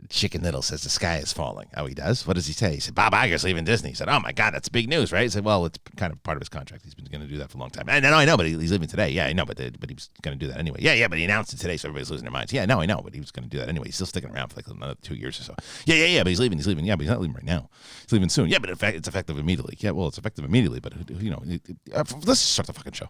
Chicken Little says the sky is falling. Oh, he does? What does he say? He said, Bob Iger's leaving Disney. He said, oh, my God, that's big news, right? He said, well, it's kind of part of his contract. He's been going to do that for a long time. I know, but he's leaving today. Yeah, I know, but he was going to do that anyway. Yeah, but he announced it today, so everybody's losing their minds. Yeah, no, I know, but he was going to do that anyway. He's still sticking around for like another 2 years or so. Yeah, but he's leaving. Yeah, but he's not leaving right now. He's leaving soon. Yeah, but in fact, it's effective immediately. Yeah, well, it's effective immediately, but, let's start the fucking show.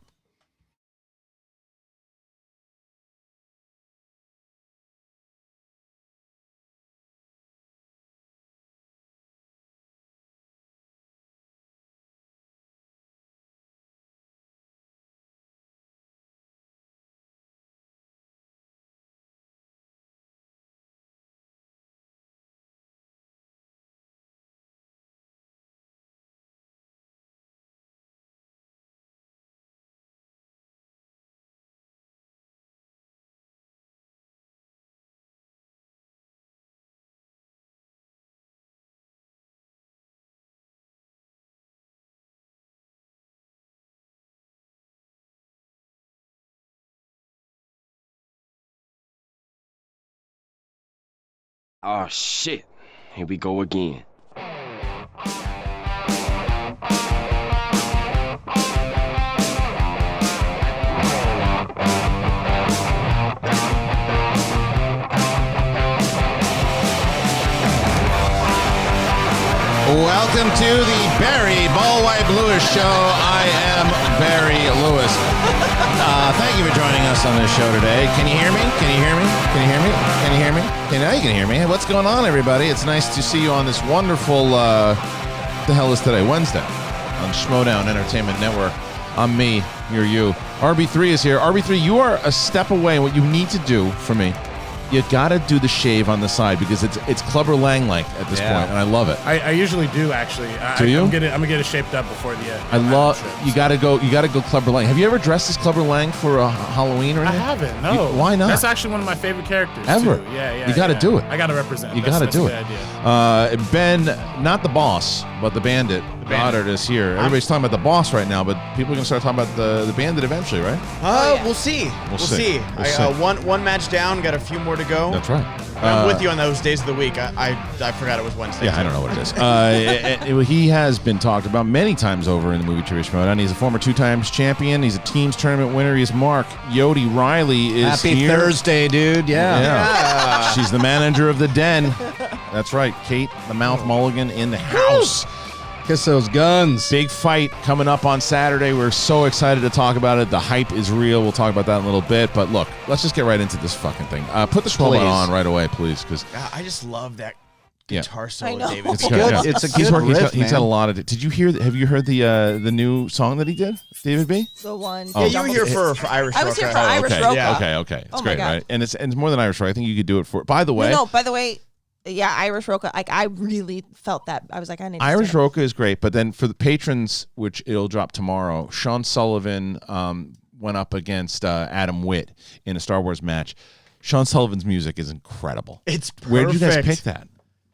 Oh shit, here we go again. Welcome to the Barry Ball White Lewis Show. I am Barry Lewis. Thank you for joining us on this show today. Can you hear me? Can you hear me? Can you hear me? Can you hear me? Now you can hear me. Hey, what's going on, everybody? It's nice to see you on this wonderful, the hell is today? Wednesday on Schmodown Entertainment Network. I'm me. You're you. Rb3 is here. Rb3, you are a step away. What you need to do for me, you gotta do the shave on the side because it's Clubber Lang-like at this point, and I love it. I usually do actually. Do you? I'm gonna get it shaped up before the. I love. You gotta go Clubber Lang. Have you ever dressed as Clubber Lang for a Halloween or anything? I haven't. No. Why not? That's actually one of my favorite characters. Ever. Too. Yeah. You gotta do it. I gotta represent. You gotta do it. That's a good idea. Ben, not the boss, but the bandit. Goddard is here. Everybody's talking about the boss right now, but people are gonna start talking about the bandit eventually, right? We'll see. We'll see. One match down, got a few more to go. That's right. I'm with you on those days of the week. I forgot it was Wednesday. Yeah, I don't know what it is. He has been talked about many times over in the movie Trivia Schmodown. He's a former 2-times champion. He's a teams tournament winner. He's Mark Yodi Reilly is Happy here. Thursday, dude. Yeah. She's the manager of the Den. That's right. Kate the Mouth Mulligan in the house. Kiss those guns. Big fight coming up on Saturday. We're so excited to talk about it. The hype is real. We'll talk about that in a little bit. But look, let's just get right into this fucking thing. Put the scroll button on right away, please. Because I just love that guitar solo, David. It's good. Yeah. It's a good riff, He's got a lot of it. Did you hear? Have you heard the new song that he did, David B? The one. Yeah, you were here for Irish Rock. I was here for Irish Rock. Okay. It's great, right? And it's more than Irish Rock. I think you could do it for. By the way. No, by the way. Yeah, Irish Roca. Like I really felt that. I was like, I need. Irish Roca is great, but then for the patrons, which it'll drop tomorrow, Sean Sullivan went up against Adam Witt in a Star Wars match. Sean Sullivan's music is incredible. It's perfect. Where did you guys pick that?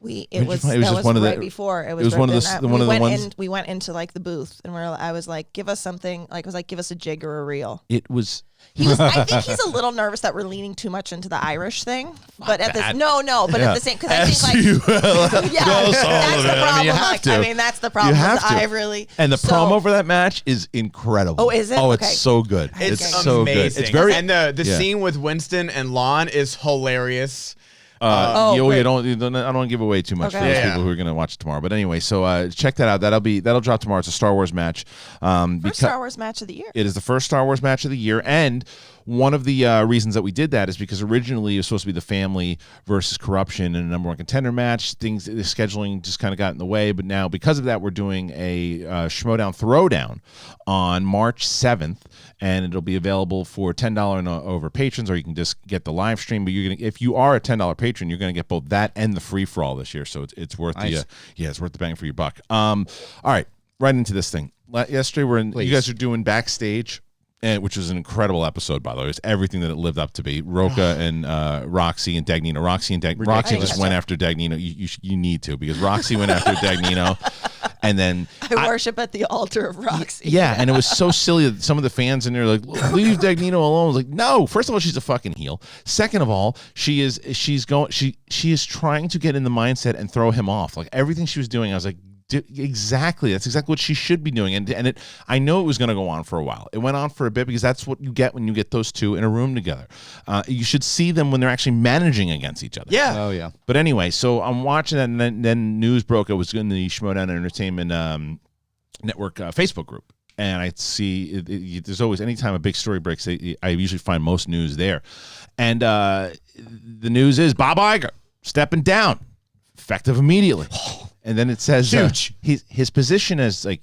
It was right before. It was one of the ones. We went into like the booth, and I was like, give us something. Like, I was like, give us a jig or a reel. It was. I think he's a little nervous that we're leaning too much into the Irish thing. But at this, at the same, because I think like, that's the problem. I mean, you have to. I mean, that's the problem. You have to. I really. And the promo for that match is incrable. Oh, is it? Oh, okay. It's so good. It's so amazing. good. It's very. And the scene with Winston and Lon is hilarious. I don't want to give away too much for those people who are going to watch it tomorrow. But anyway, so check that out. That'll drop tomorrow. It's a Star Wars match. First Star Wars match of the year. It is the first Star Wars match of the year, and one of the reasons that we did that is because originally it was supposed to be the family versus corruption in a number one contender match. The scheduling just kind of got in the way, but now because of that, we're doing a Schmodown Throwdown on March 7th, and it'll be available for $10 and over patrons, or you can just get the live stream. But if you are a $10 patron, you're going to get both that and the free for all this year. So it's worth it's worth the bang for your buck. All right, right into this thing. Yesterday you guys are doing backstage. Which was an incredible episode, by the way. It was everything that it lived up to be. Roca and Roxy and Dagnino. Roxy just went after Dagnino. You need to, because Roxy went after Dagnino. And then I worship at the altar of Roxy. Yeah, and it was so silly that some of the fans in there were like, leave Dagnino alone. I was like, no. First of all, she's a fucking heel. Second of all, she is trying to get in the mindset and throw him off. Like everything she was doing, I was like, exactly. That's exactly what she should be doing. And I know it was going to go on for a while. It went on for a bit because that's what you get when you get those two in a room together. You should see them when they're actually managing against each other. Yeah. Oh, yeah. But anyway, so I'm watching that, and then news broke. I was in the Schmodown Entertainment Network Facebook group. And I see there's always, anytime a big story breaks, I usually find most news there. And the news is Bob Iger stepping down, effective immediately. And then it says huge. His position as like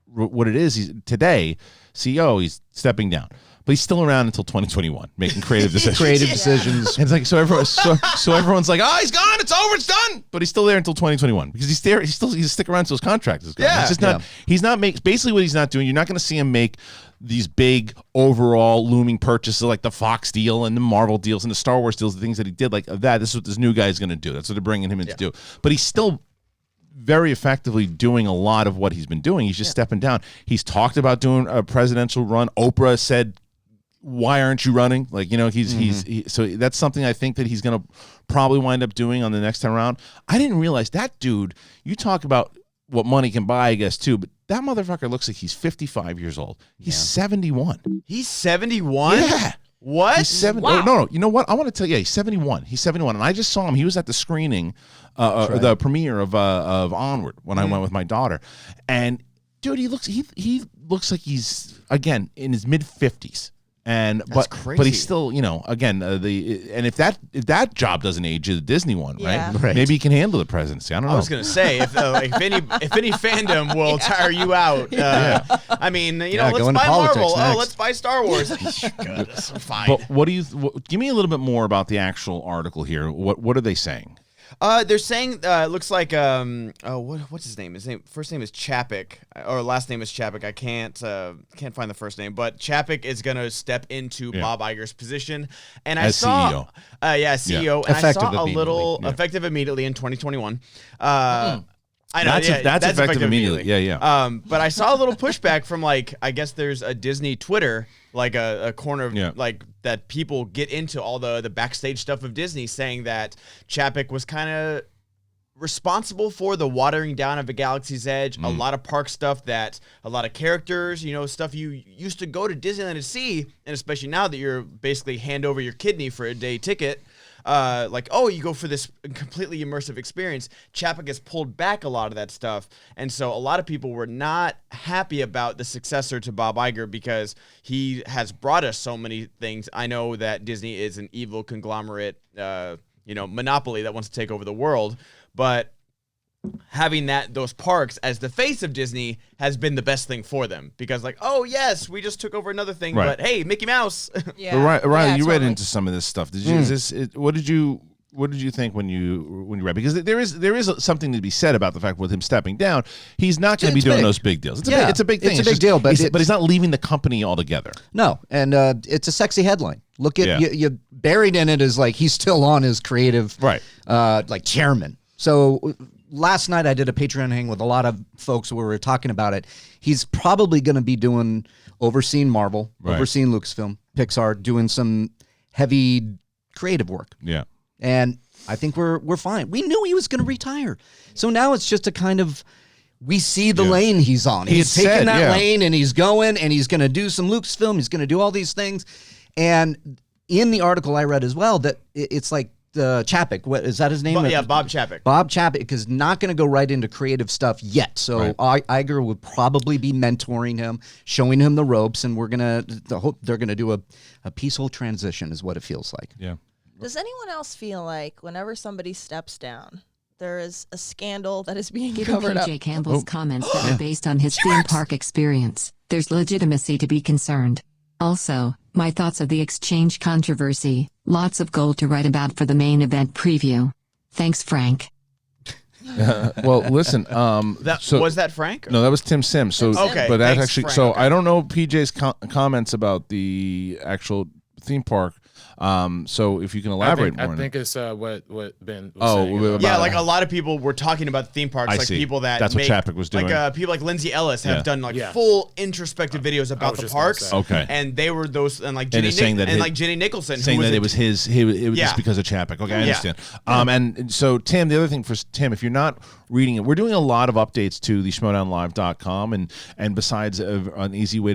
what it is. He's today CEO. He's stepping down, but he's still around until 2021, making creative decisions. Creative decisions. And it's like so everyone's like, oh, he's gone. It's over. It's done. But he's still there until 2021 because he's there. He's stick around until his contract is gone. Yeah. He's just not. He's not basically what he's not doing. You're not going to see him make these big overall looming purchases like the Fox deal and the Marvel deals and the Star Wars deals, the things that he did like that. This is what this new guy is going to do. That's what they're bringing him in to do. But he's still very effectively doing a lot of what he's been doing. He's just stepping down. He's talked about doing a presidential run. Oprah said, why aren't you running? Like, you know, so that's something I think that he's going to probably wind up doing on the next time around. I didn't realize that dude, you talk about what money can buy, I guess, too, but that motherfucker looks like he's 55 years old. He's 71. He's 71? Yeah. What? He's 70. Wow. Oh, no. You know what? I want to tell you, he's 71. He's 71. And I just saw him. He was at the screening, the premiere of Onward when I went with my daughter. And dude, he looks like he's, again, in his mid 50s. And That's crazy. but he's still, you know, again, if that job doesn't age, the Disney one, Yeah. right? Maybe he can handle the presidency. I don't know. I was gonna say if any fandom will tire you out, I mean, you know, let's go into buy politics Marvel. next. Oh, let's buy Star Wars. Good, that's fine. But what do you? Give me a little bit more about the actual article here. What are they saying? They're saying it looks like what's his name? His first name is Chapek, or last name is Chapek. I can't find the first name, but Chapek is gonna step into Bob Iger's position, and I saw CEO, and Effective I saw a little immediately. effective immediately in 2021. I know That's effective immediately. Yeah. But I saw a little pushback from like I guess there's a Disney Twitter, like a corner of like that people get into all the backstage stuff of Disney, saying that Chapek was kind of responsible for the watering down of A Galaxy's Edge, a lot of park stuff that a lot of characters, you know, stuff you used to go to Disneyland to see, and especially now that you're basically hand over your kidney for a day ticket. Like, oh, you go for this completely immersive experience. Chapek has pulled back a lot of that stuff. And so a lot of people were not happy about the successor to Bob Iger because he has brought us so many things. I know that Disney is an evil conglomerate, monopoly that wants to take over the world. But having those parks as the face of Disney has been the best thing for them because like, oh yes, we just took over another thing, but hey, Mickey Mouse. But Riley, you read into some of this stuff. Did you? What did you think when you read? Because there is something to be said about the fact with him stepping down, he's not going to be doing those big deals. It's a big thing. It's a big deal, but he's not leaving the company altogether. No, and it's a sexy headline. Look at you buried in it is like he's still on his creative like chairman. So last night I did a Patreon hang with a lot of folks where we were talking about it. He's probably going to be overseeing Marvel, overseeing Lucasfilm, Pixar, doing some heavy creative work. Yeah. And I think we're fine. We knew he was going to retire. So now it's just a kind of, we see the lane he's on. He's taking that lane and he's going and he's going to do some Lucasfilm. He's going to do all these things. And in the article I read as well, that it's like, Chapek, what is that his name? Bob Chapek. Bob Chapek is not going to go right into creative stuff yet. So Iger would probably be mentoring him, showing him the ropes, and they're gonna do a peaceful transition, is what it feels like. Yeah. Does anyone else feel like whenever somebody steps down, there is a scandal that is being covered up? PJ Campbell's comments that are based on his theme park experience, there's legitimacy to be concerned. Also, my thoughts of the exchange controversy. Lots of gold to write about for the main event preview. Thanks, Frank. Well, listen. Was that Frank? No, that was Tim Sims. So, okay, but that thanks, actually. Frank. So I don't know PJ's comments about the actual theme park. So if you can elaborate more. I think it's what Ben was saying. Yeah, like a lot of people were talking about theme parks, like people that's what Chapek was doing. Like people like Lindsay Ellis have done like full introspective videos about the parks. Okay, and they were those, and like Jenny Nicholson saying that it was his. It was just because of Chapek. Okay, I understand. And so Tim, the other thing for Tim, if you're not reading it, we're doing a lot of updates to the schmodownlive.com, and besides an easier way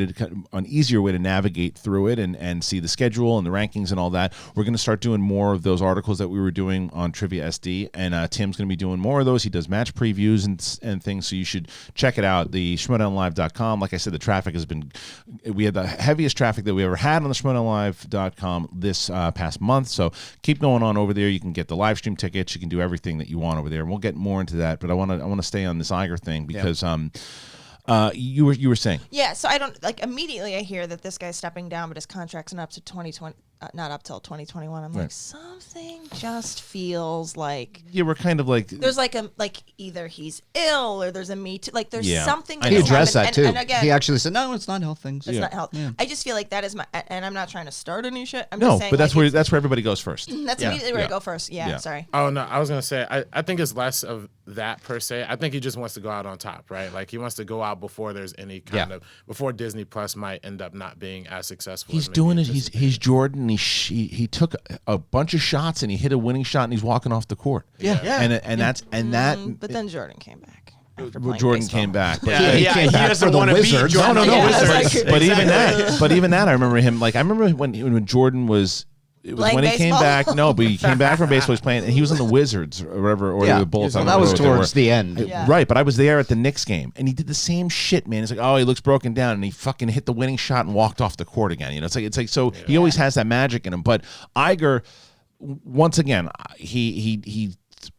to navigate through it and see the schedule and the rankings and all that, we're going to start doing more of those articles that we were doing on Trivia SD, and Tim's going to be doing more of those. He does match previews and things, so you should check it out. The schmodownlive.com, like I said, the traffic has been, we had the heaviest traffic that we ever had on the schmodownlive.com this past month, so keep going on over there. You can get the live stream tickets, you can do everything that you want over there, and we'll get more into that, but I want to stay on this Iger thing because you were saying. Yeah, so I don't like immediately I hear that this guy's stepping down, but his contract's not up to 2020, not up till 2021. I'm like, something just feels like we're kind of like there's like either he's ill or there's a me too. Like there's something. He addressed that too. And again, he actually said, "No, it's not health things. It's not health." Yeah. I just feel like that is my, and I'm not trying to start a new shit. I'm just saying, but that's where everybody goes first. That's immediately where I go first. Yeah, sorry. Oh no, I was gonna say I think it's less of that per se. I think he just wants to go out on top, right? Like he wants to go out before there's any kind of before Disney Plus might end up not being as successful. He's doing it. He's Jordan. He took a bunch of shots and he hit a winning shot and he's walking off the court. But then Jordan came back. Jordan came back. He came back for the Wizards. No, Wizards. But even that, I remember him. Like I remember when Jordan was. It was when he came back. No, but he came back from baseball. He was playing, and he was in the Wizards or whatever, or the Bulls. That was towards the end, right? But I was there at the Knicks game, and he did the same shit, man. It's like, oh, he looks broken down, and he fucking hit the winning shot and walked off the court again. You know, it's like so he always has that magic in him. But Iger, once again, he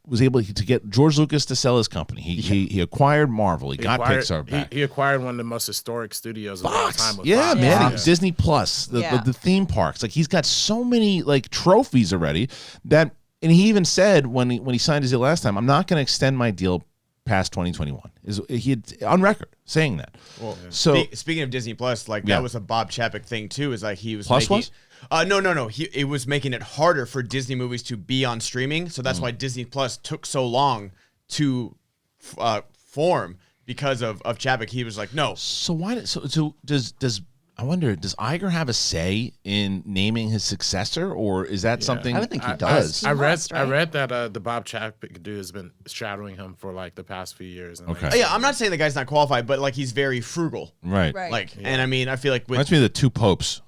was able to get George Lucas to sell his company. He acquired Marvel. He got Pixar back. He acquired one of the most historic studios of all time. With man. Yeah. Disney Plus, the theme parks. Like he's got so many like trophies already that, and he even said when he signed his deal last time, I'm not going to extend my deal past 2021. He had on record saying that. Well, so speaking of Disney Plus, like that was a Bob Chapek thing too. Is like he was Plus making. No. It was making it harder for Disney movies to be on streaming, so that's why Disney Plus took so long to form because of Chapek. He was like, no. So why? Does I wonder? Does Iger have a say in naming his successor, or is that something? I think he does. I read that the Bob Chapek dude has been shadowing him for like the past few years. And I'm not saying the guy's not qualified, but like he's very frugal, right? Like, and I mean, I feel like reminds me of the two popes.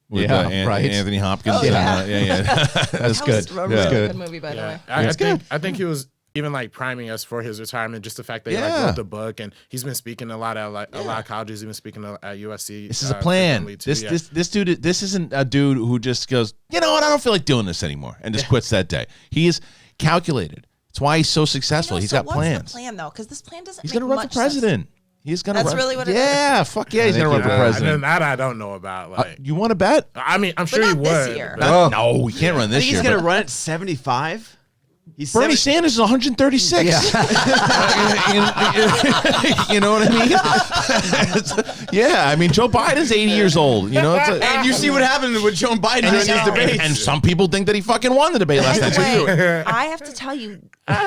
With, Anthony Hopkins. That's good. That was a good movie, by the way. I think he was even like priming us for his retirement. Just the fact that he like wrote the book and he's been speaking a lot at a lot of colleges. He's been speaking at USC. This is a plan. This dude. This isn't a dude who just goes, you know what? I don't feel like doing this anymore, and just quits that day. He is calculated. That's why he's so successful. He's got plans. What's the plan though? Because this plan doesn't. He's going to run for president. Sense. He's gonna. That's really what it is. Yeah, fuck yeah, he's gonna run for president. That I don't know about. Like, you want to bet? I mean, I'm sure he would. This year. No, we can't run this year. He's gonna run at 75. Bernie Sanders is 136. You know what I mean? Yeah, I mean Joe Biden's 80 years old. You know, and you see what happened with Joe Biden during these debates. And some people think that he fucking won the debate last night. I have to tell you.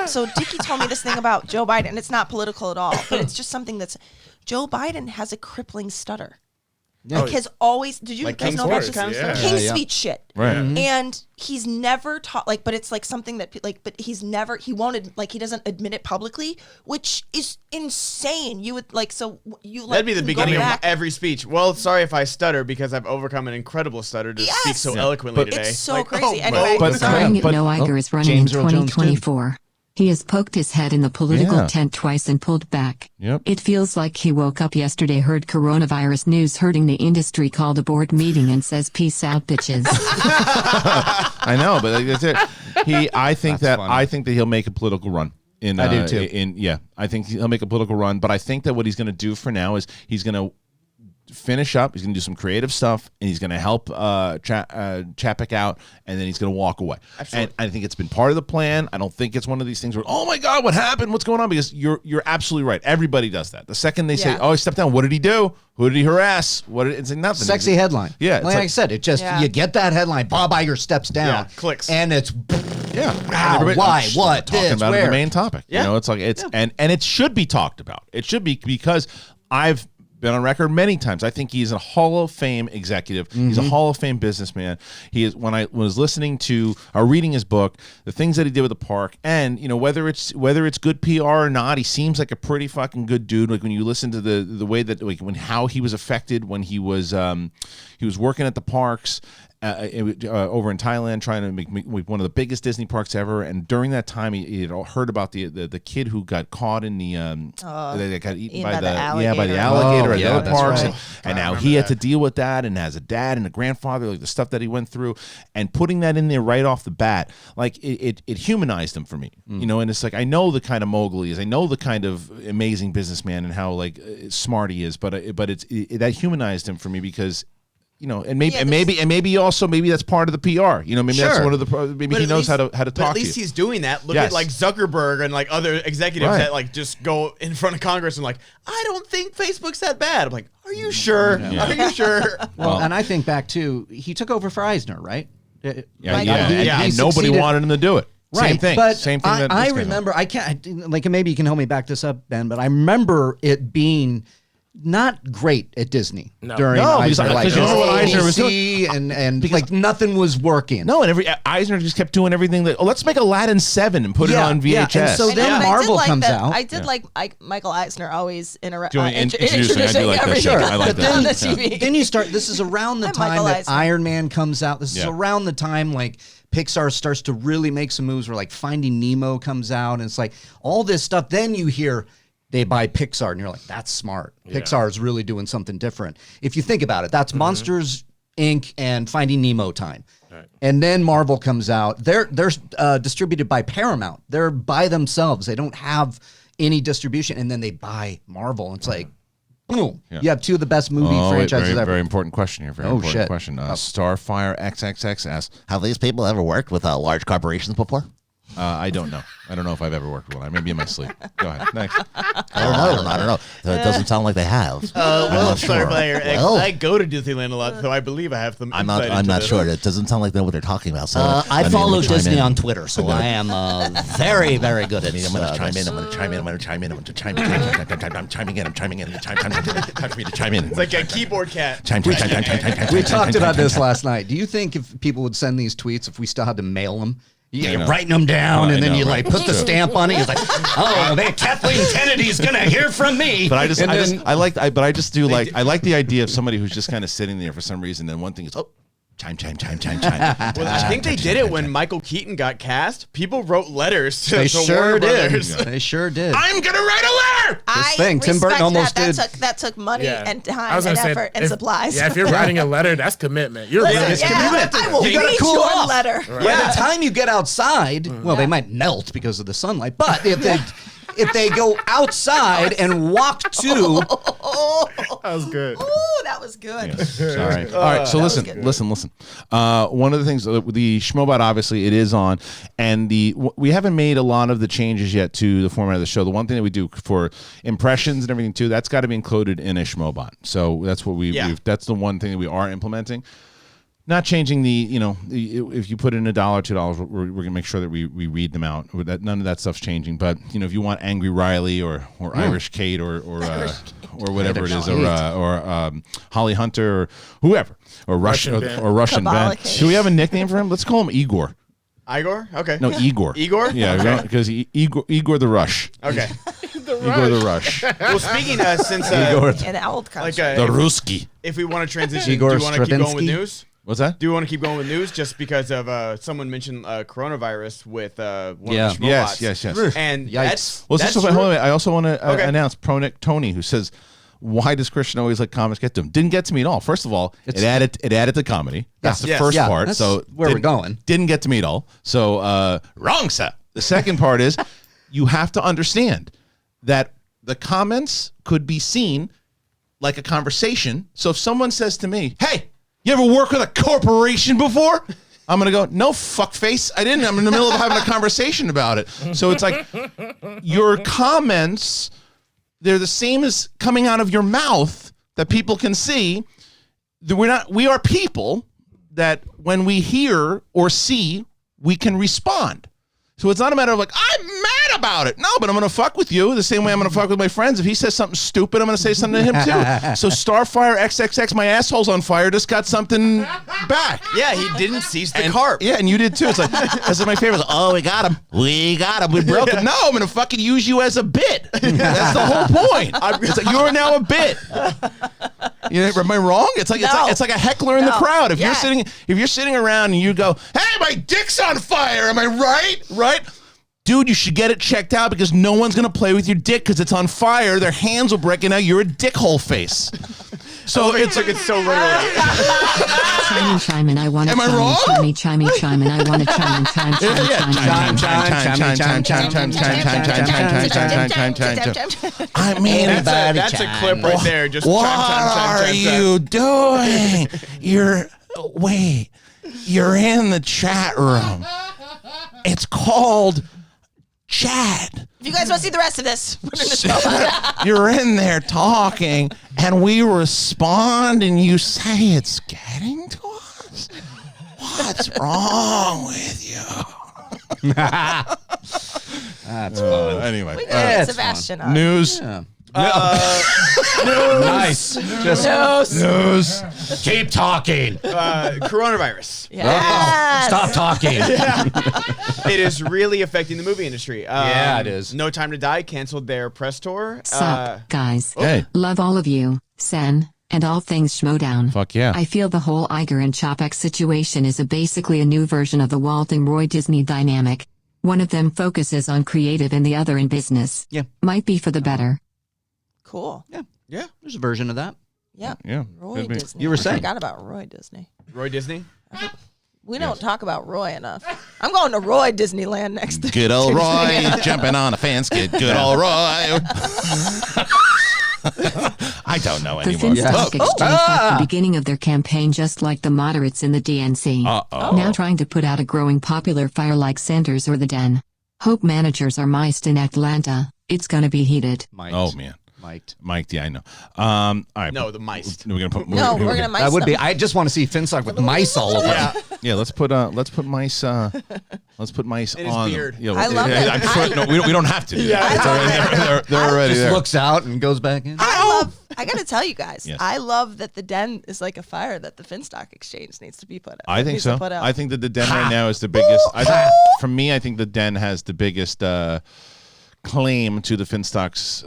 So Dickie told me this thing about Joe Biden, and it's not political at all, but it's just something that's. Joe Biden has a crippling stutter. Like has always. Did you guys know about this kind of stuff? King's speech shit. Right. And he's never taught but it's like something that but he's never he doesn't admit it publicly, which is insane. You would that'd be the beginning of every speech. Well, sorry if I stutter because I've overcome an incredible stutter to speak so eloquently today. It's so crazy. Anyway, Iger is running in 2024. He has poked his head in the political tent twice and pulled back. Yep. It feels like he woke up yesterday, heard coronavirus news hurting the industry, called a board meeting, and says, "Peace out, bitches." I know, but that's it. I think that he'll make a political run. I do too. I think he'll make a political run, but I think that what he's going to do for now is he's going to finish up. He's going to do some creative stuff, and he's going to help Chapek out, and then he's going to walk away. Absolutely. And I think it's been part of the plan. I don't think it's one of these things where, oh my God, what happened? What's going on? Because you're absolutely right. Everybody does that. The second they say, oh, he stepped down, what did he do? Who did he harass? It's like nothing. Sexy headline. Yeah. Like I said, it just, you get that headline, Bob Iger steps down. Clicks. And it's, wow, why, what, talking about where? The main topic. You know, it's like, and it should be talked about. It should be, because I've been on record many times. I think he's a Hall of Fame executive. He's a Hall of Fame businessman. He is. When I was listening to or reading his book, the things that he did with the park, and whether it's good PR or not, he seems like a pretty fucking good dude. Like when you listen to the way that how he was affected when he was working at the parks. Over in Thailand, trying to make one of the biggest Disney parks ever, and during that time, he had heard about the kid who got caught in the that got eaten by the alligator at the other parks, and now he had to deal with that, and as a dad and a grandfather, like the stuff that he went through, and putting that in there right off the bat, like it humanized him for me, and it's like I know the kind of mogul he is, I know the kind of amazing businessman and how like smart he is, but that humanized him for me because. And maybe also that's part of the PR. Maybe that's one of the maybe he knows how to talk to you. At least he's doing that. Look at like Zuckerberg and like other executives that like just go in front of Congress and like, I don't think Facebook's that bad. I'm like, are you sure? Are you sure? Well, and I think back to he took over for Eisner, right? And nobody wanted him to do it. Right, Same thing. But Same thing. I remember. I can't. Like maybe you can help me back this up, Ben. But I remember it being. Not great at Disney during Eisner. Because you know what Eisner was doing, and like nothing was working. No, and Eisner just kept doing everything that. Oh, let's make Aladdin 7 and put it on VHS. Yeah. And so then Marvel comes out. I did like Michael Eisner always introducing I do like that. Sure. I like that. On the TV. Then you start. This is around the time that Iron Man comes out. This is around the time like. Pixar starts to really make some moves where like Finding Nemo comes out, and it's like all this stuff. Then you hear. They buy Pixar, and you're like, that's smart. Pixar is really doing something different. If you think about it, that's Monsters, Inc. and Finding Nemo time. Right. And then Marvel comes out. They're distributed by Paramount. They're by themselves. They don't have any distribution. And then they buy Marvel. It's like, boom. Yeah. You have two of the best movie franchises ever. Very important question here. Very important question. Starfire XXX asks, have these people ever worked with large corporations before? I don't know. I don't know if I've ever worked with one. I may be in my sleep. Go ahead. Next. I don't know. It doesn't sound like they have. Starfire X. I go to Disneyland a lot, so I believe I have them. I'm not sure. It doesn't sound like they know what they're talking about. So I follow Disney on Twitter, so I am very, very good at I'm going to chime in. I'm going to chime in. I'm chiming in. Time for me to chime in. It's like a keyboard cat. We talked about this last night. Do you think if people would send these tweets, if we still had to mail them, you're writing them down, and then you like put the stamp on it. It's like, oh, Kathleen Kennedy's gonna hear from me. But I like the idea of somebody who's just kind of sitting there for some reason. And then one thing is, chime. Well, I think they did it when Michael Keaton got cast. People wrote letters to They sure Warner did. Brothers. They sure did. I'm gonna write a letter. This thing, Tim Burton almost did. That took money and time and effort and supplies. Yeah, if you're writing a letter, that's commitment. You're commitment. I will read cool your off. letter. Right. By the time you get outside, well, they might melt because of the sunlight, but if they go outside and walk to... That was good. Ooh, that was good. Yeah. Sorry. All right, so listen. One of the things, the Schmobot, obviously, it is on, and we haven't made a lot of the changes yet to the format of the show. The one thing that we do for impressions and everything, too, that's got to be included in a Schmobot. So that's what that's the one thing that we are implementing. Not changing if you put in $1, $2, we're gonna make sure that we read them out. None of that stuff's changing. But if you want Angry Reilly or Irish Kate or whatever it is, or Holly Hunter or whoever, or Russian Ben. Do we have a nickname for him? Let's call him Igor. Igor? Okay. No, Igor. Igor? Yeah, because Igor the Rush. Okay. Igor the Rush. Well, speaking since in old country, the Ruski. If we want to transition, Igor do you want to keep going with news? What's that? Do you want to keep going with news just because of someone mentioned coronavirus with one of the Schmobots? Yes. And yikes. Hold on. I also want to announce Pronick Tony, who says, why does Kristian always let comments get to him? Didn't get to me at all. First of all, it added the comedy. That's the first part. That's so where we're going. Didn't get to me at all. So wrong, sir. The second part is you have to understand that the comments could be seen like a conversation. So if someone says to me, hey, you ever work with a corporation before? I'm going to go, no, fuckface. I didn't. I'm in the middle of having a conversation about it. So it's like your comments, they're the same as coming out of your mouth that people can see. We are people that when we hear or see, we can respond. So it's not a matter of like, I'm mad about it. No, but I'm going to fuck with you the same way I'm going to fuck with my friends. If he says something stupid, I'm going to say something to him too. So Starfire XXX, my asshole's on fire, just got something back. Yeah, he didn't seize the carp. Yeah, and you did too. It's like, this is my favorite. Oh, we got him. We broke him. No, I'm going to fucking use you as a bit. That's the whole point. It's like, you're now a bit. Am I wrong? It's like it's like a heckler in the crowd. If you're sitting around and you go, "Hey, my dick's on fire," am I right? Right? Dude, you should get it checked out because no one's gonna play with your dick because it's on fire. Their hands will break, and now you're a dickhole face. So it took it so literally. Chime in, I want to chime in. Am I wrong? Chime in, I want to chime in. Chime. I mean, that's a clip right there. Just what are you doing? You're in the chat room. It's called chat. If you guys want to see the rest of this, you're in there talking, and we respond, and you say it's getting to us. What's wrong with you? That's fun. Anyway, we got Sebastian on. News. Yeah. Nice. Just news. Keep talking. Coronavirus. Yes. Stop talking. It is really affecting the movie industry. Yeah, it is. No Time to Die canceled their press tour. Sup, guys. Hey. Love all of you, SEN, and all things Schmodown. Fuck yeah. I feel the whole Iger and Chapek situation is basically a new version of the Walt and Roy Disney dynamic. One of them focuses on creative and the other in business. Yeah. Might be for the better. Cool. Yeah. There's a version of that. Yeah. Yeah. Roy Disney. You were saying. I forgot about Roy Disney. Roy Disney? We don't talk about Roy enough. I'm going to Roy Disneyland next. Good old Roy jumping on a fan skid. Good old Roy. I don't know The anymore. Finstock Exchange at the beginning of their campaign, just like the moderates in the DNC. Now trying to put out a growing popular fire like Sanders or the Den. Hope managers are mic'd in Atlanta. It's gonna be heated. Oh man. Mike, yeah, I know. All right. No, the mice. We're gonna mice. That would them. be. I just want to see Finstock with mice all over. Yeah, let's put mice. Let's put mice in his on. beard. I love it. We don't have to do that. They're already Just there. looks out and goes back in. I gotta tell you guys, Yes. I love that the Den is like a fire that the Finstock Exchange needs to be put out. I think so. I think that the Den right now is the biggest. For me, I think the Den has the biggest claim to the Finstock's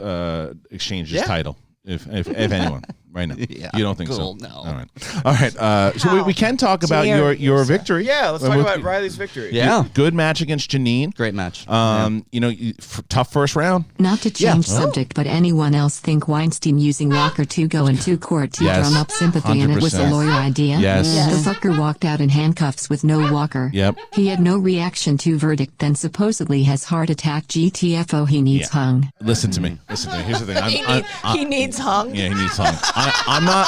Exchange's title, if anyone. Right now, you don't think so? No. All right. So we can talk about your victory. Yeah, let's talk about Reilly's victory. Yeah, good match against Janine. Great match. Tough first round. Not to change subject, but anyone else think Weinstein using Walker to go into court to drum up sympathy 100%. And it was a lawyer idea? Yes. The fucker walked out in handcuffs with no Walker. Yep. He had no reaction to verdict, then supposebly has heart attack. GTFO, he needs hung. Listen to me. Here's the thing. He needs hung. Yeah, he needs hung. I'm not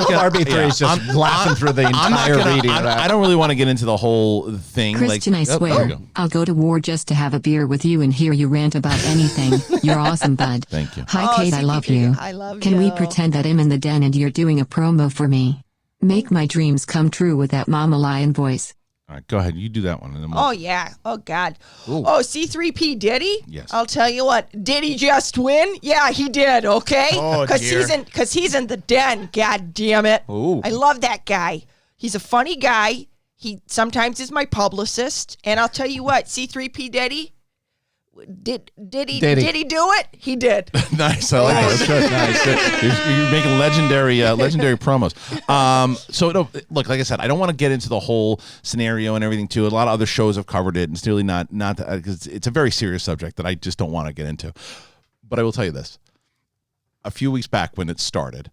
gonna, RB3 is just laughing through the entire reading of that. I don't really want to get into the whole thing. Kristian, I swear, I'll go to war just to have a beer with you and hear you rant about anything. You're awesome, bud. Thank you. Hi, Kate, I love you. I love you. Can we pretend that I'm in the Den and you're doing a promo for me? Make my dreams come true with that Mama Lion voice. All right, go ahead. You do that one. And then Oh, yeah. Oh, God. Ooh. Oh, C3P Diddy? Yes. I'll tell you what. Did he just win? Yeah, he did, okay? Oh, Because he's in the Den, God damn it. Ooh. I love that guy. He's a funny guy. He sometimes is my publicist. And I'll tell you what, C3P Diddy, did he do it? He did. Nice. I like that. That's good. Nice. Good. You're making legendary promos. So look, like I said, I don't want to get into the whole scenario and everything too. A lot of other shows have covered it, and it's really not because it's a very serious subject that I just don't want to get into. But I will tell you this: a few weeks back when it started,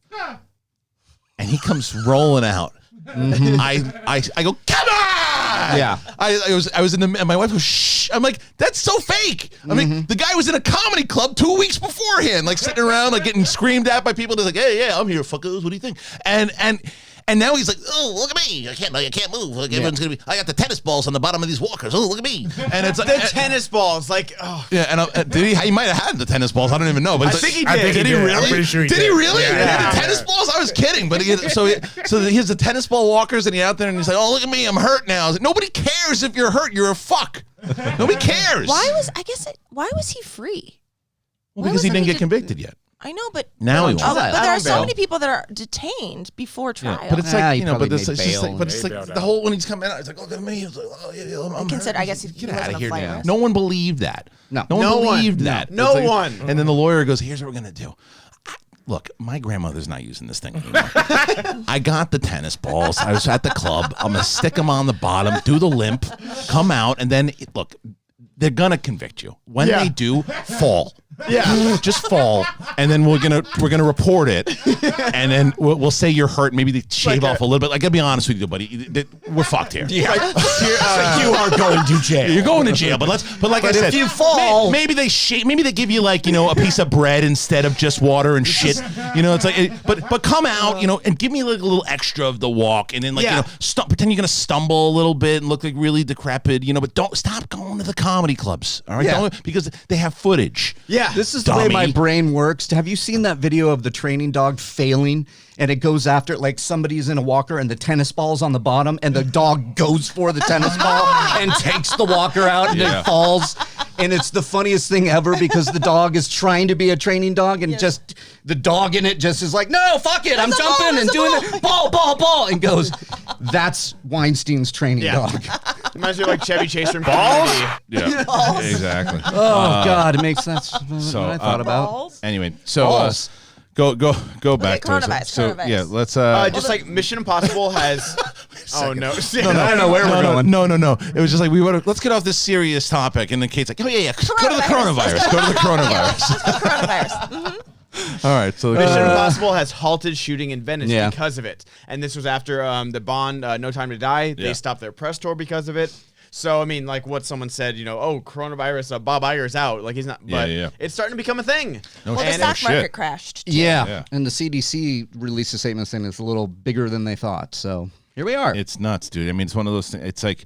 and he comes rolling out, I go, come on! Yeah. I was in the, and my wife goes, shh. I'm like, that's so fake. I mean, the guy was in a comedy club 2 weeks beforehand, like sitting around, like getting screamed at by people. They're like, hey, yeah, I'm here, fuckers. What do you think? And now he's like, oh, look at me. I can't move. Like, everyone's gonna be. I got the tennis balls on the bottom of these walkers. Oh, look at me. And it's like the tennis balls, like, oh. Yeah, and did he might have had the tennis balls. I don't even know. But I think he did. Did he really? I'm pretty sure he did. He really? Yeah. He had the tennis balls? I was kidding. But he has the tennis ball walkers, and he's out there, and he's like, oh, look at me. I'm hurt now. I was like, nobody cares if you're hurt. You're a fuck. Nobody cares. Why was he free? Well, because he didn't get convicted yet. I know, but now he won't. But there are so many people that are detained before trial. Yeah, but it's like, you know, but it's just like the whole, when he's coming out, it's like, look at me. It's like, oh, yeah, I'm hurt. I guess he Get wasn't out of here now. risk. No one believed that. No one believed that. No one. And then the lawyer goes, here's what we're going to do. Look, my grandmother's not using this thing anymore. I got the tennis balls. I was at the club. I'm going to stick them on the bottom, do the limp, come out, and then, look, they're going to convict you. When they do, fall. Yeah, just fall, and then we're gonna report it, and then we'll say you're hurt. Maybe they shave off a little bit. Like, I'll be honest with you, buddy, we're fucked here. Yeah, you are going to jail. You're going to jail. But like I said, if you fall, maybe they give you, like, you know, a piece of bread instead of just water and shit. You know, it's like, but come out, you know, and give me like a little extra of the walk, and then, like, you know, pretend you're gonna stumble a little bit and look like really decrepit, you know, but don't stop going to the comedy clubs. All right, don't, because they have footage. Yeah. This is the way my brain works. Have you seen that video of the training dog failing, and it goes after, like, somebody's in a walker and the tennis ball's on the bottom, and the dog goes for the tennis ball and takes the walker out, and it falls. And it's the funniest thing ever, because the dog is trying to be a training dog, and just the dog in it just is like, no, fuck it, I'm jumping and doing it, ball, and goes. That's Weinstein's training dog. Reminds me of like Chevy Chase from balls. Yeah, exactly. Oh God, it makes sense. What I thought about. Balls? Anyway, so go back to it. So yeah, let's just like Mission Impossible has. Oh no! I don't know where we're going. No. It was just like, let's get off this serious topic, and then Kate's like, oh yeah, go to the coronavirus. Go to the coronavirus. Coronavirus. All right, so Mission Impossible has halted shooting in Venice because of it, and this was after the Bond No Time to Die. They stopped their press tour because of it. So I mean, like what someone said, you know, oh, coronavirus, Bob Iger's out. Like, he's not, but it's starting to become a thing. Well, the stock market crashed. Yeah, and the CDC released a statement saying it's a little bigger than they thought. So here we are. It's nuts, dude. I mean, it's one of those things. It's like,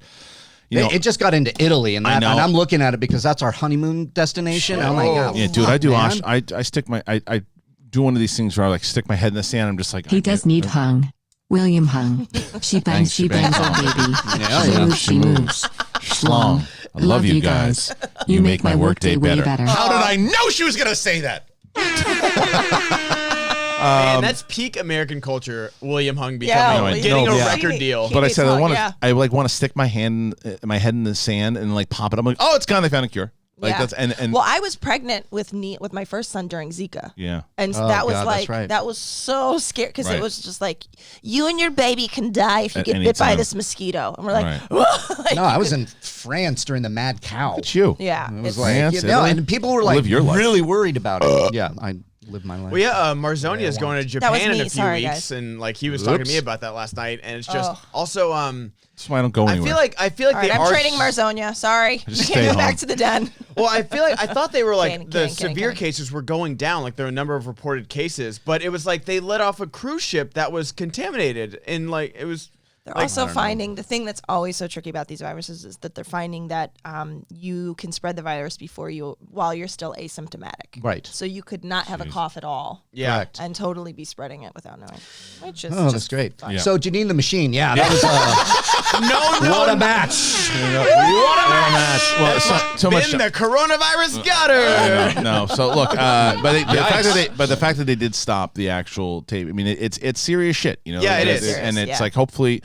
you know, it just got into Italy, and I'm looking at it because that's our honeymoon destination. I'm like, yeah, dude, I do. I stick my, I do one of these things where I like stick my head in the sand. I'm just like, he does need hung. William hung. She bangs, oh baby. She moves. Schlong. I love you guys. You make my workday way better. How did I know she was going to say that? Man, that's peak American culture. William Hung becoming getting a record deal. But I said I want to stick my head in the sand and like pop it up. I'm like, oh, it's gone. They found a cure. Like that's and well, I was pregnant with my first son during Zika. Yeah, and that was that was so scary because it was just like, you and your baby can die if you get bit by this mosquito, and we're like, no, I was in France during the mad cow. It's you. Yeah, it was like, and people were like really worried about it. Yeah, I live my life. Well, yeah, Marzonia is going to Japan in a few weeks, and like he was talking to me about that last night, and it's just also that's why I don't go anywhere. I feel like I'm trading Marzonia. Sorry, you can't go back to the den. Well, I thought they were like the severe cases were going down. Like there were a number of reported cases, but it was like they let off a cruise ship that was contaminated, and like it was. They're also finding the thing that's always so tricky about these viruses is that they're finding that you can spread the virus while you're still asymptomatic. Right. So you could not have a cough at all. Yeah. Correct. And totally be spreading it without knowing. Which is that's great. Yeah. So Janine the Machine, that was what a match. What a match. Well, so much. The coronavirus got her. No. So look, but the fact that they did stop the actual tape. I mean, it's serious shit. You know. Yeah, it is. And it's like hopefully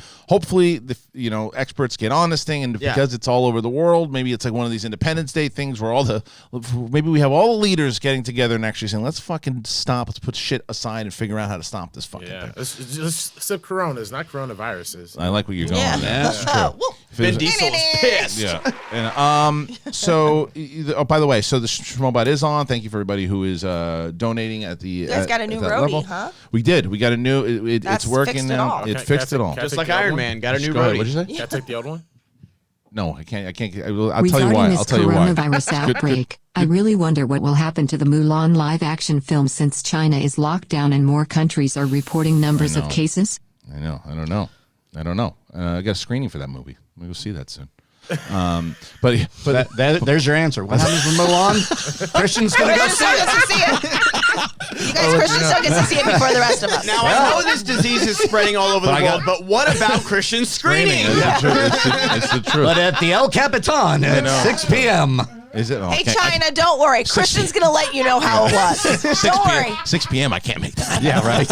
the experts get on this thing, and because it's all over the world, maybe it's like one of these Independence Day things where maybe we have all the leaders getting together and actually saying, let's fucking stop, let's put shit aside and figure out how to stop this fucking thing. It's just coronas, not coronaviruses. I like where you're going. Yeah, that's true. Vin Diesel is pissed. Yeah. And so by the way, so the Schmobot is on. Thank you for everybody who is donating at the. You guys got a new roadie, level. Huh? We did. We got a new. It's working now. It fixed it all. Just like Iron Man, got a new roadie. What'd you say? Can I take the old one? No, I can't. I'll tell you why. Regarding this coronavirus outbreak, I really wonder what will happen to the Mulan live-action film since China is locked down and more countries are reporting numbers of cases. I know. I don't know. I got a screening for that movie. Maybe we'll see that soon. But there's your answer. What happens with Mulan? Christian's gonna go see it. You guys, Christian still gets to see it before the rest of us. Now I know this disease is spreading all over the world, but what about Christian's screening? It's the truth. But at the El Capitan at 6 p.m. Is it? Hey, China, don't worry. Christian's going to let you know how it was. Don't worry. 6 p.m. I can't make that. Yeah, right.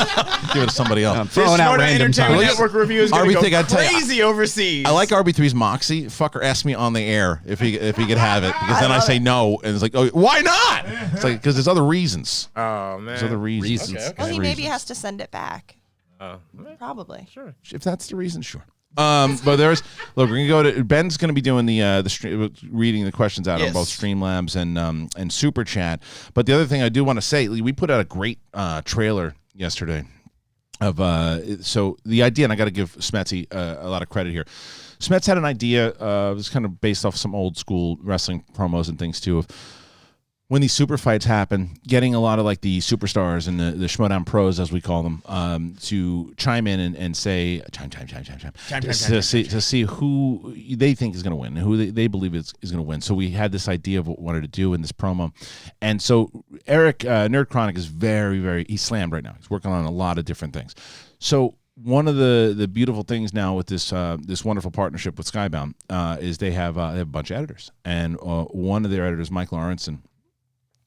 Give it to somebody else. Throwing out random Entertainment Network review is going to go crazy overseas. I like RB3's moxie. Fucker asked me on the air if he could have it, because then I say no, and it's like, oh, why not? It's like, because there's other reasons. Oh, man. There's other reasons. Okay. Well, he maybe has to send it back. Probably. Sure. If that's the reason, sure. But we're gonna go to Ben's gonna be doing the reading the questions out on both Streamlabs and Super Chat. But the other thing I do want to say, we put out a great trailer yesterday of so the idea, and I got to give Smetsy a lot of credit here. Smets had an idea. It was kind of based off some old school wrestling promos and things too, of when these super fights happen, getting a lot of like the superstars and the Schmodown pros, as we call them, to chime in and say to see who they think is going to win, who they believe is going to win. So we had this idea of what we wanted to do in this promo. And so Eric, Nerd Chronic, is very, he's slammed right now. He's working on a lot of different things. So one of the beautiful things now with this this wonderful partnership with Skybound is they have a bunch of editors. And one of their editors, Michael Aronson,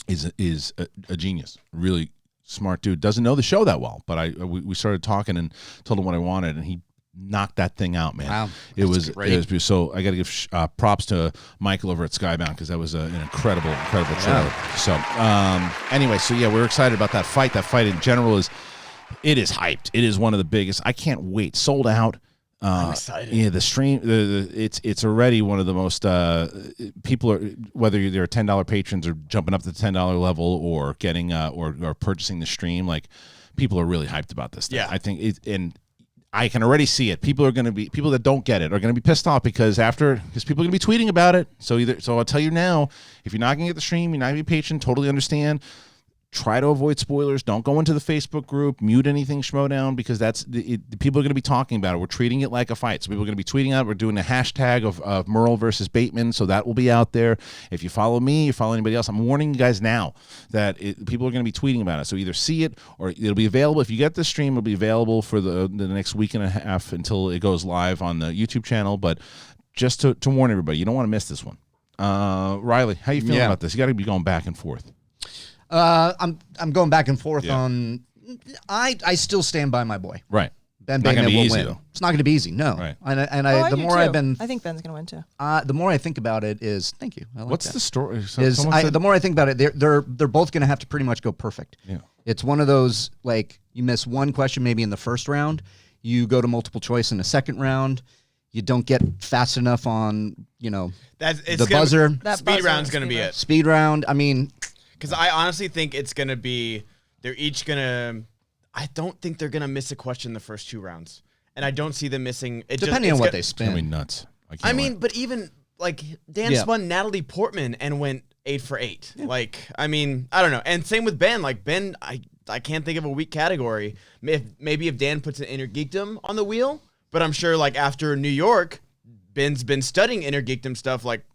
is a genius, really smart dude. Doesn't know the show that well, but we started talking and told him what I wanted, and he knocked that thing out, man. Wow, it was great. So I got to give props to Michael over at Skybound, because that was an incredible trailer. So anyway, so yeah, we're excited about that fight. That fight in general is hyped. It is one of the biggest. I can't wait. Sold out. I'm excited. Yeah, the stream. It's already one of the most people are, whether they're $10 patrons or jumping up to the $10 level or getting or purchasing the stream. Like, people are really hyped about this thing. Yeah, I think and I can already see it. People that don't get it are going to be pissed off because people are going to be tweeting about it. So I'll tell you now, if you're not going to get the stream, you're not going to be a patron. Totally understand. Try to avoid spoilers. Don't go into the Facebook group. Mute anything Schmodown, because that's the people are going to be talking about it. We're treating it like a fight. So people are going to be tweeting out. We're doing a hashtag of Merle versus Bateman, so that will be out there. If you follow me, you follow anybody else, I'm warning you guys now that people are going to be tweeting about it. So either see it or it'll be available. If you get the stream, it'll be available for the next week and a half until it goes live on the YouTube channel. But just to warn everybody, you don't want to miss this one. Riley, how you feeling about this? You got to be going back and forth. I'm going back and forth on. I still stand by my boy. Right. Ben Bateman will win. Though. It's not going to be easy. No. Right. The more I've been, I think Ben's going to win too. The more I think about it is, thank you. I like What's that. the story? The more I think about it, they're both going to have to pretty much go perfect. Yeah. It's one of those, like, you miss one question maybe in the first round, you go to multiple choice in the second round, you don't get fast enough on the buzzer. Speed round's going to be it. Speed round. I mean. Because I honestly think it's going to be, they're each going to, I don't think they're going to miss a question the first two rounds. And I don't see them missing. Depending on what they spin. It's going to be nuts. I mean, but even, like, Dan spun Natalie Portman and went 8 for 8. Yeah. Like, I mean, I don't know. And same with Ben. Like, Ben, I can't think of a weak category. Maybe if Dan puts an Inner Geekdom on the wheel, but I'm sure, like, after New York, Ben's been studying Inner Geekdom stuff, like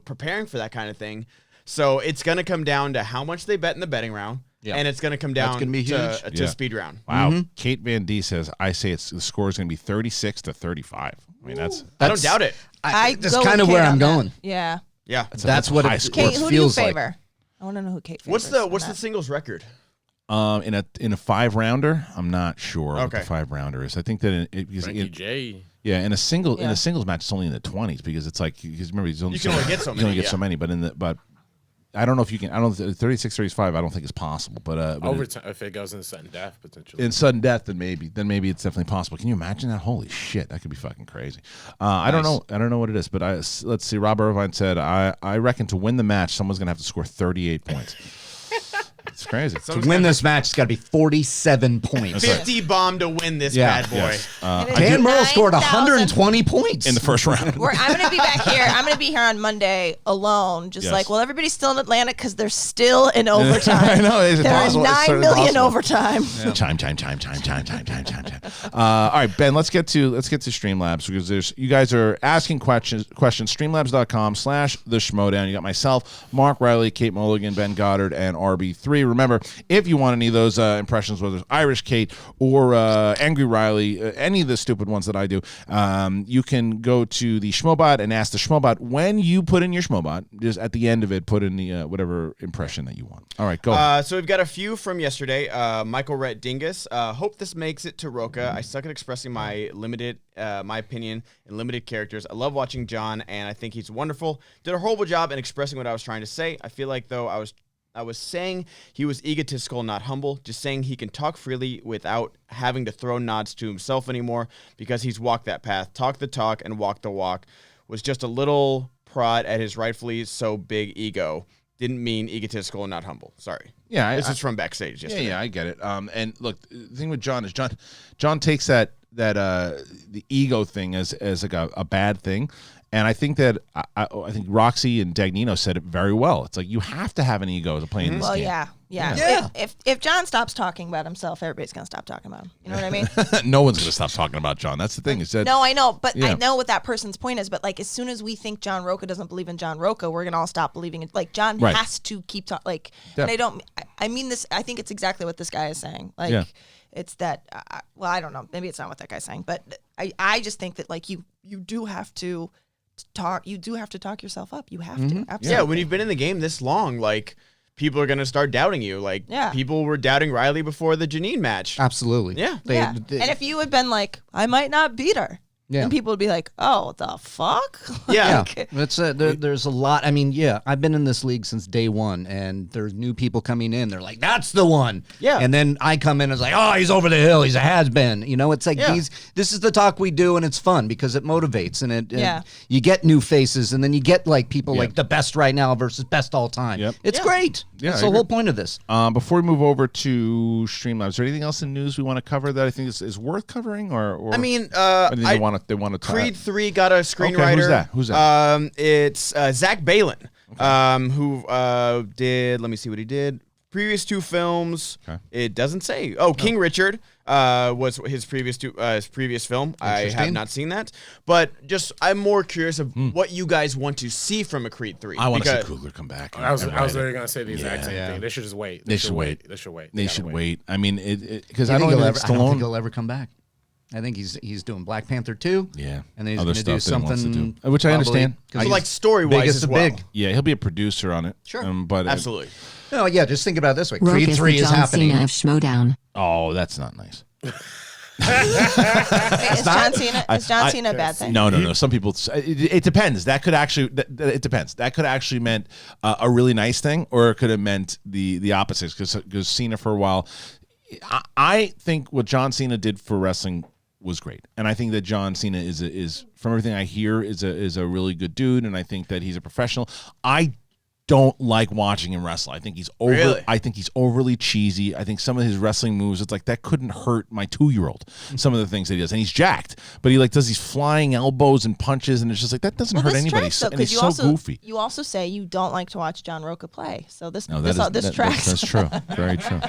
preparing for that kind of thing. So it's going to come down to how much they bet in the betting round, and it's going to come down to speed round. Wow. Mm-hmm. Kate Van D says, I say the score is going to be 36-35. I mean, I don't doubt it. That's kind of where I'm going. Yeah. Yeah. That's what it Kate, who feels do you favor? like. I want to know who Kate favors. What's the singles record? In a 5-rounder, I'm not sure what the 5-rounder is. I think that Yeah, in a singles match, it's only in the 20s because it's like, remember, you can only get so many. You only get so many, but I don't know if you can. I don't 36-35. I don't think it's possible. But overtime, if it goes in sudden death, potentially. In sudden death, then maybe it's definitely possible. Can you imagine that? Holy shit, that could be fucking crazy. Nice. I don't know what it is, but let's see. Rob Irvine said, I reckon to win the match, someone's gonna have to score 38 points. It's crazy. To win this match, it's got to be 47 points. 50 bomb to win this bad boy. Yes. Dan Murrell scored 120 points in the first round. I'm going to be back here. I'm going to be here on Monday alone. Just like, well, everybody's still in Atlanta because they're still in overtime. I know. It's there are 9 million overtime. Yeah. Time. All right, Ben. Let's get to Streamlabs because you guys are asking questions. Streamlabs.com/the Schmodown. You got myself, Mark Reilly, Kate Mulligan, Ben Goddard, and Rb3. Remember, if you want any of those impressions, whether it's Irish Kate or Angry Reilly, any of the stupid ones that I do, you can go to the Schmobot and ask the Schmobot. When you put in your Schmobot, just at the end of it, put in the whatever impression that you want. All right, go. So we've got a few from yesterday. Michael Rhett Dingus. Hope this makes it to Roca. I suck at expressing my opinion in limited characters. I love watching John, and I think he's wonderful. Did a horrible job in expressing what I was trying to say. I feel like, though, I was saying he was egotistical, not humble, just saying he can talk freely without having to throw nods to himself anymore because he's walked that path. Talk the talk and walk the walk. Was just a little prod at his rightfully so big ego. Didn't mean egotistical and not humble. Sorry. Yeah. This is from backstage yesterday. Yeah, I get it. And look, the thing with John is John takes that the ego thing as like a bad thing. And I think that I think Roxy and Dagnino said it very well. It's like you have to have an ego to play in this game. Well, yeah. If John stops talking about himself, everybody's gonna stop talking about him. You know what I mean? No one's gonna stop talking about John. That's the thing. No, I know, but I know what that person's point is. But like, as soon as we think John Roca doesn't believe in John Roca, we're gonna all stop believing it. Like John has to keep talking. Like, and I mean this. I think it's exactly what this guy is saying. Like, it's that. Well, I don't know. Maybe it's not what that guy's saying, but I just think that like you do have to talk. You do have to talk yourself up. You have to. Absolutely. Yeah, when you've been in the game this long, like people are gonna start doubting you. Like people were doubting Reilly before the Janine match. Absolutely. Yeah. And if you had been like, I might not beat her. Yeah. And people would be like, "Oh, the fuck!" Yeah, it's there's a lot. I mean, I've been in this league since day one, and there's new people coming in. They're like, "That's the one." Yeah, and then I come in and it's like, "Oh, he's over the hill. He's a has-been." You know, it's like this is the talk we do, and it's fun because it motivates and you get new faces, and then you get like people like the best right now versus best all time. Yep. It's great. Yeah, that's the whole point of this. Before we move over to Streamlabs, is there anything else in news we want to cover that I think is worth covering? Or I mean, they want to talk. Creed 3 got a screenwriter. Okay, who's that? It's Zach Balin, who did. Let me see what he did. Previous 2 films. Okay. It doesn't say. Oh, King Richard was his previous film. I have not seen that, but just I'm more curious of what you guys want to see from a Creed 3. I want to see Coogler come back. I was literally going to say the exact same thing. They should just wait. They should wait. They should wait. I mean, because I don't think he'll ever come back. I think he's doing Black Panther 2. Yeah. And then he's going to do something. Which I understand. So like story-wise as well. Yeah, he'll be a producer on it. Sure. But absolutely. No, just think about it this way. Creed 3 is happening. Cena of Schmodown. Oh, that's not nice. Is John Cena a bad thing? No. Some people. It depends. That could actually. It depends. That could actually meant a really nice thing, or it could have meant the opposite. Because Cena for a while, I think what John Cena did for wrestling was great, and I think that John Cena is from everything I hear is a really good dude, and I think that he's a professional. I don't like watching him wrestle. I think he's I think he's overly cheesy. I think some of his wrestling moves, it's like that couldn't hurt my 2-year-old. Some of the things that he does, and he's jacked, but he like does these flying elbows and punches, and it's just like that doesn't hurt anybody. And he's so goofy. You also say you don't like to watch John Roca play, so this tracks. That's true. Very true.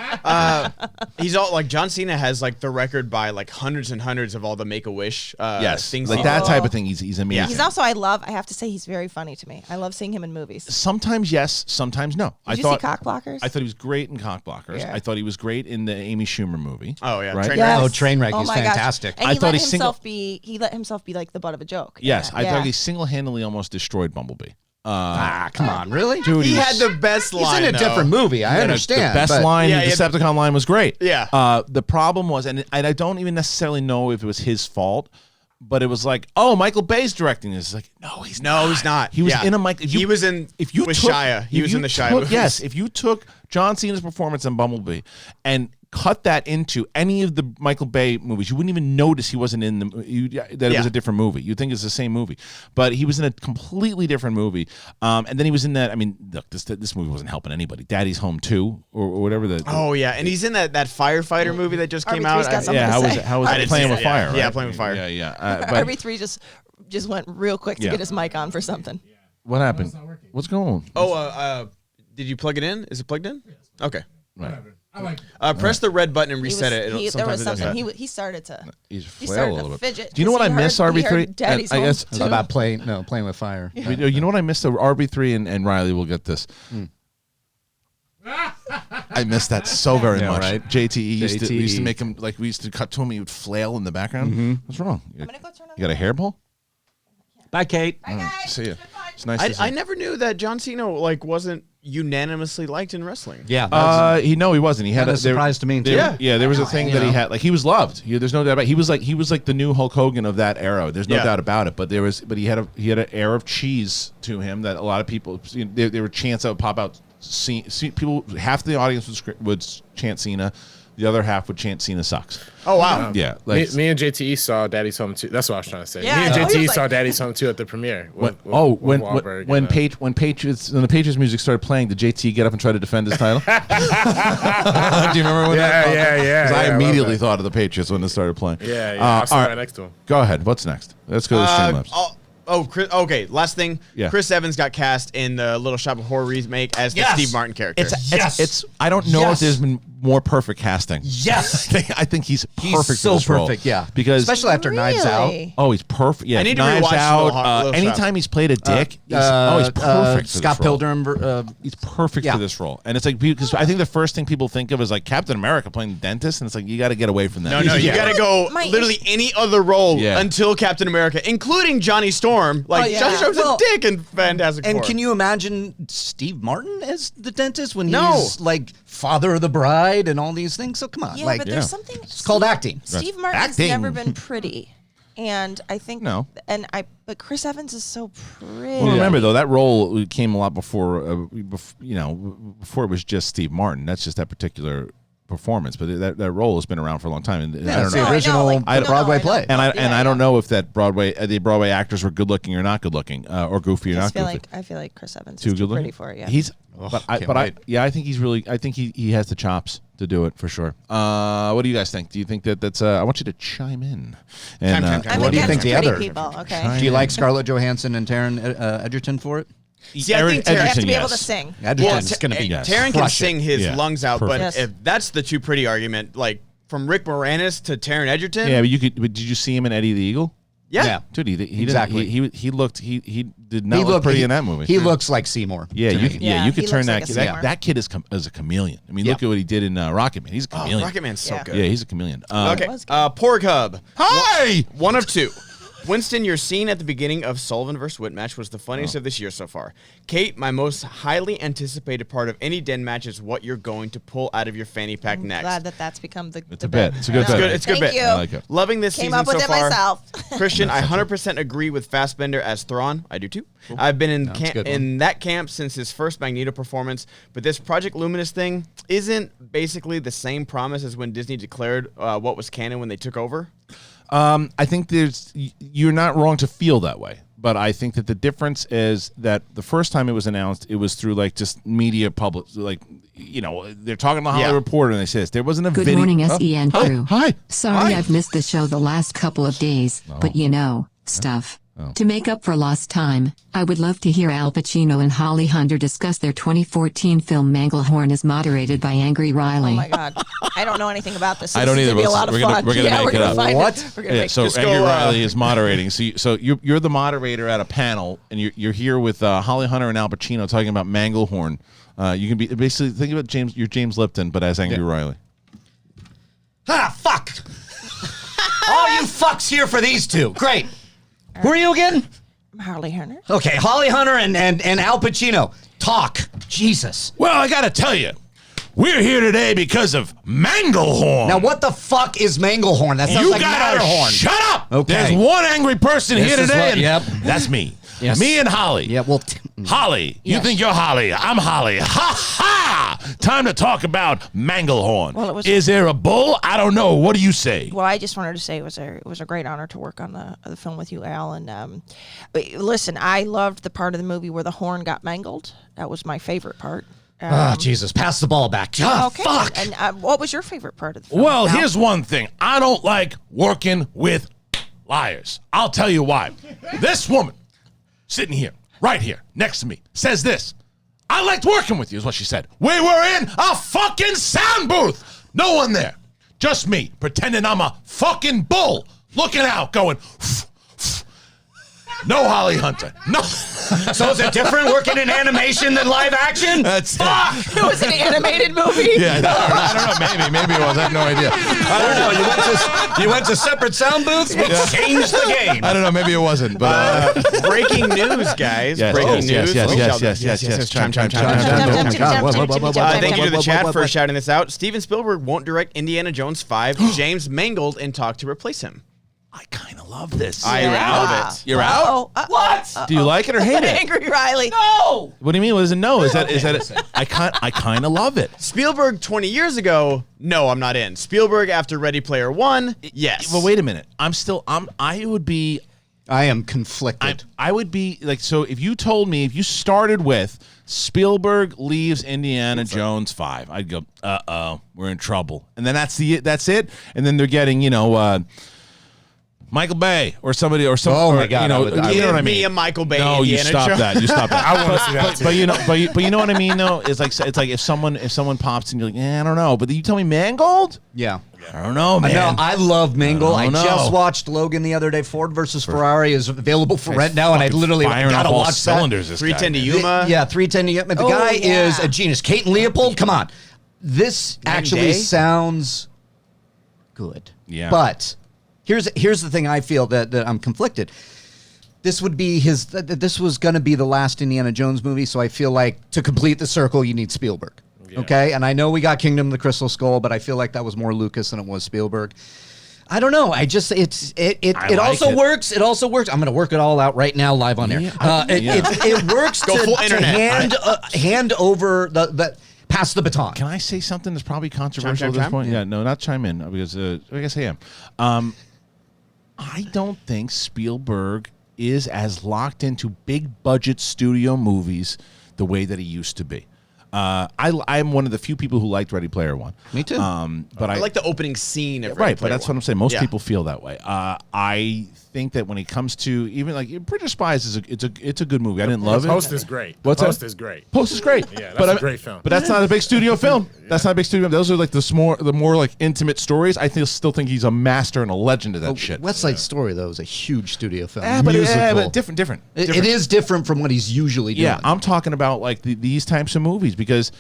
He's all like John Cena has like the record by like hundreds and hundreds of all the Make-A-Wish things like that type of thing. He's amazing. Yeah. He's also I have to say he's very funny to me. I love seeing him in movies. Sometimes yes, sometimes no. Did you see Cock Blockers? I thought he was great in Cock Blockers. Yeah. I thought he was great in the Amy Schumer movie. Oh yeah, right? Trainwreck. He's fantastic. And he let himself be like the butt of a joke. Yes, I thought he single-handedly almost destroyed Bumblebee. Come on, really? Dude, he had the best line. He's in a different movie. I understand. The best line, the Decepticon line was great. Yeah. The problem was, and I don't even necessarily know if it was his fault, but it was like, oh, Michael Bay's directing this. It's like, no, he's not. He was in a Michael. He was in. With Shia. He was in the Shia movies. Yes, if you took John Cena's performance in Bumblebee and cut that into any of the Michael Bay movies, you wouldn't even notice he wasn't in that it was a different movie. You'd think it's the same movie, but he was in a completely different movie. And then he was in that. I mean, look, this movie wasn't helping anybody. Daddy's Home 2 or whatever. And he's in that firefighter movie that just came out. How was it? Playing with Fire? Right? Yeah, Playing with Fire. Yeah. RB3 just went real quick to get his mic on for something. What happened? What's going on? Did you plug it in? Is it plugged in? Yes. Okay. Right. Press the red button and reset it. There was something. He started to. He started a little to bit. Fidget. Do you know what I miss? RB3. Daddy's I guess it's about playing with fire. Yeah. You know what I missed? RB3 and Reilly will get this. I miss that so very much. Right? JTE we used to make him we used to cut to him. He would flail in the background. Mm-hmm. What's wrong? I'm gonna go turn on. You got a hairball? Bye, Kate. Bye, guys. See you. It's nice. To see I never knew that John Cena wasn't unanimously liked in wrestling. Yeah. He wasn't. He had a surprise to me too. There was a thing that he had. He was loved. There's no doubt about it. He was like the new Hulk Hogan of that era. There's no doubt about it. But he had an air of cheese to him that a lot of people. There were chants that would pop out. People, half the audience would chant Cena. The other half would chant Cena sucks. Oh, wow. Yeah. Me and JTE saw Daddy's Home 2. That's what I was trying to say. Yeah, me and JTE saw Daddy's Home 2 at the premiere. When the Patriots music started playing, did JTE get up and try to defend his title? Do you remember when that? Yeah. Because I immediately thought of the Patriots when it started playing. Yeah. I saw right next to him. Go ahead. What's next? Let's go to Streamlabs. Okay. Last thing. Yeah. Chris Evans got cast in the Little Shop of Horror remake as the Steve Martin character. It's I don't know if there's been more perfect casting. Yes. I think he's perfect. So for this role. perfect, yeah. Because especially after Knives Out. Oh, he's perfect. Yeah, I need to Knives rewatch Out. Little Anytime he's played a dick, he's perfect. Scott Pilgrim. He's perfect for this role, and it's because I think the first thing people think of is Captain America playing the dentist, and it's you got to get away from that. No, you got to go literally any other role until Captain America, including Johnny Storm. Johnny Storm's a dick in Fantastic Four. And can you imagine Steve Martin as the dentist when he's father of the bride and all these things? So come on, but there's something. It's called acting. Steve Martin's never been pretty, and I think but Chris Evans is so pretty. Well, remember though, that role came a lot before it was just Steve Martin. That's just that particular performance, but that role has been around for a long time. And I don't know. The original Broadway play. And I don't know if the Broadway actors were good looking or not good looking, or goofy or not goofy. I feel like Chris Evans is too pretty for it. Yeah, I think he's really. I think he has the chops to do it for sure. What do you guys think? Do you think that's? I want you to chime in. And what do you think the other people? Okay. Do you like Scarlett Johansson and Taron Egerton for it? See, I think Taron has to be able to sing. Edgerton's going to be Taron can sing his lungs out, but if that's the too pretty argument, from Rick Moranis to Taron Egerton. Yeah, but did you see him in Eddie the Eagle? Yeah. Dude, he did not look pretty in that movie. He looks like Seymour. Yeah, you could turn that kid. That kid is a chameleon. I mean, look at what he did in Rocket Man. He's a chameleon. Rocket Man's so good. Yeah, he's a chameleon. Okay, Porg Hub. Hi! One of two. Winston, your scene at the beginning of Sullivan vs. Whitmatch was the funniest of this year so far. Kate, my most highly anticipated part of any den match is what you're going to pull out of your fanny pack next. Glad that's become the It's a bit. It's a good bit. It's a good bit. You. I like it. Loving this Came season up with so it far. myself. Christian, I 100% agree with Fassbender as Thrawn. I do too. Cool. I've been in that camp since his first Magneto performance, but this Project Luminous thing isn't basically the same promise as when Disney declared what was canon when they took over. I think you're not wrong to feel that way, but I think that the difference is that the first time it was announced, it was through just media public, they're talking to the Hollywood Reporter and they say this. There wasn't a Good video. morning, SEN crew. Hi. Sorry I've missed the show the last couple of days, but stuff. To make up for lost time, I would love to hear Al Pacino and Holly Hunter discuss their 2014 film Manglehorn as moderated by Angry Reilly. Oh my God. I don't know anything about this. So I don't this either. Be a lot of fun. We're going to make it up. What? So Angry Reilly is moderating. So you're the moderator at a panel, and you're here with Holly Hunter and Al Pacino talking about Manglehorn. You can be basically think about James Lipton, but as Angry Reilly. Fuck! All you fucks here for these two. Great. Who are you again? I'm Holly Hunter. Okay, Holly Hunter and Al Pacino. Talk. Jesus. Well, I got to tell you, we're here today because of Manglehorn. Now, what the fuck is Manglehorn? That sounds like Matterhorn. Shut up. Okay. There's one angry person here today, and yep. that's me. Yes. Me and Holly. Yeah, well, Holly, you Yes. think you're Holly. I'm Holly. Ha ha! Time to talk about Manglehorn. Well, it was- Is there a bull? I don't know. What do you say? Well, I just wanted to say it was a great honor to work on the film with you, Al. And listen, I loved the part of the movie where the horn got mangled. That was my favorite part. Jesus, pass the ball back. Ah, Okay. fuck. And what was your favorite part of the film? Well, Al? here's one thing. I don't like working with liars. I'll tell you why. This woman sitting here, right here, next to me, says this. I liked working with you, is what she said. We were in a fucking sound booth. No one there. Just me, pretending I'm a fucking bull, looking out, going, no Holly Hunter. No. So is it different working in animation than live action? That's It was an animated movie. Yeah, I don't know. Maybe it was. I have no idea. I don't know. You went to separate sound booths. We changed the game. I don't know. Maybe it wasn't. But Breaking news, guys. Breaking news. Yes. Chime. Thank you to the chat for shouting this out. Steven Spielberg won't direct Indiana Jones 5. James Mangold in talk to replace him. I kind of love this. I love it. You're out? What? Do you like it or hate it? Angry Reilly. No. What do you mean? What does it know? Is that I kind of love it. Spielberg 20 years ago, no, I'm not in. Spielberg after Ready Player One, yes. Well, wait a minute. I am conflicted. I would be like, so if you told me, if you started with Spielberg leaves Indiana Jones 5, I'd go, we're in trouble. And then that's it. And then they're getting, Michael Bay or somebody or some. Oh my God! You know what I mean. Me and Michael Bay. No, Indiana you stop Jones. that. You stop that. I want to see that too. But you know what I mean though. It's like if someone pops and you're like, I don't know. But you tell me Mangold. Yeah. I don't know, man. No, I love Mangold. I don't know. just watched Logan the other day. Ford versus Ferrari is available for rent now, and I literally firing gotta up all watch cylinders. that. 310 to Yuma. Yeah, 310 to Yuma. The guy is a genius. Kate and Leopold. Come on, this actually sounds good. Yeah, but. Here's the thing I feel that I'm conflicted. This would be this was going to be the last Indiana Jones movie, so I feel like to complete the circle, you need Spielberg. Yeah. Okay? And I know we got Kingdom of the Crystal Skull, but I feel like that was more Lucas than it was Spielberg. I don't know. I just it also works. It also works. I'm going to work it all out right now live on air. It works to hand over the pass the baton. Can I say something that's probably controversial at this point? Yeah, no, not chime in because I guess I am. I don't think Spielberg is as locked into big budget studio movies the way that he used to be. I'm one of the few people who liked Ready Player One. Me too. But I like the opening scene of Ready right, Player but that's One. what I'm saying. Most people feel that way. I think that when it comes to even like Bridge of Spies it's a good movie. I didn't love it. Post is great. What's Post that? is great. Post is great. Yeah, that's a great film. But that's not a big studio film. That's not a big studio film. Those are like the more like intimate stories. I still think he's a master and a legend of that shit. West Side Story though is a huge studio film. But different. It is different from what he's usually doing. Yeah, I'm talking about like these types of movies because,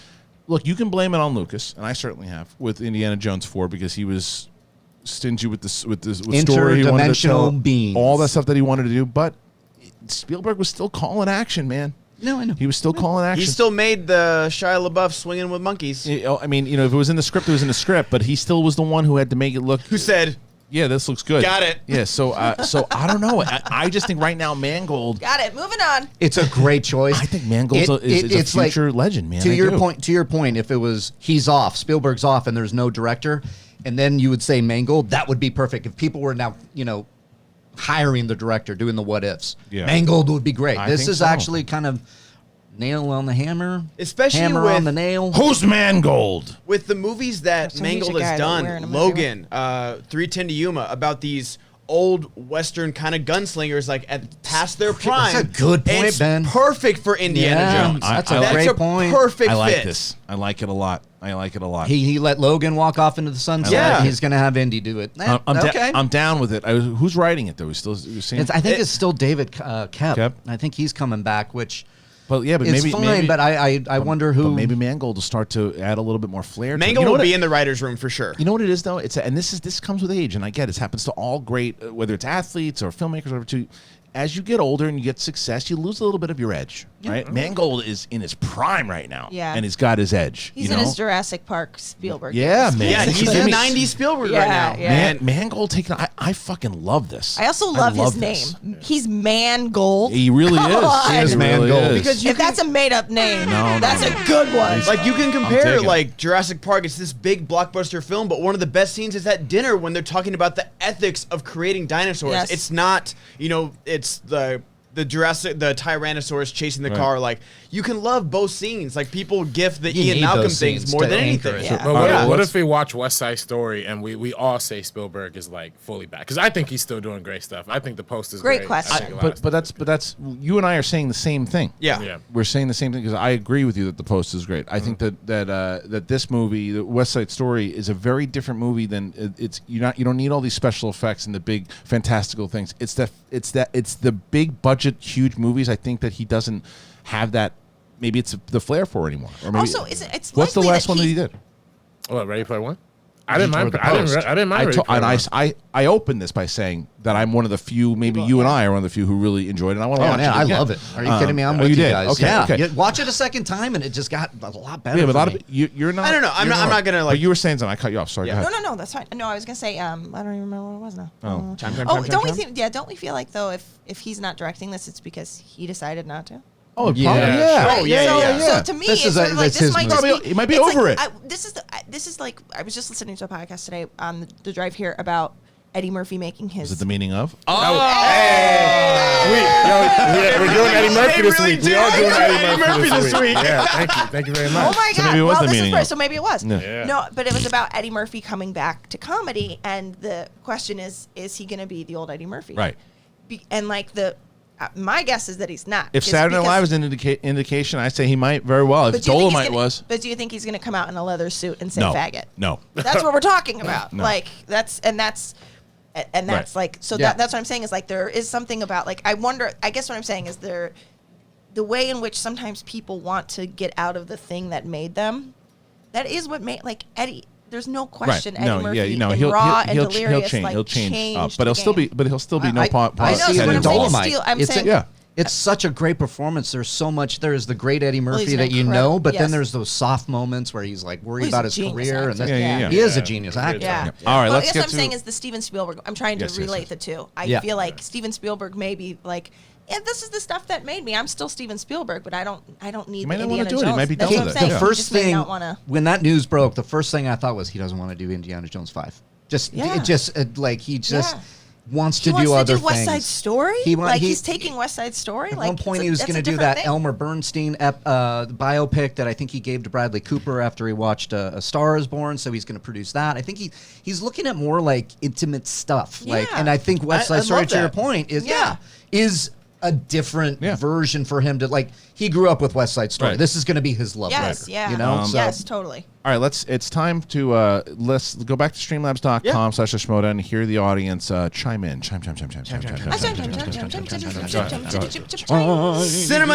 look, you can blame it on Lucas, and I certainly have with Indiana Jones 4 because he was stingy with story he wanted to tell, beings, all that stuff that he wanted to do. But Spielberg was still calling action, man. No, I know. He was still calling action. He still made the Shia LaBeouf swinging with monkeys. I mean, if it was in the script, it was in the script. But he still was the one who had to make it look. Who said? Yeah, this looks good. Got it. Yeah, so I don't know. I just think right now Mangold. Got it. Moving on. It's a great choice. I think Mangold is a future legend, man. To your point, if it was he's off, Spielberg's off, and there's no director, and then you would say Mangold, that would be perfect. If people were now, hiring the director, doing the what ifs, Mangold would be great. This is actually kind of nail on the hammer, especially hammer with on the nail. Who's Mangold? With the movies that Mangold has done, Logan, 310 to Yuma, about these old Western kind of gunslingers, like past their prime. That's a good point, it's Ben. Perfect for Indiana Jones. That's a great point. Perfect I like fit. this. I like it a lot. He let Logan walk off into the sunset. Yeah. He's going to have Indy do it. I'm down with it. Who's writing it though? I think it's still David Koepp. I think he's coming back, which. But it's maybe fine. Maybe, but I wonder who. But maybe Mangold will start to add a little bit more flair. Mangold will be in the writers' room for sure. You know what it is though? This comes with age, and I get it. This happens to all great, whether it's athletes or filmmakers or whatever. As you get older and you get success, you lose a little bit of your edge. right? Mangold is in his prime right now. Yeah. And he's got his edge. He's in his Jurassic Park Spielberg. Yeah, man. Yeah, he's in 90s Spielberg right now. Yeah. Mangold taking. I fucking love this. I also love his name. He's Mangold. He really is. He is Mangold. Because if that's a made up name, that's a good one. Like you can compare like Jurassic Park. It's this big blockbuster film, but one of the best scenes is at dinner when they're talking about the ethics of creating dinosaurs. Yes. It's not, it's the Tyrannosaurus chasing the car. Like you can love both scenes. Like people gift the Ian Malcolm things more than anything. Yeah. But what if we watch West Side Story and we all say Spielberg is like fully back? Because I think he's still doing great stuff. I think the post is great question. But that's you and I are saying the same thing. Yeah. We're saying the same thing because I agree with you that the post is great. I think that this movie, the West Side Story, is a very different movie than you don't need all these special effects and the big fantastical things. It's the big budget, huge movies. I think that he doesn't have that. Maybe it's the flair for it anymore. Or maybe, also, it's what's the last one that he did? What, Ready Player One? I didn't mind. I didn't mind. Ready Player One. I opened this by saying that I'm one of the few. Maybe you and I are one of the few who really enjoyed it. And I want to watch it again. I love it. Are you kidding me? I'm with you guys. Okay. You watch it a second time, and it just got a lot better. Yeah, but a lot of you're not. I don't know. I'm not gonna like. But you were saying something. I cut you off. Sorry. Go ahead. No, that's fine. No, I was gonna say. I don't even remember what it was now. Time. Don't we feel like though if he's not directing this, it's because he decided not to? Oh, yeah. Oh, yeah. So to me, it's sort of like this might just be. It might be over it. This is like I was just listening to a podcast today on the drive here about Eddie Murphy making his. Is it the meaning of? We're doing Eddie Murphy this week. We are doing Eddie Murphy this week. Yeah, thank you very much. Oh my God! So maybe it was the meaning. So maybe it was. Yeah. No, but it was about Eddie Murphy coming back to comedy, and the question is he going to be the old Eddie Murphy? Right. And like my guess is that he's not. If Saturday Night Live is an indication, I say he might very well. If Dolomite was. But do you think he's going to come out in a leather suit and say faggot? No. That's what we're talking about. No. Like that's Right. like so that's what I'm saying is like there is something about like I guess what I'm saying is the way in which sometimes people want to get out of the thing that made them. That is what made like Eddie. There's no question. Right. Eddie Murphy he'll Raw and Delirious he'll change up, changed but he'll still be. But he'll still be no part. I see it in Dolomite. Yeah. It's such a great performance. There's so much. There's the great Eddie Murphy he's that you know, but then yes. there's those soft moments where he's like worried He's about a his genius career. actor. And he is a genius actor. Yeah. All right, well, let's I guess get what I'm to. saying is the Steven Spielberg. I'm trying to relate the two. I feel like Steven Spielberg may be like, yeah, this is the stuff that made me. I'm still Steven Spielberg, but I don't need the Indiana Jones. He might be done with it. The first thing when that news broke, the first thing I thought was he doesn't want to do Indiana Jones 5. Wants to do other things. West Side Story? He's taking West Side Story? At one point he was going to do that Elmer Bernstein biopic that I think he gave to Bradley Cooper after he watched A Star Is Born, so he's going to produce that. I think he's looking at more like intimate stuff. Yeah. And I think West Side Story, to your point, is a different version for him to like. He grew up with West Side Story. Right. This is going to be his love letter. You know? Yes, totally. All right, it's time to let's go back to streamlabs.com/Shmoda and hear the audience chime in. Chime. Cinema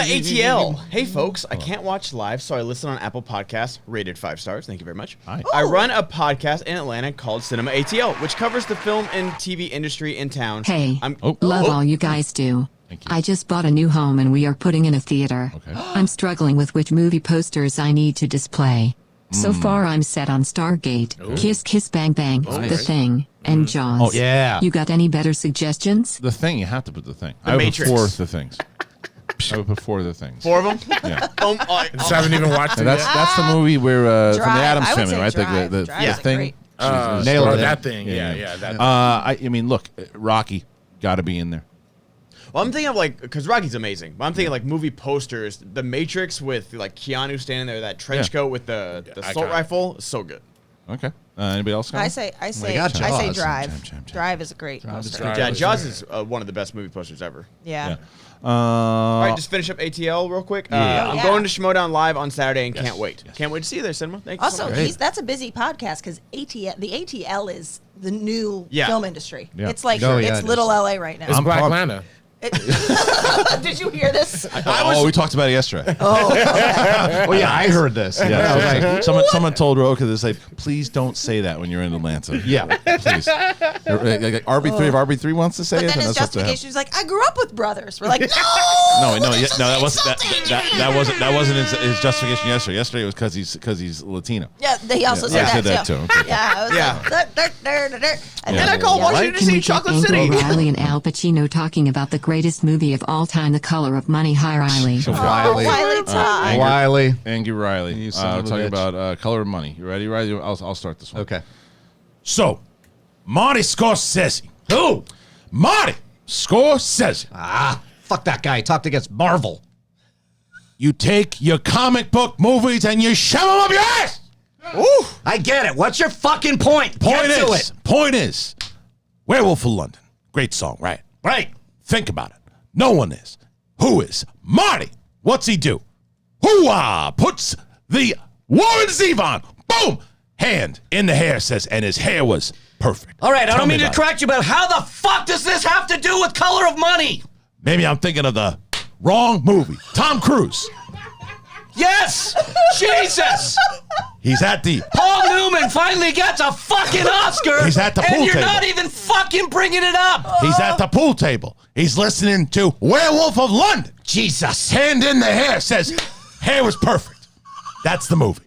ATL. Hey folks, I can't watch live, so I listen on Apple Podcasts, rated 5 stars. Thank you very much. Hi. I run a podcast in Atlanta called Cinema ATL, which covers the film and TV industry in town. Hey, love all you guys do. I just bought a new home and we are putting in a theater. Okay. I'm struggling with which movie posters I need to display. So far, I'm set on Stargate, Kiss Kiss Bang Bang, The Thing, and Jaws. Oh, yeah. You got any better suggestions? The Thing, you have to put The Thing. The Matrix. I would put 4 The Things. I would put 4 of the things. 4 of them? Yeah. I just haven't even watched it yet. That's the movie where from the Drive. Addams Family, right? The Thing. Nailed it. That thing. Yeah. That I mean, look, Rocky got to be in there. Well, I'm thinking of like, because Rocky's amazing, but I'm thinking like movie posters. The Matrix with like Keanu standing there, that trench coat with the assault rifle, so good. Okay. Anybody else? I say Drive. Drive is a great poster. Yeah, Jaws is one of the best movie posters ever. Yeah. All right, just finish up ATL real quick. I'm going to Schmodown Live on Saturday and can't wait. Can't wait to see you there, Cinema. Thank you. Also, that's a busy podcast because the ATL is the new film industry. Yeah. It's like it's Little LA right now. It's Black Lana. Did you hear this? We talked about it yesterday. Oh, yeah, I heard this. Yeah, I was like, someone told Roka this, like, please don't say that when you're in Atlanta. Yeah, please. RB3 if RB3 wants to say But it, then then his that's up to him. justification was like, I grew up with brothers. We're like, no, that wasn't his justification yesterday. Yesterday it was because he's Latino. Yeah, he also said that too. Okay. Yeah, And then I called Washington Can we D.C. get Chocolate City. Riley and Al Pacino talking about the greatest movie of all time, The Color of Money? Hi, Riley. Wiley Todd. Wiley. Angry Riley. You son of a talking bitch. about Color of Money. You ready, Riley? I'll start this one. Okay. So, Marty Scorsese. Who? Marty Scorsese. Fuck that guy. He talked against Marvel. You take your comic book movies and you shove them up your ass. Ooh, I get it. What's your fucking point? Point is, Werewolf of London. Great song, right? Right. Think about it. No one is. Who is? Marty. What's he do? Hoo-ah! Puts the Warren Zevon on. Boom! Hand in the hair, says, and his hair was perfect. All right, I Tell don't me mean to about correct you, but how the fuck does this have to do with Color of Money? Maybe I'm thinking of the wrong movie. Tom Cruise. Yes! Jesus! He's at the... Paul Newman finally gets a fucking Oscar. He's at the pool and you're table. not even fucking bringing it up. He's at the pool table. He's listening to Werewolf of London. Jesus. Hand in the hair, says, hair was perfect. That's the movie.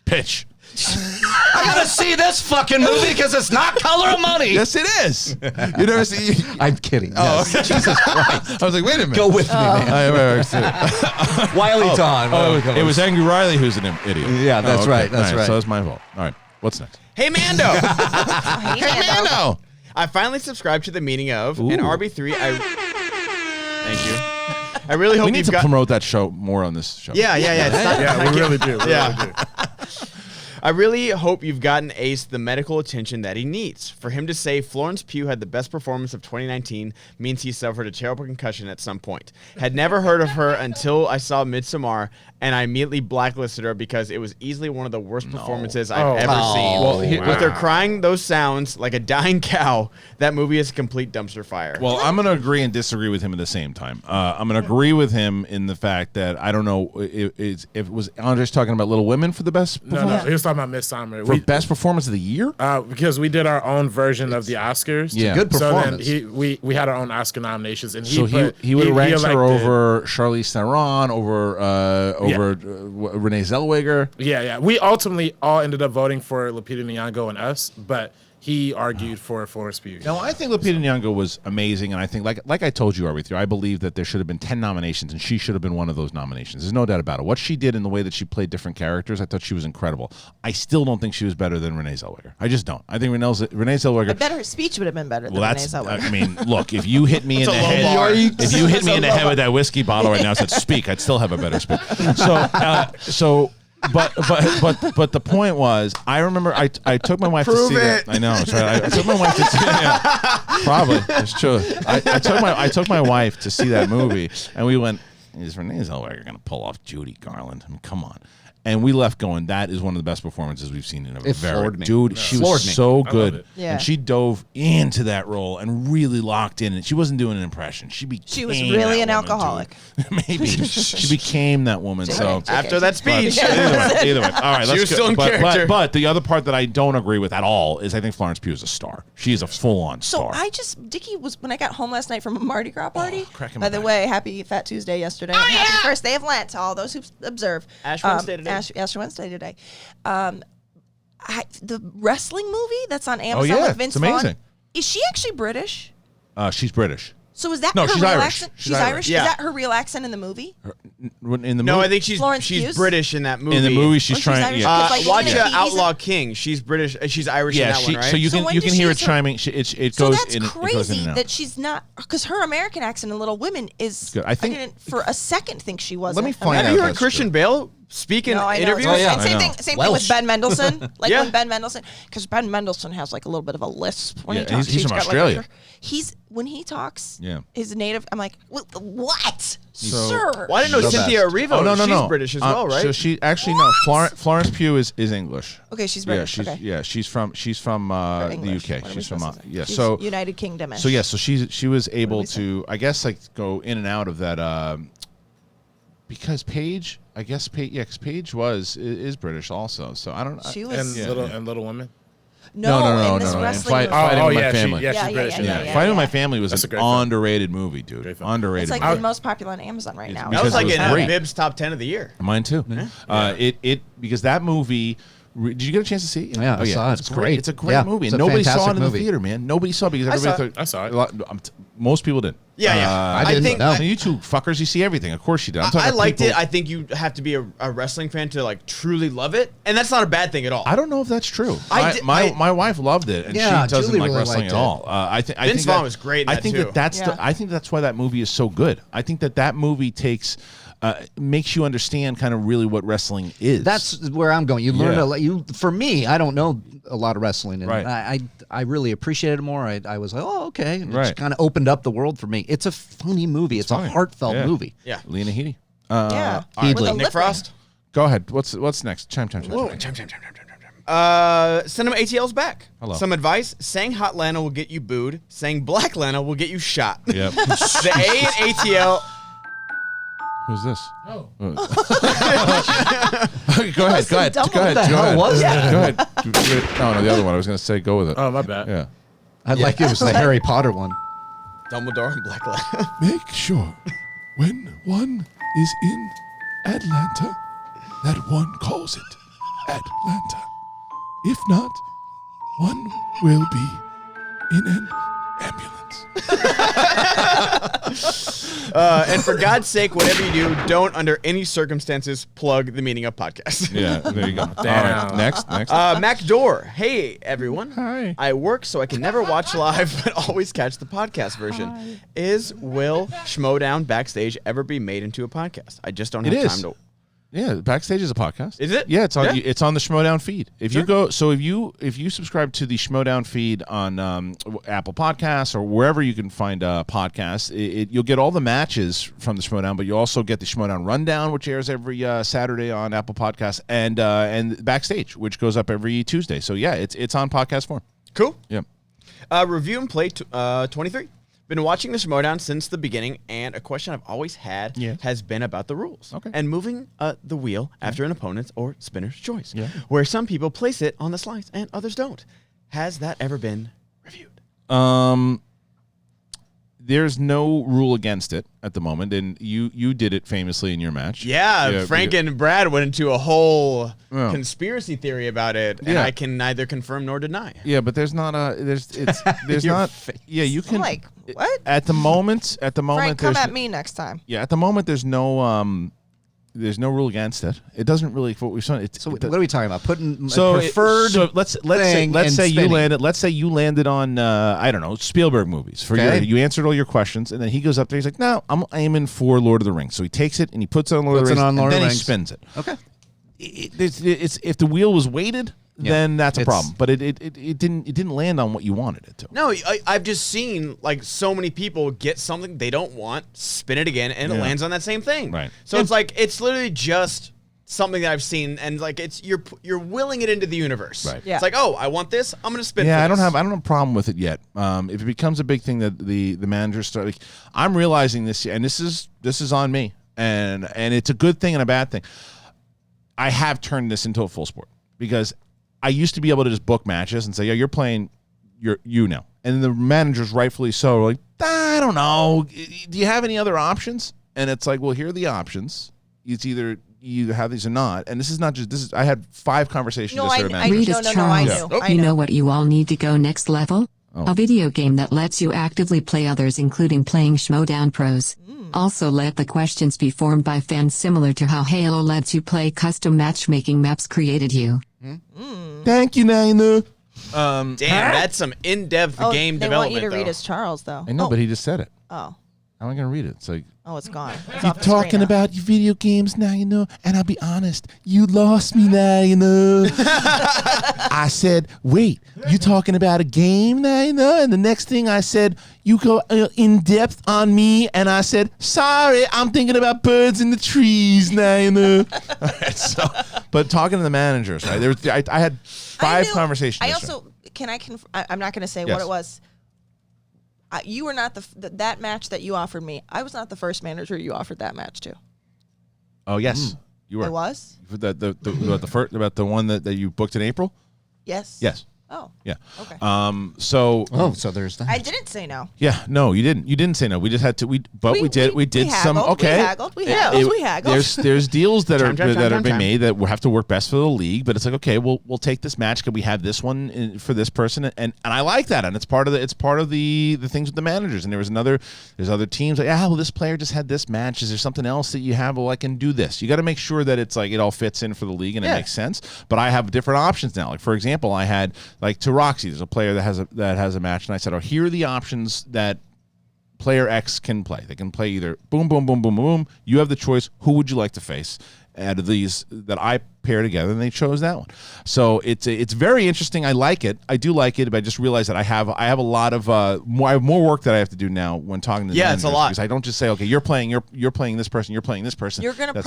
Pitch. I gotta see this fucking movie because it's not Color of Money. Yes, it is. You never see. I'm kidding. Oh, Yes. Jesus Christ. I was like, wait a minute. Go with me, man. Wiley Todd. It was Angry Riley who's an idiot. Yeah, that's right. That's All right. So that's my fault. All right. What's next? Hey, Mando. Hey, Mando. I finally subscribed to the meaning of an RB3. Thank you. I really hope We need you've to got. promote that show more on this show. Yeah. Yeah, we really do. Yeah. I really hope you've gotten Ace the medical attention that he needs. For him to say Florence Pugh had the best performance of 2019 means he suffered a terrible concussion at some point. Had never heard of her until I saw Midsommar, and I immediately blacklisted her because it was easily one of the worst performances I've ever seen. Well, With her crying those sounds like a dying cow, that movie is a complete dumpster fire. Well, I'm going to agree and disagree with him at the same time. I'm going to agree with him in the fact that I don't know if it was Andres talking about Little Women for the best performance? No, he was talking about Midsommar. For best performance of the year? Because we did our own version of the Oscars. Yeah. Good performance. So then we had our own Oscar nominations, and So he would have ranked her over Charlize Theron, over Renee Zellweger. Yeah. We ultimately all ended up voting for Lupita Nyong'o and us, but he argued for Florence Pugh. No, I think Lupita Nyong'o was amazing, and I think, like I told you, RB3, I believe that there should have been 10 nominations, and she should have been one of those nominations. There's no doubt about it. What she did in the way that she played different characters, I thought she was incredible. I still don't think she was better than Renee Zellweger. I just don't. I think Renee Zellweger. I bet her speech would have been better than Well, Renee that's. Zellweger. I mean, look, if you hit me in the head, if you hit me in the head with that whiskey bottle right now, and said "speak," I'd still have a better speech. But the point was, I remember I took my wife to see that. I know, sorry. I took my wife to see that. Probably, it's true. I took my wife to see that movie, and we went, is Renee Zellweger going to pull off Judy Garland? I mean, come on. And we left going, that is one of the best performances we've seen in a very... Dude, she was so good. Yeah. And she dove into that role and really locked in. And she wasn't doing an impression. She was really an alcoholic. Maybe. She became that woman. So After that speech. Either way. All right, She was still in character. But the other part that I don't agree with at all is I think Florence Pugh is a star. She is a full-on star. So Dickie was, when I got home last night from a Mardi Gras party, cracking by my the back. way, happy Fat Tuesday yesterday. Oh, and happy first day of Lent to all those who observe. Ash Wednesday today. Ash Wednesday today. The wrestling movie that's on Amazon with Vince it's amazing. Vaughn, is she actually British? She's British. So is that No, her she's real Irish. accent? She's She's Irish. Irish? Yeah. Is that her real accent in the movie? In the No, movie, I think she's Florence Pugh? British in that movie. in the movie she's she's trying. Irish. Yeah, Like, Watch he's a- Outlaw King. She's British. She's Irish in that one, right? So you So can when you does can she hear it use her- chiming. It So goes that's in. It goes in crazy and out. that she's not, because her American accent in Little Women is. good. I think- didn't for a second think she was. Let me find Have out you if heard that's Christian true. Bale speak in No, I know. interviews. And I same know. thing. Same thing with Ben Mendelsohn. Like Yeah. when Ben Mendelsohn, because Ben Mendelsohn has like a little bit of a lisp when he Yeah, talks. he's from got, Australia. When he talks. Yeah. His native. I'm like, what, So- sir? Well, I didn't know The Cynthia best. Erivo. no, She's British as well, right? So she actually no. Florence Pugh is English. Okay, she's British. Yeah, she's from the English. UK. What are we She's from supposed to say? yeah. She's So United Kingdom-ish. So yeah, so she was able we say? to, I guess, like go in and out of that because Paige, I guess because Paige is British also. So I don't. She And was. Little Women. No. in this and wrestling. Fighting with my yeah, family. she's Yeah, British. yeah. Fighting with My Family was That's a an great film. underrated movie, dude. Great film. Underrated. It's like movie. the most popular on Amazon right now. That was because like it was in great. Bib's top 10 of the year. Mine too. It because that movie. Did you get a chance to see it? Yeah, I saw it. It's It's great. great. It's a great Yeah, movie. it's And a nobody saw it fantastic in the movie. theater, man. Nobody saw it because everybody I saw it. thought most people didn't. Yeah. I didn't think know. You two fuckers, you see everything. Of course you do. I'm talking I about liked people- it. I think you have to be a wrestling fan to like truly love it, and that's not a bad thing at all. I don't know if that's true. I My wife loved it, and Yeah, she doesn't Julie like really wrestling liked at it. all. I think Vince that- Vaughn was great in I that think too. I think that's why that movie is so good. I think that movie makes you understand kind of really what wrestling is. That's where I'm going. You learn Yeah. a lot. For me, I don't know a lot of wrestling, and Right. I really appreciated it more. I was like, oh, okay. And Right. It kind of opened up the world for me. It's a funny movie. It's a funny. heartfelt Yeah. movie. Yeah. Lena Headey. Yeah. Headley. With a Nick lip Frost. Go ahead. What's next? Chime. Cinema ATL's back. Hello. Some advice: saying Hot Lana will get you booed. Saying Black Lana will get you shot. Yep. The A and ATL. Who's this? Oh. Go ahead. Go ahead. dumb Go one. ahead. What the hell was that? Go ahead. No, the other one. I was going to say go with it. Oh, my bad. Yeah. I'd like it was the Harry Potter one. Dumbledore and Black Lana. Make sure when one is in Atlanta that one calls it Atlanta. If not, one will be in an ambulance. And for God's sake, whatever you do, don't under any circumstances plug the Meaning of podcast. Yeah, there you go. Damn. All right, next. Mac Door. Hey, everyone. Hi. I work so I can never watch live, but always catch the podcast version. Will Schmodown Backstage ever be made into a podcast? I just don't have time to. Yeah, Backstage is a podcast. Is it? Yeah, it's on. Yeah. It's on the Schmodown feed. If you go, so if you subscribe to the Schmodown feed on Apple Podcasts or wherever you can find podcasts, you'll get all the matches from the Schmodown, but you also get the Schmodown Rundown, which airs every Saturday on Apple Podcasts, and Backstage, which goes up every Tuesday. So yeah, it's on podcast form. Cool. Yeah. Review and play 23. Been watching the Schmodown since the beginning, and a question I've always had has been about the rules. Okay. And moving the wheel after an opponent's or spinner's choice, Yeah. where some people place it on the slice and others don't. Has that ever been reviewed? There's no rule against it at the moment, and you did it famously in your match. Yeah, Frank and Brad went into a whole Yeah. conspiracy theory about it, and Yeah. I can neither confirm nor deny. Yeah, but there's not there's Your not face. yeah you can Like, what? at the moment Frank, come there's at me next time. yeah at the moment there's no rule against it. It doesn't really what we've done. So what are we talking about? Putting So preferred. so let's thing and say spinning. you landed on I don't know, Spielberg movies for Okay. you answered all your questions, and then he goes up there, he's like, no, I'm aiming for Lord of the Rings. So he takes it and he puts it on Lord of the Rings, and then he spins it. Okay. It's if the wheel was weighted, then that's a It's- problem. But it didn't land on what you wanted it to. No, I've just seen like so many people get something they don't want, spin it again, and it Yeah. lands on that same thing. Right. So it's like it's literally just something that I've seen, and like it's you're willing it into the universe. Right. Yeah. It's like, oh, I want this. I'm gonna spin. Yeah, for I don't this. have a problem with it yet. If it becomes a big thing that the managers start, like, I'm realizing this, and this is on me, and it's a good thing and a bad thing. I have turned this into a full sport because I used to be able to just book matches and say, yeah, you're playing, you now, and the managers, rightfully so, are like, I don't know, do you have any other options? And it's like, well, here are the options. It's either you have these or not, and this is not just this is. I had 5 conversations. No, yesterday I with Read managers. as no, I Charles. knew. I You know. know what you all need to go next level? Oh. A video game that lets you actively play others, including playing Schmodown Pros. Also let the questions be formed by fans, similar to how Halo lets you play custom matchmaking maps created you. Thank you, Naina. Damn, that's some in-depth Oh, game they development. want you to read though. as Charles, though. I know, but he just said it. Oh. How am I going to read it? It's like, Oh, it's gone. It's You're off the screen talking now. about your video games now, you know, and I'll be honest, you lost me now, you know. I said, wait, you talking about a game now, you know? And the next thing I said, you go in depth on me, and I said, sorry, I'm thinking about birds in the trees now, you know. all right, so, but talking to the managers, right? There was, I had 5 conversations. I yesterday. also I'm not going to say Yes. what it was. You were not that match that you offered me. I was not the first manager you offered that match to. Oh yes, you were. I was. About the one that you booked in April. Yes. Yes. Oh. Yeah. Okay. So. So there's that. I didn't say no. Yeah. No, you didn't. You didn't say no. We just had to. We did some. haggled, Okay. We haggled. There's deals that are Time. being made that will have to work best for the league. But it's like, okay, we'll take this match. Can we have this one for this person? And I like that. And it's part of the things with the managers. And there's other teams like, well, this player just had this match. Is there something else that you have? Well, I can do this. You got to make sure that it's like it all fits in for the league and it makes sense. But I have different options now. Like for example, I had like to Roxy. There's a player that has a match, and I said, oh, here are the options that player X can play. They can play either boom, boom, boom, boom, boom. You have the choice. Who would you like to face out of these that I pair together? And they chose that one. So it's very interesting. I like it. I do like it, but I just realized that I have a lot of I have more work that I have to do now when talking to the it's a lot. because I don't just say, okay, you're playing this person, you're playing this person. You're gonna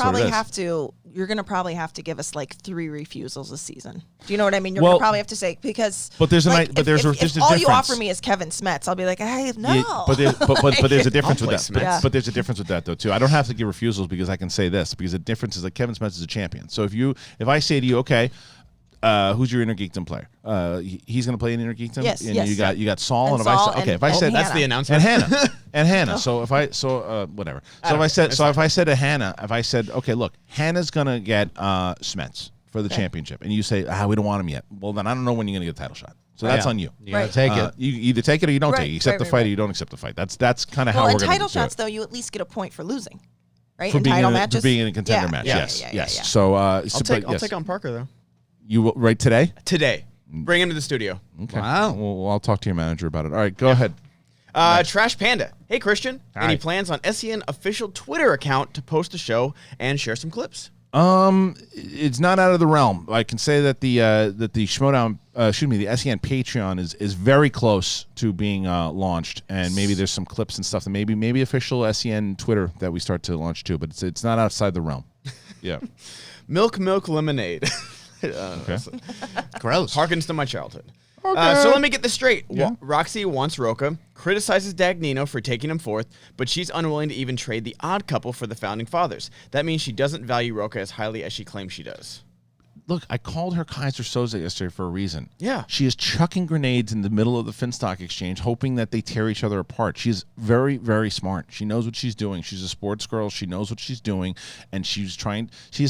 probably have to give us like 3 refusals a season. Do you know what I mean? You're gonna probably have to say because. But there's like, there's a if difference. all you offer me is Kevin Smets, I'll be like, hey, no. Yeah, but there's a difference with that. Smets. But there's a difference with that though too. I don't have to give refusals because I can say this because the difference is that Kevin Smets is a champion. So if I say to you, okay, who's your Inner Geekdom player? He's going to play in Inner Geekdom. Yes, and yes. you got Saul, And and Saul if I said and That's Hannah. the announcement. and Hannah. So if whatever. So if I said to Hannah, okay, look, Hannah's going to get Smets for the championship, and you say, we don't want him yet. Well, then I don't know when you're going to get a title shot. So that's on you. You gotta take it. You either take it or you don't Right, take it. You accept right, the right, fight right. or you don't accept the fight. That's kind of how Well, we're in going to title do shots it. though, you at least get a point for losing, right? For in being title in matches, for being in a contender match. Yeah, Yes, yeah, yes. yeah. So I'll take on Parker though. You right today? Today, bring him to the studio. Okay. Wow. Well, I'll talk to your manager about it. All right, go ahead. Trash Panda. Hey, Christian. Hi. Any plans on SEN official Twitter account to post a show and share some clips? It's not out of the realm. I can say that the Schmodown, the SEN Patreon is very close to being launched, and maybe there's some clips and stuff, and maybe official SEN Twitter that we start to launch too. But it's not outside the realm. Yeah. Milk lemonade. Okay. Gross. Harkens to my childhood. So let me get this straight. Roxy wants Roca, criticizes Dagnino for taking him fourth, but she's unwilling to even trade the odd couple for the founding fathers. That means she doesn't value Roca as highly as she claims she does. Look, I called her Kaiser Soze yesterday for a reason. Yeah. She is chucking grenades in the middle of the Finstock Exchange, hoping that they tear each other apart. She's very, very smart. She knows what she's doing. She's a sports girl. She knows what she's doing, and she has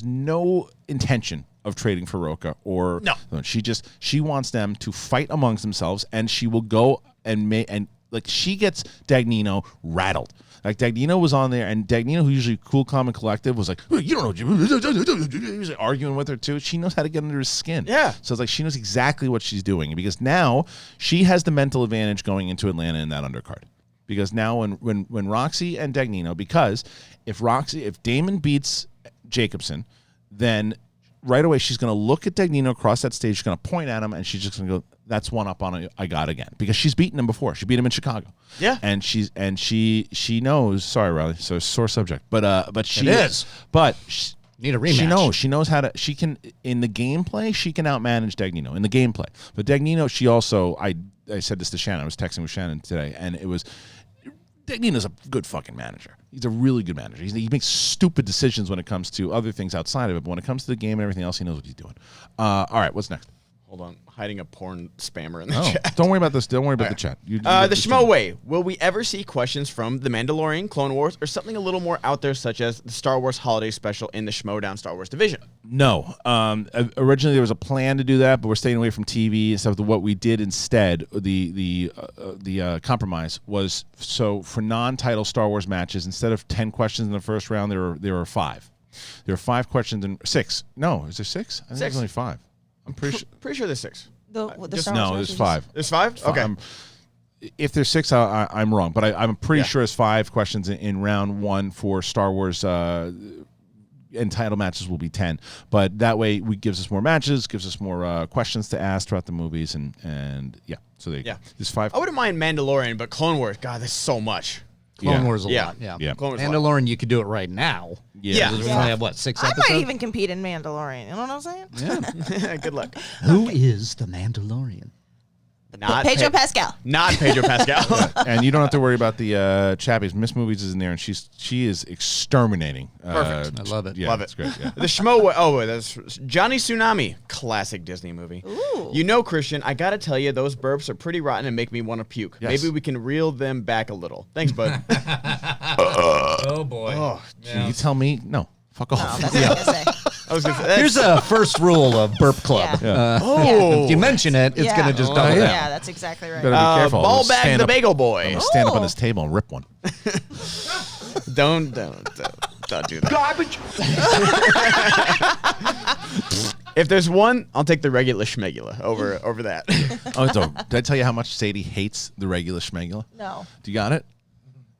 no intention of trading for Roca or no. She wants them to fight amongst themselves, and she will go and she gets Dagnino rattled. Like Dagnino was on there, and Dagnino, who usually cool, calm, and collective, was like, you don't know, he was like arguing with her too. She knows how to get under his skin. Yeah. So it's like she knows exactly what she's doing because now she has the mental advantage going into Atlanta in that undercard. Because now when Roxy and Dagnino, because if Damon beats Jacobson, then right away she's going to look at Dagnino across that stage, she's going to point at him, and she's just going to go, that's one up on it I got again. Because she's beaten him before. She beat him in Chicago. Yeah. And she knows, sorry, Reilly, so sore subject. But she It is. But Need a rematch. She knows how to, she can, in the gameplay, she can outmanage Dagnino in the gameplay. But Dagnino, she also, I said this to Shannon, I was texting with Shannon today, and it was, Dagnino's a good fucking manager. He's a really good manager. He makes stupid decisions when it comes to other things outside of it, but when it comes to the game and everything else, he knows what he's doing. All right, what's next? Hold on. Hiding a porn spammer in the chat. Don't worry about this. Don't worry about the chat. The Schmo way. Will we ever see questions from The Mandalorian, Clone Wars, or something a little more out there, such as the Star Wars Holiday Special in the Schmodown Star Wars division? No. Originally, there was a plan to do that, but we're staying away from TV and stuff. What we did instead, the compromise was, so for non-title Star Wars matches, instead of 10 questions in the first round, there were 5. There are 5 questions in 6. No, is there 6? I think there's only 5. I'm pretty sure there's 6. The Star Wars no, there's 5. There's 5? Okay. if there's 6, I'm wrong, but I'm pretty sure it's 5 questions in round 1 for Star Wars. And title matches will be 10, but that way gives us more matches, gives us more questions to ask throughout the movies, and so there you go. There's 5. I wouldn't mind Mandalorian, but Clone Wars, God, that's so much. Clone Wars a lot. Yeah. Clone Wars Mandalorian, you could do it right now. Yeah. We only have, what, 6 I episodes? might even compete in Mandalorian. You know what I'm saying? Yeah. Good luck. Who is the Mandalorian? Not Pedro Pascal. Not Pedro Pascal. And you don't have to worry about the Chappies. Miss Movies is in there, and she is exterminating. Perfect. I love it. Yeah, Love it. It's great. Yeah. The Schmo. That's Johnny Tsunami. Classic Disney movie. Ooh. You know, Christian, I gotta tell you, those burps are pretty rotten and make me want to puke. Yes. Maybe we can reel them back a little. Thanks, bud. Oh, boy. Oh, You tell me no. Fuck off. Oh, that's what I was gonna say. I was gonna say, Here's a first rule of Burp Club. Yeah. If you mention it, it's going to just double down. Yeah, that's exactly right. Better be careful. ball I'll bag stand the up- bagel boy. I'll stand up on this table and rip one. Don't do that. Garbage. If there's one, I'll take the regular schmegula over that. Oh, did I tell you how much Sadie hates the regular schmegula? No. Do you got it?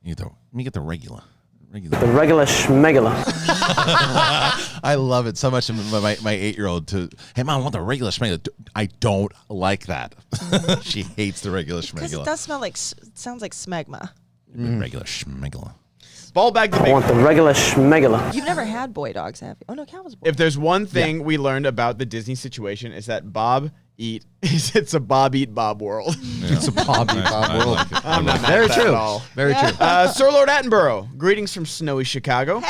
Let me get the regular. The regular schmegula. I love it so much. My 8-year-old hey, Mom, I want the regular schmegula. I don't like that. She hates the regular Because schmegula. it does smell like, it sounds like smegma. Regular schmegula. Ball bag the I bagel. want the regular schmegula. You've never had boy dogs, have you? Oh, no, Cal was boy. If there's one thing we learned about the Disney situation, is that it's a Bob Eat Bob world. It's a Bob Eat Bob world. Like it. I'm not mad Very at that true. at all. Very true. Sir Lord Attenborough, greetings from snowy Chicago.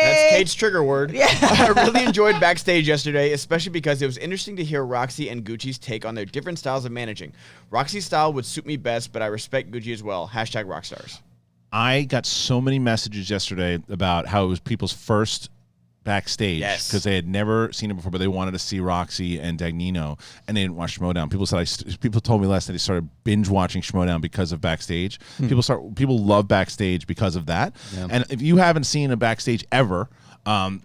That's Kate's trigger word. Yeah. I really enjoyed backstage yesterday, especially because it was interesting to hear Roxy and Gucci's take on their different styles of managing. Roxy's style would suit me best, but I respect Gucci as well. # rockstars. I got so many messages yesterday about how it was people's first backstage Yes. because they had never seen it before, but they wanted to see Roxy and Dagnino, and they didn't watch Schmodown. People told me last night they started binge watching Schmodown because of backstage. People love backstage because of that. Yeah. And if you haven't seen a backstage ever,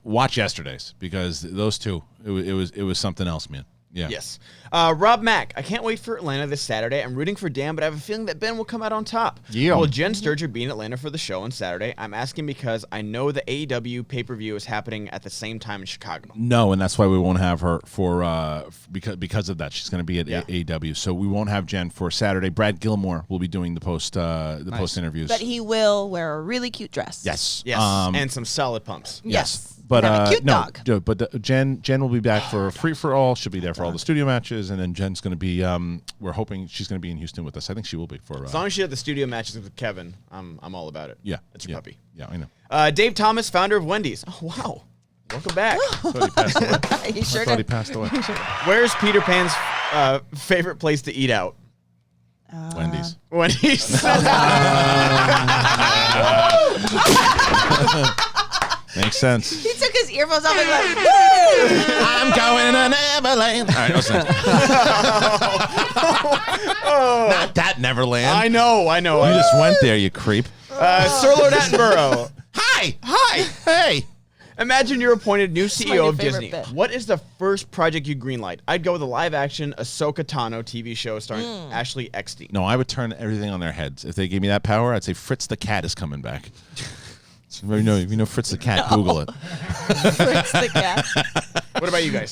watch yesterday's because those two, it was something else, man. Yeah. Yes. Rob Mack, I can't wait for Atlanta this Saturday. I'm rooting for Dan, but I have a feeling that Ben will come out on top. Yeah. Will Jen Sturger be in Atlanta for the show on Saturday? I'm asking because I know the AEW pay-per-view is happening at the same time in Chicago. No, and that's why we won't have her for because of that. She's going to be at AEW, so we won't have Jen for Saturday. Brad Gilmore will be doing the post interviews. But he will wear a really cute dress. Yes. Yes, and some solid pumps. Yes. But And have a cute dog. But Jen will be back for Free for All. She'll be there for all the studio matches, and then Jen's going to be. We're hoping she's going to be in Houston with us. I think she will be for. As long as she had the studio matches with Kevin, I'm all about it. Yeah, That's your puppy. Yeah, I know. Dave Thomas, founder of Wendy's. Oh wow, welcome back. I thought he passed away. He sure I thought he did. passed away. Where's Peter Pan's favorite place to eat out? Wendy's. Wendy's. Makes sense. He took his earphones off and went, I'm going to Neverland. All right, listen. Not that Neverland. I know. You just went there, you creep. Sir Lord Attenborough. Hi. Hey. Imagine you're appointed new my CEO new of favorite Disney. bit. What is the first project you greenlight? I'd go with a live-action Ahsoka Tano TV show starring Ashley Eckstein. No, I would turn everything on their heads. If they gave me that power, I'd say Fritz the Cat is coming back. So if you know Fritz the Cat, Google it. Fritz the cat. What about you guys?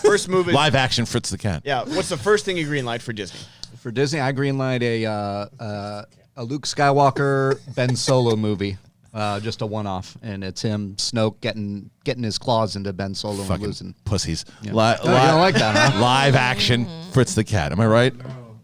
First movie. Live action Fritz the Cat. Yeah. What's the first thing you greenlight for Disney? For Disney, I greenlight a Luke Skywalker Ben Solo movie. Just a one-off, and it's him, Snoke, getting his claws into Ben Solo and Fucking losing. pussies. Yeah. You don't like that, huh? Live action Fritz the Cat. Am I right?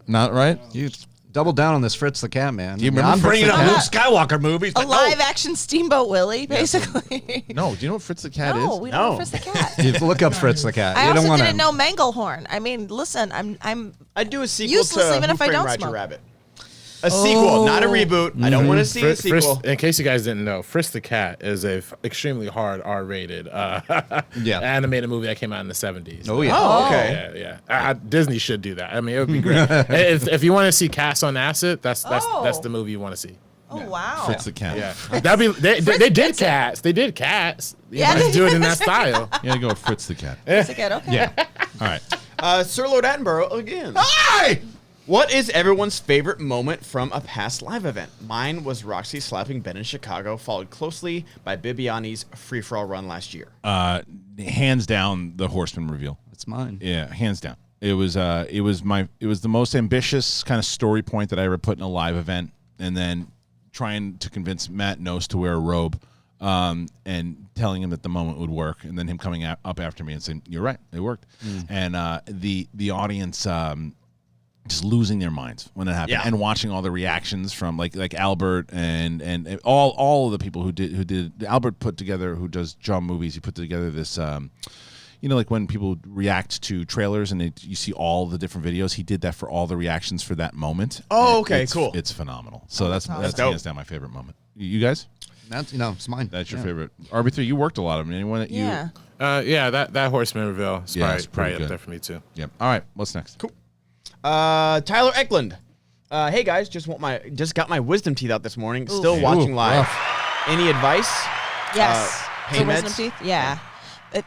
Not right? You double down on this Fritz the Cat, man. Do you remember I'm bringing Fritz up the Luke Cat? Skywalker movies. A live action Steamboat Willie, basically. No, do you know what Fritz the Cat No, is? we don't know Fritz the cat. You look up Fritz the Cat. I You don't also wanna- didn't know Manglehorn. I mean, listen, I'm I'd do a sequel useless to even Who if I Framed don't Roger smoke. Rabbit. A sequel, not a reboot. I don't want to see a sequel. In case you guys didn't know, Frisk the Cat is a extremely hard R-rated animated movie that came out in the 70s. Oh, yeah. Oh, okay. Yeah. Disney should do that. I mean, it would be great. if you want to see Cats on Acid, that's the movie you want to see. Oh wow. Fritz the Cat. Yeah, that'd be they did Cats. They did Cats. Yeah, Let's they do it did. in that style. Yeah, go with Fritz the Cat. Fritz the cat. Okay. Yeah. All right. Sir Lord Attenborough again. Hi! What is everyone's favorite moment from a past live event? Mine was Roxy slapping Ben in Chicago, followed closely by Bibiani's free-for-all run last year. Hands down, the Horseman reveal. That's mine. Yeah, hands down. It was the most ambitious kind of story point that I ever put in a live event, and then trying to convince Matt Nose to wear a robe, and telling him that the moment would work, and then him coming up after me and saying, "You're right, it worked," and the audience. Just losing their minds when it happened, and watching all the reactions from like Albert and all of the people who did Albert put together, who does John movies. He put together this, like when people react to trailers and you see all the different videos. He did that for all the reactions for that moment. Oh, okay, cool. It's phenomenal. So that's hands down my favorite moment. You guys? That's it's mine. That's your favorite. Rb3, you worked a lot of them. Anyone that you? That Horseman reveal is probably up good. there for me too. Yep. All right. What's next? Cool. Tyler Eklund. Hey guys, just got my wisdom teeth out this morning. Oof. Still watching live. Any advice? Yes. Pain For wisdom meds? teeth? Yeah.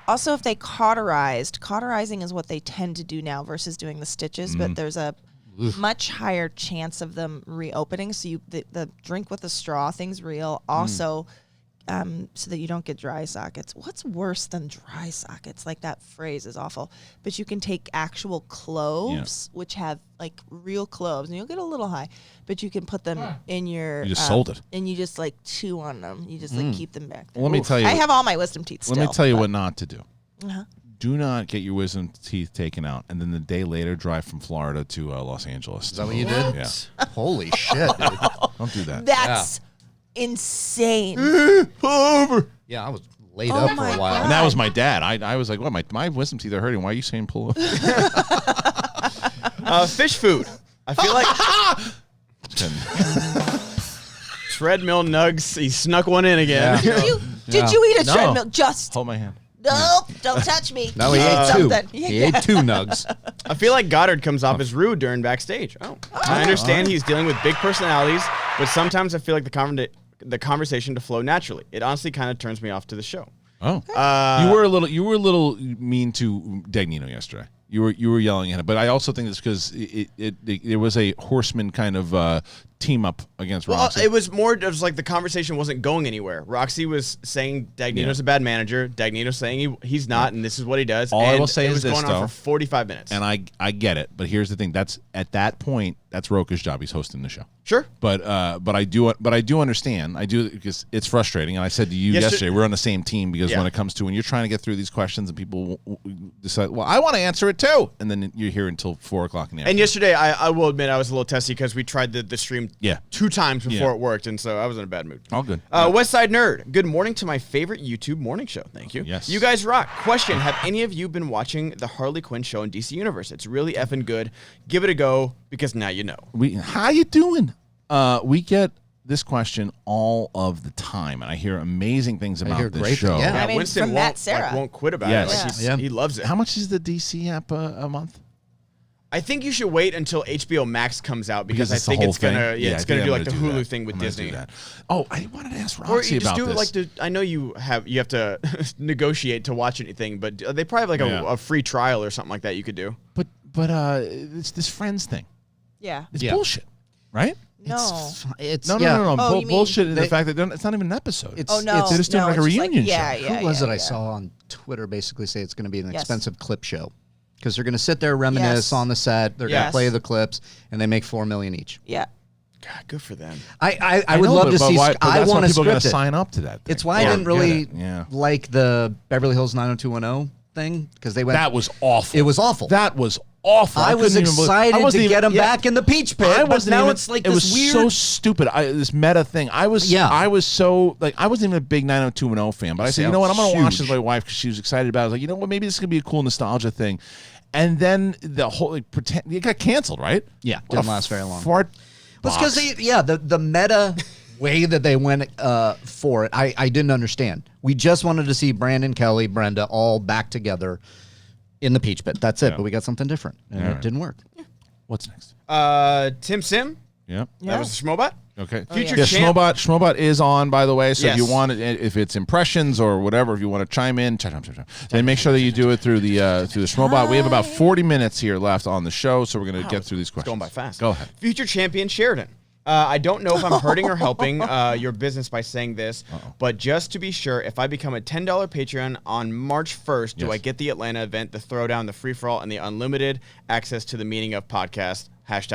Also, if they cauterizing is what they tend to do now versus doing the stitches, but there's a much higher chance of them reopening. So the drink with the straw thing's real. Also, so that you don't get dry sockets. What's worse than dry sockets? Like, that phrase is awful. But you can take actual cloves, which have like real cloves, and you'll get a little high, but you can put them in your. You just sold it. And you just like chew on them. You just like keep them back there. Well, let me tell you. I have all my wisdom teeth still. Let me tell you what not to do. Do not get your wisdom teeth taken out, and then the day later drive from Florida to Los Angeles. Is that what you did? Yeah. Holy shit, dude. Don't do that. That's insane. Yeah, I was laid up for a while. God. And that was my dad. I was like, "What? My wisdom teeth are hurting. Why are you saying pull over?" Fish food. I feel like treadmill nugs. He snuck one in again. Did you eat a treadmill? Just hold my hand. nope. Don't touch me. No, he ate two. He ate two nugs. I feel like Goddard comes off as rude during backstage. I understand he's dealing with big personalities, but sometimes I feel like the conversation to flow naturally. It honestly kind of turns me off to the show. Oh, you were a little mean to Dagnino yesterday. You were yelling at him, but I also think it's because there was a Horseman kind of team up against Roxy. It was more just like the conversation wasn't going anywhere. Roxy was saying Dagnino's a bad manager. Dagnino's saying he's not, and this is what he does. All I will say is this, it was going on for 45 minutes. And I get it, but here's the thing: that's at that point, that's Roka's job. He's hosting the show. Sure, but I do understand. I do, because it's frustrating. And I said to you yesterday, we're on the same team, because when it comes to when you're trying to get through these questions and people decide, well, I want to answer it too, and then you're here until 4:00 in the afternoon. And yesterday, I will admit, I was a little testy because we tried the stream 2 times before it worked, and so I was in a bad mood. All good. West Side Nerd. Good morning to my favorite YouTube morning show. Thank you. Yes. You guys rock. Question: have any of you been watching the Harley Quinn show in DC Universe? It's really effing good. Give it a go, because now you know. How you doing? We get this question all of the time, and I hear amazing things about this show. Yeah, I mean, Winston from Matt Serra. won't quit about it. Like he loves it. How much is the DC app a month? I think you should wait until HBO Max comes out, because I think it's gonna do like the Hulu thing with Disney. Oh, I wanted to ask Roxy about this. Or you just do it like I know you have to negotiate to watch anything, but they probably have like a free trial or something like that you could do. But it's this Friends thing. Yeah. It's bullshit, right? No. It's no. Oh, bullshit in the fact that it's not even an episode. No. They're just doing like a reunion show. Yeah, Who was it I saw on Twitter basically say it's going to be an expensive clip show? Because they're going to sit there, reminisce on the set. They're going to play the clips, and they make $4 million each. Yeah. God, good for them. I would love to see. I want to people are going to script it. sign up to that thing. It's why I didn't really like the Beverly Hills 90210 thing, because they went. That was awful. It was awful. That was awful. I was excited to get him back in the Peach Pit, but now it's like this weird. It was so stupid. This meta thing. I was so like, I wasn't even a big 90210 fan, but I said, you know what, I'm going to watch this with my wife because she was excited about it. I was like, you know what, maybe this could be a cool nostalgia thing. And then the whole it got canceled, right? Yeah, didn't last very long. Fart. Well, it's because the meta way that they went for it, I didn't understand. We just wanted to see Brandon, Kelly, Brenda all back together in the Peach Pit. That's it. But we got something different, and it didn't work. What's next? Tim Sim. Yeah. That was the Schmobot. Okay. Future champ. Schmobot is on, by the way. So Yes. if you want it, if it's impressions or whatever, if you want to chime in, then make sure that you do it through the Schmobot. We have about 40 minutes here left on the show, so we're going to get through these questions. It's going by fast. Go ahead. Future champion Sheridan. I don't know if I'm hurting or helping your business by saying this, but just to be sure, if I become a $10 Patreon on March 1st, do I get the Atlanta event, the Throwdown, the Free-for-all, and the unlimited access to the Meaning of podcast,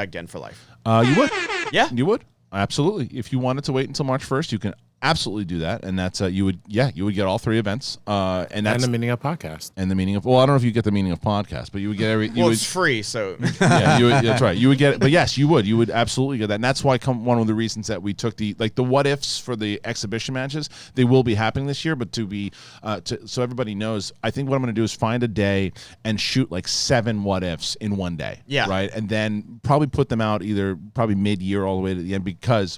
#Den for life? You would. Yeah. You would. Absolutely. If you wanted to wait until March 1st, you can absolutely do that, and that's you would get all 3 events, and that's the Meaning of podcast, and the Meaning of. Well, I don't know if you get the Meaning of podcast, but you would get every. It's free, so yeah, that's right. You would get it, but yes, you would absolutely get that, and that's why one of the reasons that we took the what ifs for the exhibition matches. They will be happening this year, but so everybody knows, I think what I'm going to do is find a day and shoot like 7 what ifs in one day. Yeah. Right, and then probably put them out either probably mid-year all the way to the end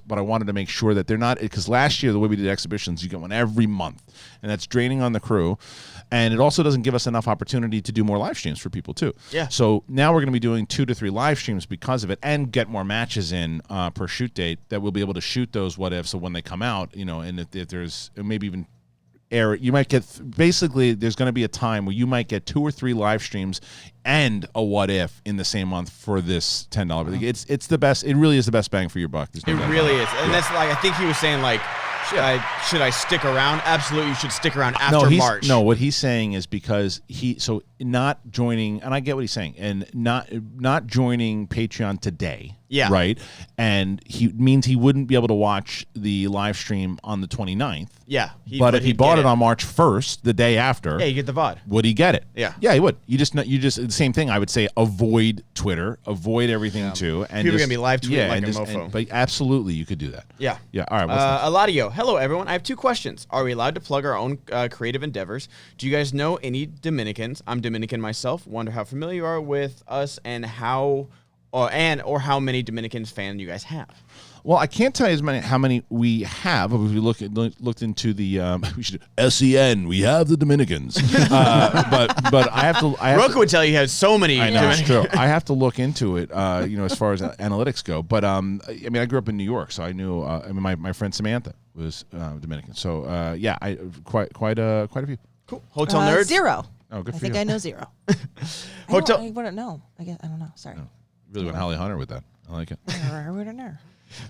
but I wanted to make sure that they're not, because last year the way we did exhibitions, you get one every month, and that's draining on the crew, and it also doesn't give us enough opportunity to do more live streams for people too. Yeah. So now we're going to be doing 2 to 3 live streams because of it, and get more matches in per shoot date that we'll be able to shoot those what ifs. So when they come out, and if there's maybe even air, you might get basically there's going to be a time where you might get 2 or 3 live streams and a what if in the same month for this $10. It's the best. It really is the best bang for your buck. It really is, and that's like I think he was saying like. Should I stick around? Absolutely, you should stick around after March. No, what he's saying is because not joining, and I get what he's saying, and not joining Patreon today. Yeah. Right? And he means he wouldn't be able to watch the live stream on the 29th. Yeah. But if he bought it on March 1st, the day after, you get the VOD. Would he get it? Yeah. Yeah, he would. You just the same thing. I would say avoid Twitter, avoid everything too. And people are going to be live tweeting like a mofo. But absolutely, you could do that. Yeah. Yeah. All right. What's next? Eladio, hello everyone. I have 2 questions. Are we allowed to plug our own creative endeavors? Do you guys know any Dominicans? I'm Dominican myself. Wonder how familiar you are with us and how many Dominicans fan you guys have. Well, I can't tell you how many we have. If we looked into the SEN, we have the Dominicans. But I have to. Roku would tell you he has so many. I know, it's true. I have to look into it. As far as analytics go. But I grew up in New York, so I knew. My friend Samantha was Dominican. So I quite a few. Cool. Hotel nerd 0. Oh, good for I think you. I know 0. Hotel. I wouldn't know. I don't know. Sorry. No. Really went Holly Hunter with that. I like it. I wouldn't know.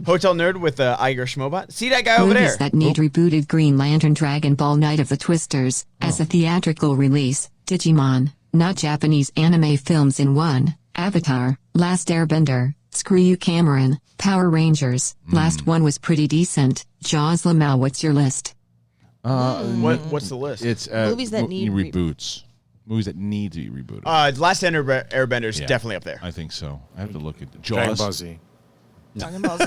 Hotel nerd with Iger Schmobot. See that guy over there? Movies that need rebooted: Green Lantern, Dragon Ball, Night of the Twisters, as a theatrical release, Digimon, not Japanese anime films in one, Avatar, Last Airbender, Screw You Cameron, Power Rangers, last one was pretty decent, Jaws. Lamau, what's your list? What's the list? It's movies that need reboots. Movies that need to be rebooted. Last Airbender is definitely up there. I think so. I have to look at Jaws. Dragon Ball Z. Dragon Ball Z?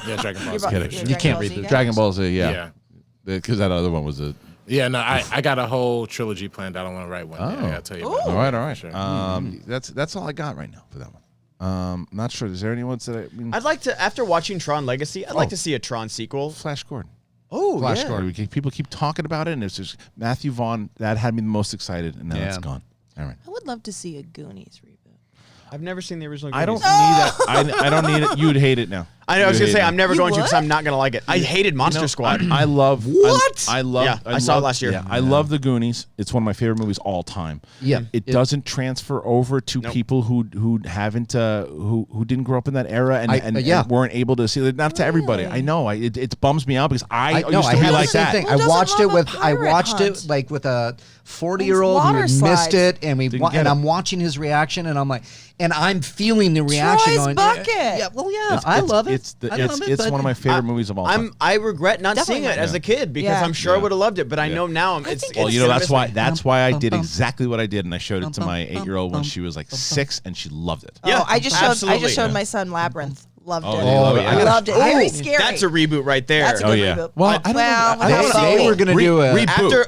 Yeah, Dragon Ball Z. You can't reboot Dragon Ball Z, yeah. Because that other one was a... Yeah, no, I got a whole trilogy planned. I don't want to write one. Yeah, I'll tell you about it. All right. Sure. That's all I got right now for that one. Not sure. Is there any ones that I'd like to, after watching Tron Legacy, I'd like to see a Tron sequel. Flash Gordon. Oh, Flash yeah. Gordon. People keep talking about it, and it's just Matthew Vaughn. That had me the most excited, and now it's gone. All right. I would love to see a Goonies reboot. I've never seen the original I Goonies. don't need that. I don't need it. You would hate it now. I know. I was gonna say I'm never going to because I'm not gonna like it. I hated Monster Squad. I love what? I love. Yeah, I saw it last year. Yeah, I love the Goonies. It's one of my favorite movies all time. Yeah, it doesn't transfer over to people who haven't who didn't grow up in that era and weren't able to see it. Not to everybody. I know. It bums me out because I used to be like that. I watched it with like with a 40-year-old who had missed it, and I'm watching his reaction, and I'm like, and I'm feeling the reaction. Troy's Bucket. Yeah, well, yeah, I love it. It's one of my favorite movies of all time. I regret not seeing it as a kid because I'm sure I would have loved it, but I know now that's why I did exactly what I did, and I showed it to my 8-year-old when she was like 6, and she loved it. Yeah, I just showed my son Labyrinth. Loved it. I loved it. Very scary. That's a reboot right there. That's a good reboot. Well, I don't know. They were going to do a reboot.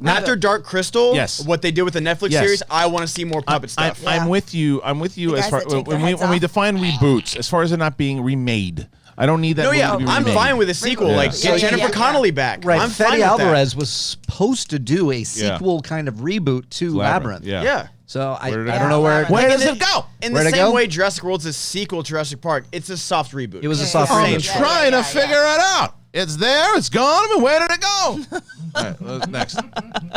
After Dark Crystal. Yes. What they did with the Netflix series, I want to see more puppet stuff. I'm with you. As far when we define reboots, as far as it not being remade. I don't need that. No, yeah, to be I'm remade. fine with a sequel. Like get Jennifer Connelly back. Right, I'm fine Fede with Alvarez was supposed to do a sequel kind of reboot to Labyrinth. Yeah. So I Where don't know where does it go? In the same way Jurassic World's a sequel to Jurassic Park, it's a soft reboot. It was a soft I'm reboot. trying to figure it out. It's there. It's gone. But where did it go? All right, next.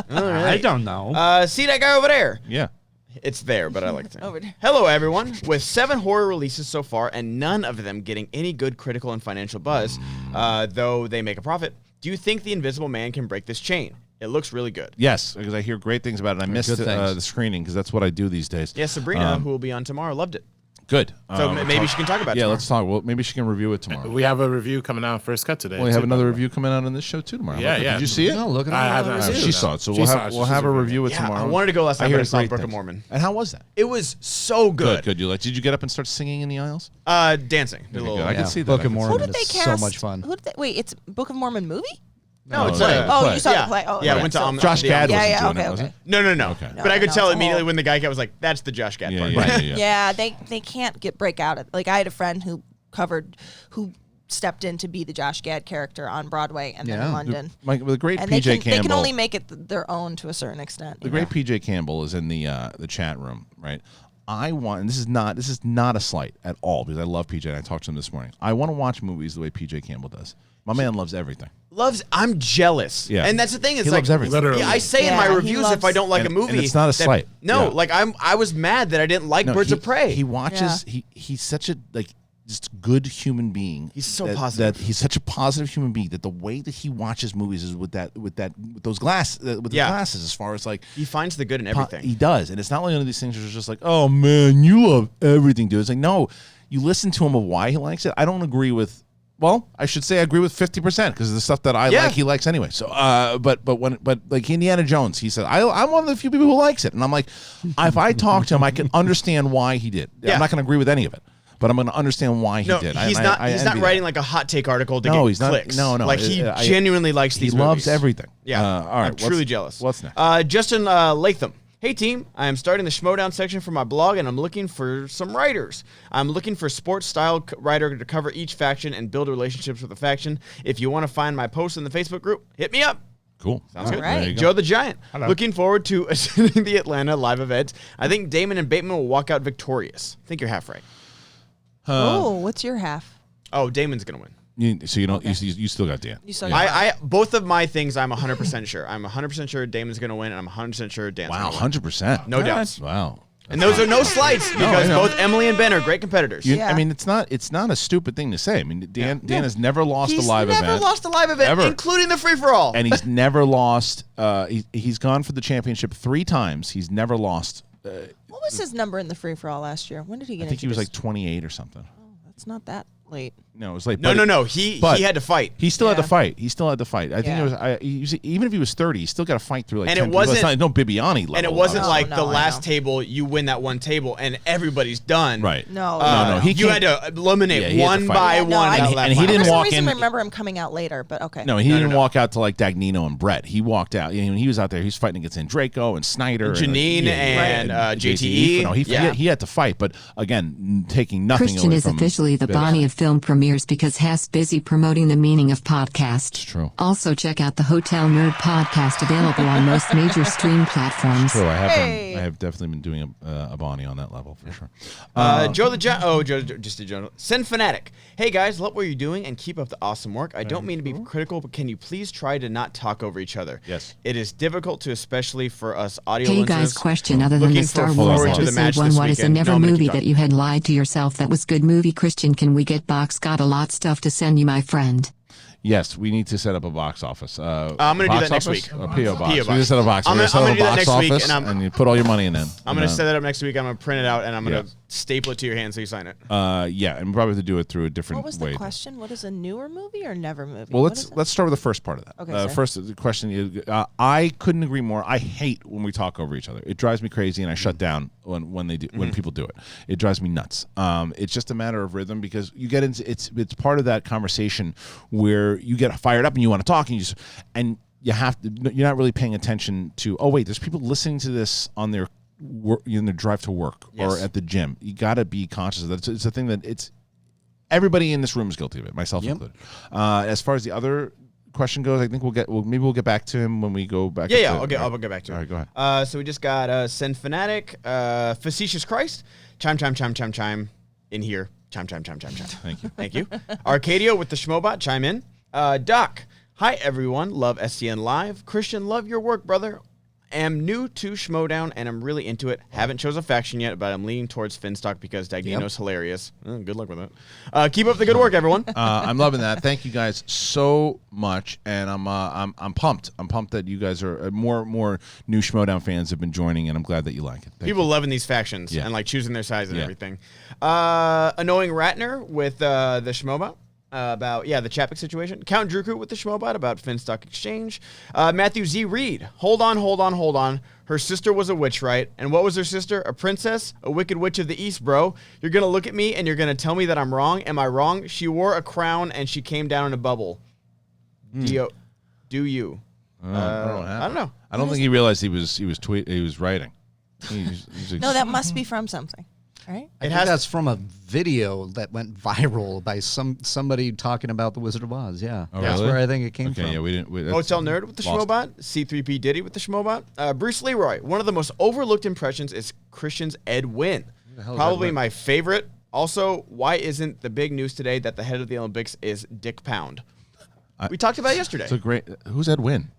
I don't know. See that guy over there? Yeah. It's there, but I like it. Over there. Hello, everyone. With 7 horror releases so far, and none of them getting any good critical and financial buzz, though they make a profit, do you think The Invisible Man can break this chain? It looks really good. Yes, because I hear great things about it. I missed the screening because that's what I do these days. Yeah, Sabrina, who will be on tomorrow, loved it. Good. So maybe she can talk about it. Yeah, tomorrow. let's talk. Well, maybe she can review it tomorrow. We have a review coming out on First Cut today. Well, we have another review coming out on this show too tomorrow. Yeah, yeah. Did you see it? No, look at I haven't seen it. She saw it, so She saw it. we'll have a review it Yeah, tomorrow. I wanted to go last night, hear but I saw great Book of things. Mormon. And how was that? It was so good. Good. Did you get up and start singing in the aisles? Dancing. A little, I can see that. Book I of can see Mormon Who did they is cast? so much fun. Who did they, wait, it's Book of Mormon movie? No, it's play. a Oh, you saw yeah. the play. Oh, yeah, I okay. went to So- Josh Gad Yeah, wasn't yeah, doing okay, it, was okay. it? No. Okay. But I could No, tell it's a immediately whole- when the guy was like, "That's the Josh Gad part." Yeah, they can't break out of. Like I had a friend who stepped in to be the Josh Gad character on Broadway and then in London. The great And PJ Campbell. they can only make it their own to a certain extent. The great PJ Campbell is in the chat room, right? And this is not a slight at all because I love PJ and I talked to him this morning. I want to watch movies the way PJ Campbell does. My man loves everything. I'm jealous. Yeah. And that's the thing. It's He like loves everything. Literally. Yeah, I say in my Yeah, he reviews if I don't like a movie. and it's not a slight. No, Yeah. like I was mad that I didn't like Birds of Prey. He watches. He's such a just good human being. He's so positive. That he's such a positive human being that the way that he watches movies is with those glasses the glasses as far as like he finds the good in everything. He does, and it's not like one of these things where it's just like, oh man, you love everything, dude. It's like no, you listen to him of why he likes it. I don't agree with. Well, I should say I agree with 50% because the stuff that I like, he likes anyway. So, but like Indiana Jones, he said, I'm one of the few people who likes it, and I'm like, if I talk to him, I can understand why he did. Yeah. I'm not going to agree with any of it, but I'm going to understand why he did. He's not writing like a hot take article to get clicks. No. Like he genuinely likes these. He loves movies. everything. Yeah, all right. I'm truly jealous. What's next? Justin Latham. Hey team, I am starting the Schmodown section for my blog and I'm looking for some writers. I'm looking for sports style writer to cover each faction and build relationships with the faction. If you want to find my post in the Facebook group, hit me up. Cool. Sounds good. Right. There you go. Joe the Giant. Hello. Looking forward to attending the Atlanta live event. I think Damon and Bateman will walk out victorious. I think you're half right. What's your half? Oh, Damon's going to win. So you don't. You still got Dan. You still got I both of my things I'm 100% sure. I'm 100% sure Damon's going to win, and I'm 100% sure Dan's Wow, going to win. 100%. No doubts. Wow. And those are no slights because I know. both Emily and Ben are great competitors. I mean, it's not a stupid thing to say. I mean, Dan has never lost He's a live event. never lost a live event, Ever. including the free-for-all. And he's never lost. He's gone for the championship 3 times. He's never lost. What was his number in the free for all last year? When did he get? I think he was introduced? like 28 or something. That's not that late. No, it was like No. He had to fight. He still had to Yeah. fight. I think it was. Even if he was 30, he still got to fight through like. And 10 it people. It's wasn't- not, no Bibiani level. And it wasn't No, like no, the I last know. table, you win that one table, and everybody's done. Right. No, No. He You can't- had to eliminate Yeah, he had to one fight. by Yeah, no, one. I- that And last he final. didn't For some walk reason, in- I remember him coming out later, but okay. No, he didn't walk out to like Dagnino and Brett. He walked out. When he was out there, he was fighting against Draco and Snyder, Janine and JTE. No, he had to fight, but again, taking nothing Christian away is from officially the Bibbs. Bonnie of film premieres because Hess busy promoting the meaning of podcast. It's true. Also check out the Hotel Nerd podcast available on most major stream platforms. True, I have Hey. I have definitely been doing a Bonnie on that level for sure. Joe the Giant. Just a Joe. Send Fanatic. Hey guys, love what you're doing and keep up the awesome work. I don't mean to be critical, but can you please try to not talk over each other? Yes. It is difficult to, especially for us audio Hey listeners. guys, question other than Looking the Star forward Wars to the match Episode 1, this what is the weekend. never No, I'm gonna movie keep that you had lied to yourself that was good movie? Christian, can we get Box Got a lot stuff to send you, my friend? Yes, we need to set up a box office. I'm going to do that next week. A P.O. box. P.O. We need to box. set up a box. I'm We're gonna gonna set up do a that box next week, office, and you put all your money in. I'm going to set that up next week. I'm going to print it out, and I'm going to Yeah. staple it to your hand so you sign it. Yeah, and we probably have to do it through a different What was way. the question? What is a newer movie or never movie? Well, What is let's start with the first part of that. Okay, sir. First, the question is, I couldn't agree more. I hate when we talk over each other. It drives me crazy, and I shut down when they do when people do it. It drives me nuts. It's just a matter of rhythm because you get into it's part of that conversation where you get fired up and you want to talk and you have to. You're not really paying attention to. Oh wait, there's people listening to this on their in their drive to work or at the gym. You got to be conscious of that. It's a thing that it's. Everybody in this room is guilty of it, myself included. As far as the other question goes, I think maybe we'll get back to him when we go back. Yeah, I'll get back to him. All right, go ahead. So we just got SEN Fanatic, Facetious Christ, chime in here. Chime. Thank you. Thank you. Arcadio with the Schmobot, chime in. Doc, hi everyone, love SEN Live. Kristian, love your work, brother. Am new to Schmodown and I'm really into it. Haven't chose a faction yet, but I'm leaning towards Finstock because Dagnino's hilarious. Good luck with it. Keep up the good work, everyone. I'm loving that. Thank you guys so much, and I'm pumped. I'm pumped that you guys are more new Schmodown fans have been joining, and I'm glad that you like it. People loving these factions and like choosing their size and everything. Annoying Ratner with the Schmobot. About the Chapek situation. Count Druku with the Schmobot about Finstock Exchange. Matthew Z. Reed. Hold on. Her sister was a witch, right? And what was her sister? A princess? A wicked witch of the East, bro. You're going to look at me and you're going to tell me that I'm wrong. Am I wrong? She wore a crown and she came down in a bubble. Do you? I don't know. I don't think he realized he was writing. No, that must be from something. Right? I think that's from a video that went viral by somebody talking about the Wizard of Oz. Yeah, that's really? where I think it came from. Yeah, we didn't. Hotel Nerd with the Schmobot. C3P Diddy with the Schmobot. Bruce Leroy. One of the most overlooked impressions is Kristian's Ed Wynn. Probably my favorite. Also, why isn't the big news today that the head of the Olympics is Dick Pound? We talked about it yesterday. It's a great. Who's Ed Wynn?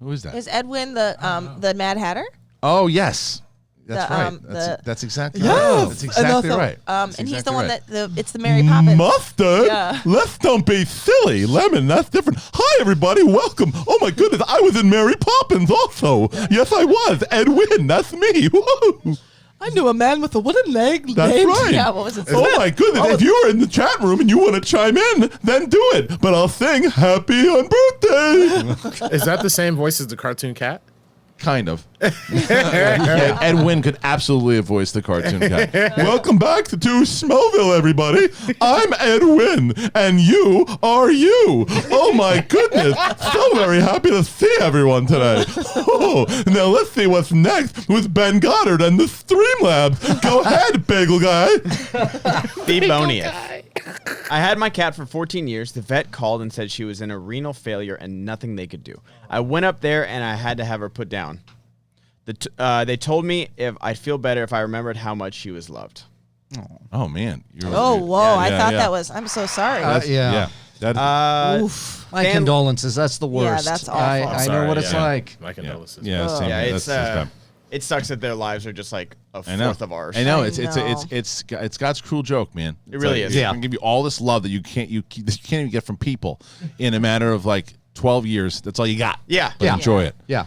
Who is that? Is Ed Wynn the Mad Hatter? Oh yes. That's right. That's exactly right. That's exactly right. And he's the one that it's the Mary Poppins. Mustard? Yeah. Let's don't be silly. Lemon, that's different. Hi, everybody. Welcome. Oh, my goodness. I was in Mary Poppins also. Yes, I was. Ed Wynn. That's me. Whoa. I knew a man with a wooden leg. That's named, right. Yeah, what was it? Oh, my goodness. If you are in the chat room and you want to chime in, then do it. But I'll sing Happy on Birthday. Is that the same voice as the cartoon cat? Kind of. Yeah, Ed Wynn could absolutely have voiced the cartoon cat. Welcome back to Schmoville, everybody. I'm Ed Wynn, and you are you. Oh, my goodness. So very happy to see everyone today. Oh, now let's see what's next with Ben Goddard and the Streamlabs. Go ahead, bagel guy. Thebonius. I had my cat for 14 years. The vet called and said she was in a renal failure and nothing they could do. I went up there and I had to have her put down. They told me if I'd feel better if I remembered how much she was loved. Oh man! I thought that was. I'm so sorry. Oof. My condolences. That's the worst. Yeah, that's awful. I know what it's like. My condolences. Yeah, same. It sucks that their lives are just like a fourth of ours. I know. It's God's cruel joke, man. It really is. It's gonna give you all this love that you can't even get from people in a matter of like 12 years. That's all you got. Yeah. But enjoy it. Yeah.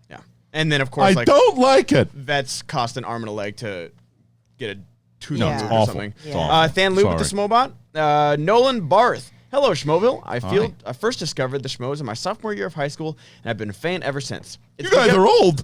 Yeah. And then of course, I don't like it. Vets cost an arm and a leg to get a tooth No, removed it's or awful. something. It's awful. Than Lou with the Schmobot. Nolan Barth. Hello, Schmoville. Hi. I first discovered the Schmoes in my sophomore year of high school, and I've been a fan ever since. You guys are old.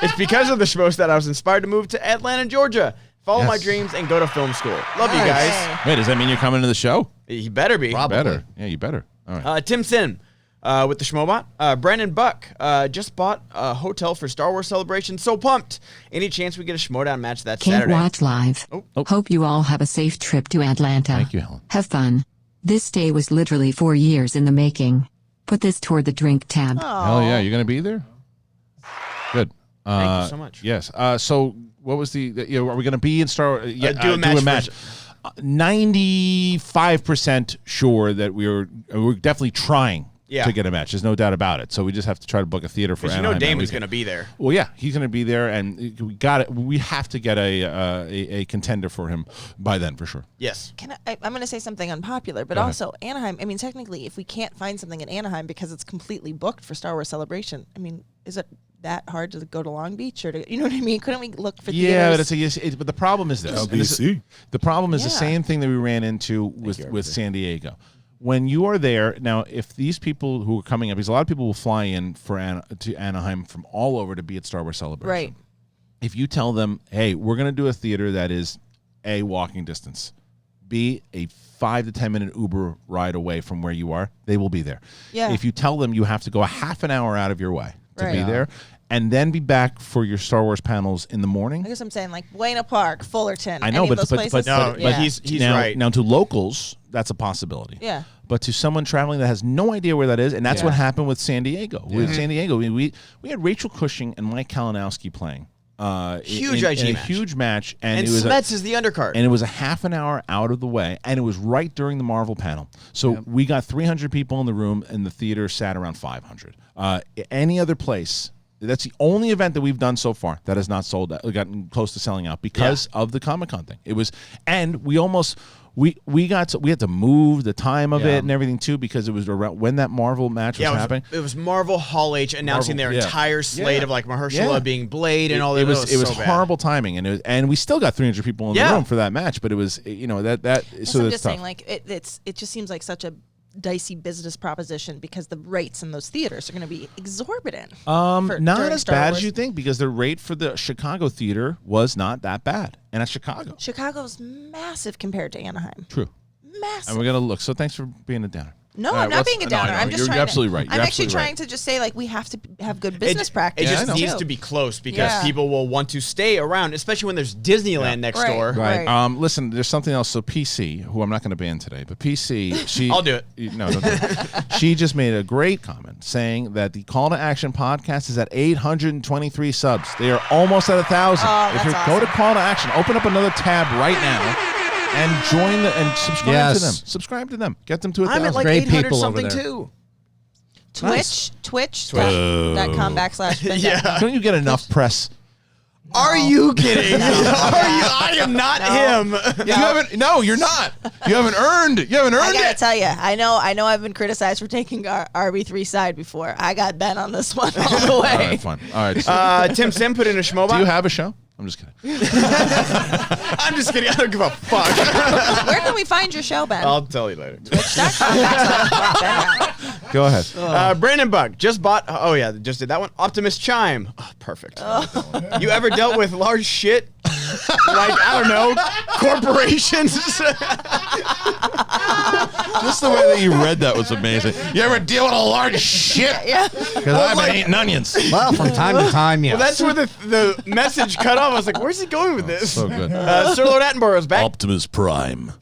It's because of the Schmoes that I was inspired to move to Atlanta, Georgia, follow my dreams, and go to film school. Love you guys. Wait, does that mean you're coming to the show? He better be. Probably. Better. Yeah, you better. All right. Tim Sin with the Schmobot. Brandon Buck just bought a hotel for Star Wars Celebration. So pumped. Any chance we get a Schmodown match that Can't Saturday? watch live. Oh. Hope you all have a safe trip to Atlanta. Thank you, Helen. Have fun. This day was literally 4 years in the making. Put this toward the drink tab. Hell yeah, you're gonna be there. Good. Thank you so much. Yes. So what was the? Are we gonna be in Star? Yeah, do a match. 95% sure that we're definitely trying Yeah. to get a match. There's no doubt about it. So we just have to try to book a theater for Because Anaheim. Damon's going to be there. Well, yeah, he's going to be there, and we got it. We have to get a contender for him by then for sure. Yes. I'm going to say something unpopular, but also Anaheim. I mean, technically, if we can't find something in Anaheim because it's completely booked for Star Wars Celebration, I mean, is it that hard to go to Long Beach or to, you know what I mean? Couldn't we look for theaters? But the problem is this. The problem is the same thing that we ran into with San Diego. When you are there now, if these people who are coming up, because a lot of people will fly in to Anaheim from all over to be at Star Wars Celebration. Right. If you tell them, hey, we're going to do a theater that is A, walking distance, B, a 5 to 10 minute Uber ride away from where you are, they will be there. Yeah. If you tell them you have to go a half an hour out of your way to be there, and then be back for your Star Wars panels in the morning. I guess I'm saying like Buena Park, Fullerton. I know, any but of those places? but he's now, right. Now to locals, that's a possibility. Yeah. But to someone traveling that has no idea where that is, and that's what happened with San Diego. With San Diego, we had Rachel Cushing and Mike Kalinowski playing. Huge in IG a match. huge match, And it was Smets is the undercard. and it was a half an hour out of the way, and it was right during the Marvel panel. So we got 300 people in the room, and the theater sat around 500. Any other place, that's the only event that we've done so far that has not sold out, gotten close to selling out because of the Comic-Con thing. It was, and we almost. We had to move the time of it and everything too because it was around when that Marvel match was happening. It was Marvel Hall H announcing their entire slate of like Mahershala being Blade and all that. It was so horrible timing, and we still got 300 people in the room for that match. But it was that so I'm that's just tough. saying like it just seems like such a dicey business proposition because the rates in those theaters are going to be exorbitant. Not as Star bad Wars. as you think because the rate for the Chicago theater was not that bad, and that's Chicago. Chicago's massive compared to Anaheim. True. Massive. And we're gonna look. So thanks for being a downer. No, All I'm right, not what's- being a no, I downer. know. I'm just You're trying absolutely to, right. You're I'm actually absolutely trying to just say like we have to have good business practice. It just I know. needs too. to be close because Yeah. people will want to stay around, especially when there's Disneyland next Right. door. Right. Listen, there's something else. So PC, who I'm not going to ban today, but PC, she. I'll do it. No, don't do it. She just made a great comment saying that the Call to Action podcast is at 823 subs. They are almost at 1,000. Oh, if you that's go to awesome. Call to Action, open up another tab right now. And join and subscribe to them. Yes. Subscribe to them. Get them to 1,000. I'm at like Great 800 people over something there. too. Twitch.com/. Don't you get enough press? Are you kidding? I am not him. You haven't. No, you're not. You haven't earned. You haven't I earned gotta it. tell you, I know I've been criticized for taking our RB3 side before. I got Ben on this one all the way. All right, fine. All right. Tim Sim put in a schmobot. Do you have a show? I'm just kidding. I'm just kidding. I don't give a fuck. Where can we find your show, Ben? I'll tell you later. Go ahead. Brandon Buck just bought. Oh yeah, just did that one. Optimus Chime. Oh, perfect. You ever dealt with large shit? Like I don't know, corporations. Just the way that you read that was amazing. You ever deal with a large shit? Yeah. Because I've been eating onions. Well, from time to time, yes. Well, that's where the message cut off. I was like, where's he going with this? So good. Sir Lord Attenborough is back. Optimus Prime.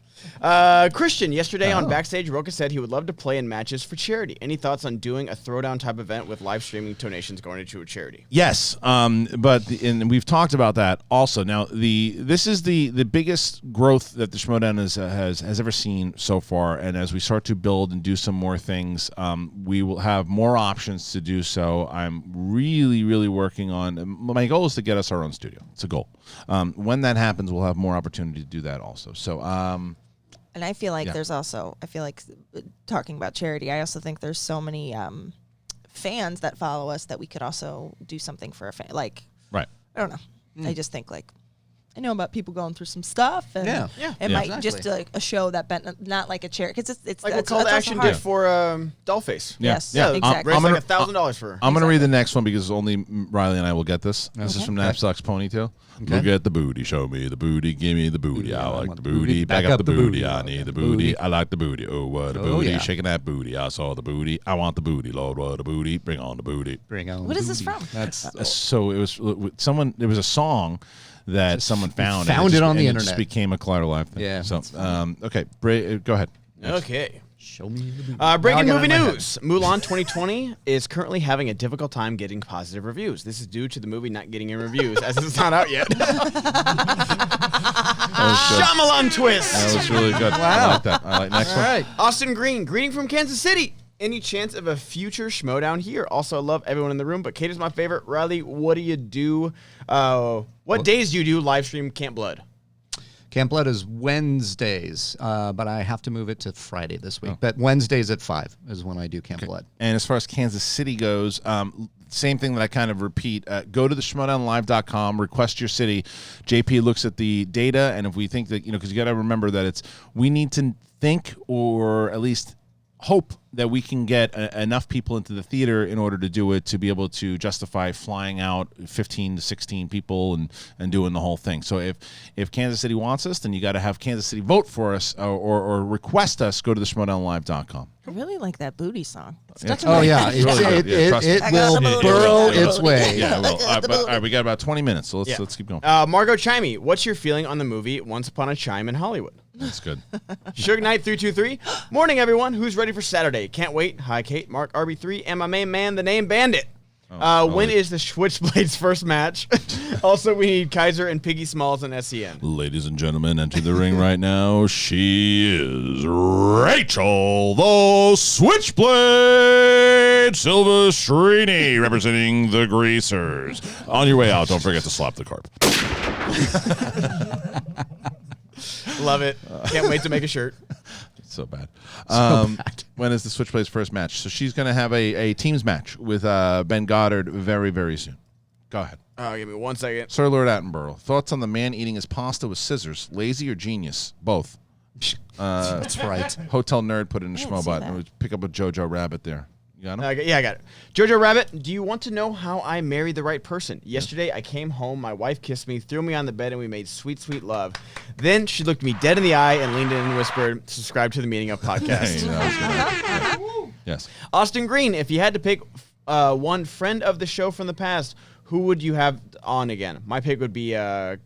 Christian, yesterday on Backstage, Roka said he would love to play in matches for charity. Any thoughts on doing a throwdown type event with live streaming donations going into a charity? Yes, and we've talked about that also. Now, this is the biggest growth that the Schmodown has ever seen so far, and as we start to build and do some more things, we will have more options to do so. I'm really, really working on. My goal is to get us our own studio. It's a goal. When that happens, we'll have more opportunity to do that also. So. And I feel like there's also, talking about charity, I also think there's so many fans that follow us that we could also do something for a fan. Like, Right. I don't know. I just think like, I know about people going through some stuff. And it might just like a show that not like a charity. Because it's like what Call to Action did for Dollface. Yes, Yeah. exactly. Raised like $1,000 for her. I'm going to read the next one because only Reilly and I will get this. This is from Knapsack's Ponytail. Okay. Look at the booty. Show me the booty. Give me the booty. I like the booty. Back up the booty. I need the booty. I like the booty. Oh, what a booty. yeah. Shaking that booty. I saw the booty. I want the booty. Lord, what a booty. Bring on the booty. Bring on What the is this booty. from? That's So it was someone. There was a song that someone found. found it on the and It just internet. became a Collider Live thing. Yeah, So that's okay, go ahead. Okay. show me the booty. Breaking Now I got it movie in my head. news. Mulan 2020 is currently having a difficult time getting positive reviews. This is due to the movie not getting any reviews, as it's not out yet. Shyamalan twist. That was really good. I like that. I like next All one. right. Austin Green, greeting from Kansas City. Any chance of a future Schmodown here? Also, I love everyone in the room, but Kate is my favorite. Reilly, what do you do? What days do you do live stream Camp Blood? Camp Blood is Wednesdays, but I have to move it to Friday this week. But Wednesdays at 5 is when I do Camp Blood. And as far as Kansas City goes, same thing that I kind of repeat. Go to the schmodownlive.com, request your city. JP looks at the data, and if we think that, because you got to remember that we need to think or at least hope that we can get enough people into the theater in order to do it, to be able to justify flying out 15 to 16 people and doing the whole thing. So if Kansas City wants us, then you got to have Kansas City vote for us or request us. Go to theschmodownlive.com. I really like that booty song. Oh yeah, it will burrow its way. Yeah, it will. All right, we got about 20 minutes, so let's keep going. Margot Chimey, what's your feeling on the movie Once Upon a Chime in Hollywood? That's good. Suge Knight 323. Morning, everyone. Who's ready for Saturday? Can't wait. Hi, Kate, Mark, Rb3, and my main man, the name Bandit. When is the Switchblades' first match? Also, we need Kaiser and Piggy Smalls and SEN. Ladies and gentlemen, enter the ring right now. She is Rachel, the Switchblade Silvestrini, representing the Greasers. On your way out, don't forget to slap the carp. Love it. Can't wait to make a shirt. So bad. When is the Switchblades' first match? So she's going to have a teams match with Ben Goddard very, very soon. Go ahead. Give me 1 second. Sir Lord Attenborough, thoughts on the man eating his pasta with scissors? Lazy or genius? Both. That's right. Hotel Nerd put in a schmobot. And we pick up a Jojo Rabbit there. You got him? Yeah, I got it. Jojo Rabbit, do you want to know how I married the right person? Yesterday, I came home, my wife kissed me, threw me on the bed, and we made sweet, sweet love. Then she looked me dead in the eye and leaned in and whispered, subscribe to the Meeting Up podcast. Yes. Austin Green, if you had to pick one friend of the show from the past, who would you have on again? My pick would be Kellen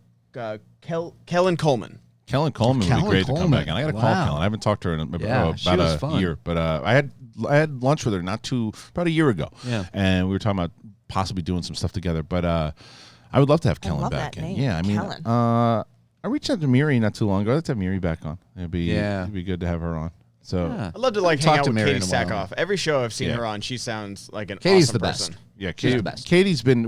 Coleman. Kellen Coleman would be great to come back. And I got to call Kellen. I haven't talked to her in about a year, but I had lunch with her about a year ago. Yeah. And we were talking about possibly doing some stuff together. But I would love to have Kellen back. Yeah, I mean, I reached out to Miri not too long ago. Let's have Miri back on. It'd be good to have her on. So I'd love to hang out with Katie Sackhoff. Every show I've seen her on, she sounds like an awesome person. Best. Yeah, Katie's the best.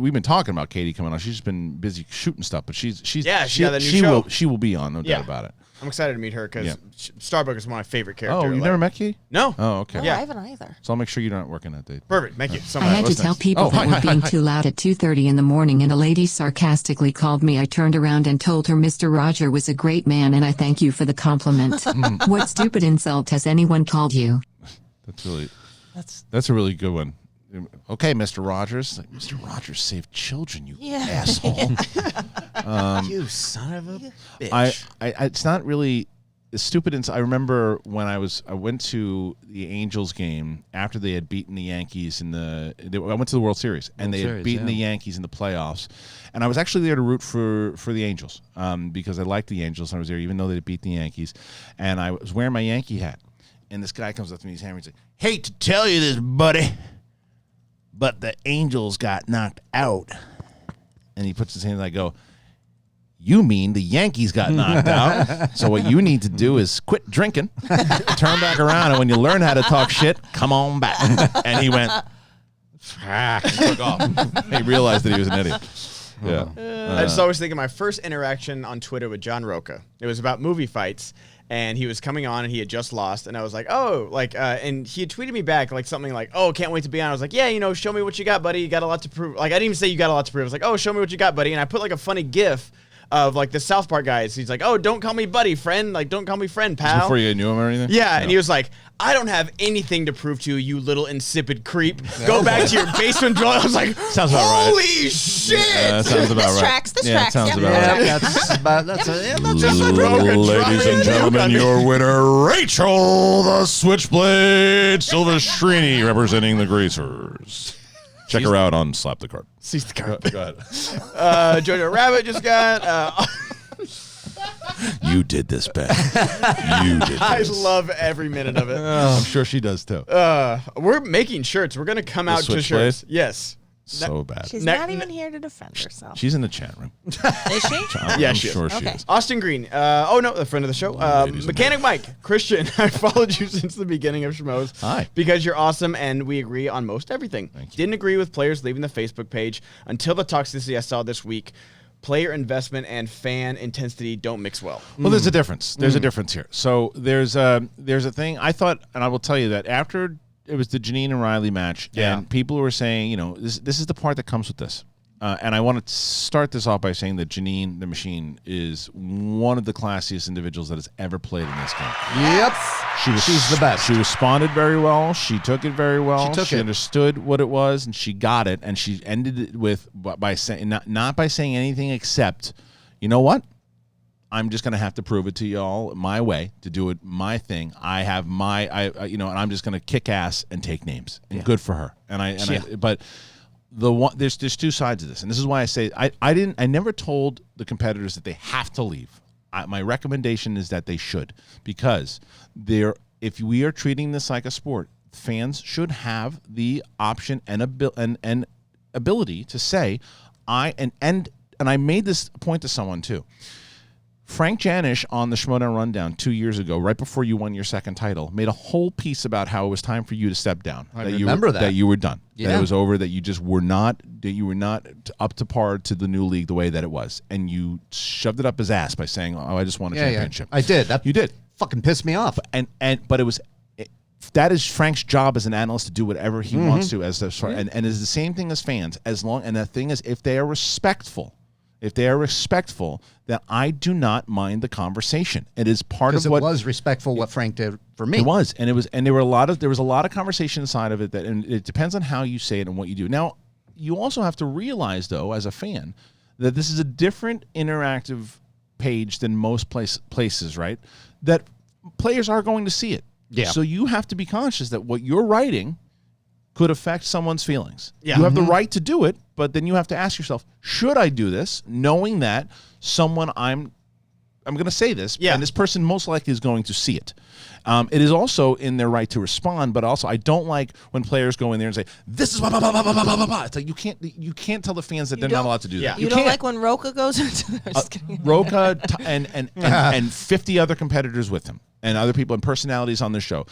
We've been talking about Katie coming on. She's just been busy shooting stuff, but she got that new show. She will be on, no doubt about it. I'm excited to meet her because Starbuck is my favorite character. Oh, you've never met Katie? No. Oh, okay. Yeah, I haven't either. So I'll make sure you're not working that day. Perfect. Thank you so I much. had to tell people that we're being too loud at 2:30 in the morning, and a lady sarcastically called me. I turned around and told her Mr. Roger was a great man, and I thank you for the compliment. What stupid insult has anyone called you? That's a really good one. Okay, Mr. Rogers. Like, Mr. Rogers saved children, you asshole. You son of a bitch. It's not really stupid. I remember when I went to the Angels game after they had beaten the Yankees I went to the World Series, and they had beaten the Yankees in the playoffs. And I was actually there to root for the Angels because I liked the Angels. And I was there even though they beat the Yankees. And I was wearing my Yankee hat. And this guy comes up to me, he's hammering, he's like, hate to tell you this, buddy, but the Angels got knocked out. And he puts his hand and I go, you mean the Yankees got knocked out? So what you need to do is quit drinking, turn back around, and when you learn how to talk shit, come on back. And he went, and took off. He realized that he was an idiot. Yeah. I just always think of my first interaction on Twitter with John Roca. It was about movie fights. And he was coming on, and he had just lost. And I was like, and he had tweeted me back, like, something like, oh, can't wait to be on. I was like, yeah, show me what you got, buddy. You got a lot to prove. Like, I didn't even say you got a lot to prove. I was like, oh, show me what you got, buddy. And I put, like, a funny GIF of, like, the South Park guys. He's like, oh, don't call me buddy, friend. Like, don't call me friend, pal. Before you knew him or anything? Yeah, and he was like, I don't have anything to prove to you, you little insipid creep. Go back to your basement drawer. I was like, sounds about right. Holy shit. Yeah, that sounds about right. This tracks. Sounds about right. That's just Ladies and gentlemen, your winner, Rachel, the Switchblade Silvestrini, representing the Greasers. Check her out on Slap the Carp. Seize the carp. Go ahead. Jojo Rabbit just got... You did this, Ben. You did this. I love every minute of it. I'm sure she does, too. We're making shirts. We're going to come out to shirts. Yes. So bad. She's not even here to defend herself. She's in the chat room. Is she? Yeah, I'm she sure is. she is. Austin Green. A friend of the show. Mechanic Mike. Christian, I followed you since the beginning of Schmoes. Hi. Because you're awesome and we agree on most everything. Thank you. Didn't agree with players leaving the Facebook page until the toxicity I saw this week. Player investment and fan intensity don't mix well. Well, there's a difference. There's a difference here. So there's a thing. I thought, and I will tell you that after it was the Janine and Reilly match, and people were saying, this is the part that comes with this. and I want to start this off by saying that Janine the Machine is one of the classiest individuals that has ever played in this game. Yep. She's the best. She responded very well. She took it very well. She understood what it was, and she got it. And she ended it with by saying not by saying anything except, you know what? I'm just gonna have to prove it to y'all my way, to do it my thing. I have my and I'm just gonna kick ass and take names. And good for her. But there's two sides of this, and this is why I say I never told the competitors that they have to leave. My recommendation is that they should, because if we are treating this like a sport, fans should have the option and ability to say, and I made this point to someone too. Frank Janisch on the Schmoedown Rundown 2 years ago, right before you won your second title, made a whole piece about how it was time for you to step down. I remember that you were done. Yeah. That it was over. That you just were not. That you were not up to par to the new league the way that it was, and you shoved it up his ass by saying, "Oh, I just won a championship." I did. You did. Fucking pissed me off. But it was. That is Frank's job as an analyst to do whatever he wants to, and it's the same thing as fans. And the thing is, if they are respectful. That I do not mind the conversation. It is part of what it was respectful what Frank did for me. It was, and there was a lot of conversation inside of it and it depends on how you say it and what you do. Now, you also have to realize though, as a fan, that this is a different interactive page than most places, right? That players are going to see it. Yeah. So you have to be conscious that what you're writing could affect someone's feelings. Yeah. You have the right to do it, but then you have to ask yourself, should I do this, knowing that someone I'm going to say this, and this person most likely is going to see it. It is also in their right to respond, but also I don't like when players go in there and say, this is blah, blah, blah, blah, blah, blah, blah. It's like you can't tell the fans that they're not allowed to do that. You don't like when Roca goes into Roca and 50 other competitors with him and other people and personalities on the show.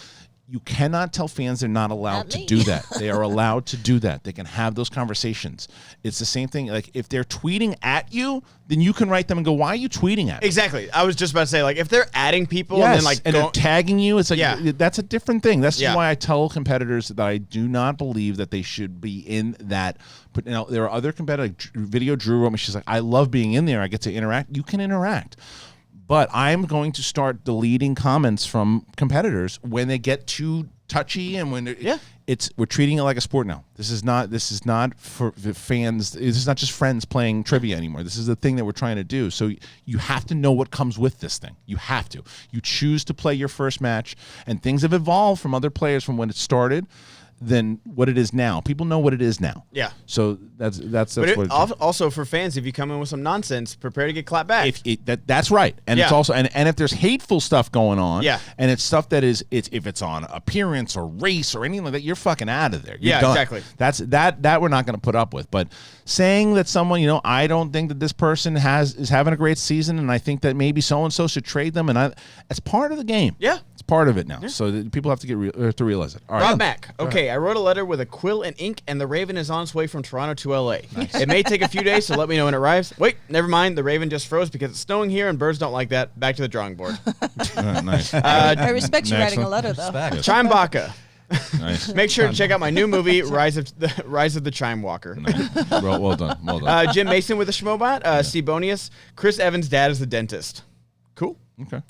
You cannot tell fans they're not allowed to do that. They are allowed to do that. They can have those conversations. It's the same thing. Like if they're tweeting at you, then you can write them and go, "Why are you tweeting at me?" Exactly. I was just about to say, like, if they're adding people and then they're tagging you, it's like that's a different thing. That's why I tell competitors that I do not believe that they should be in that. But there are other competitors. Like Video Drew wrote me. She's like, "I love being in there. I get to interact." You can interact. But I'm going to start deleting comments from competitors when they get too touchy and when we're treating it like a sport now. This is not for fans. This is not just friends playing trivia anymore. This is the thing that we're trying to do. So you have to know what comes with this thing. You have to. You choose to play your first match, and things have evolved from other players from when it started than what it is now. People know what it is now. Yeah. So that's but what also for fans, if you come in with some nonsense, prepare to get clapped back. That's right. And it's also and if there's hateful stuff going on, and it's stuff that is if it's on appearance or race or anything like that, you're fucking out of there. You're done. Exactly. That's that we're not going to put up with. But saying that someone, I don't think that this person is having a great season, and I think that maybe so and so should trade them, and it's part of the game. Yeah. It's part of it now. So people have to to realize it. All right. Rob Mack. Okay, I wrote a letter with a quill and ink, and the Raven is on its way from Toronto to LA. Nice. It may take a few days, so let me know when it arrives. Wait, never mind. The Raven just froze because it's snowing here, and birds don't like that. Back to the drawing board. Nice. I respect you writing a letter, though. Chime Baka. Nice. Make sure to check out my new movie, Rise of the Chime Walker. Nice. Well done. Jim Mason with the Schmobot. Steve Bonius. Chris Evans' dad is the dentist. Cool. Okay.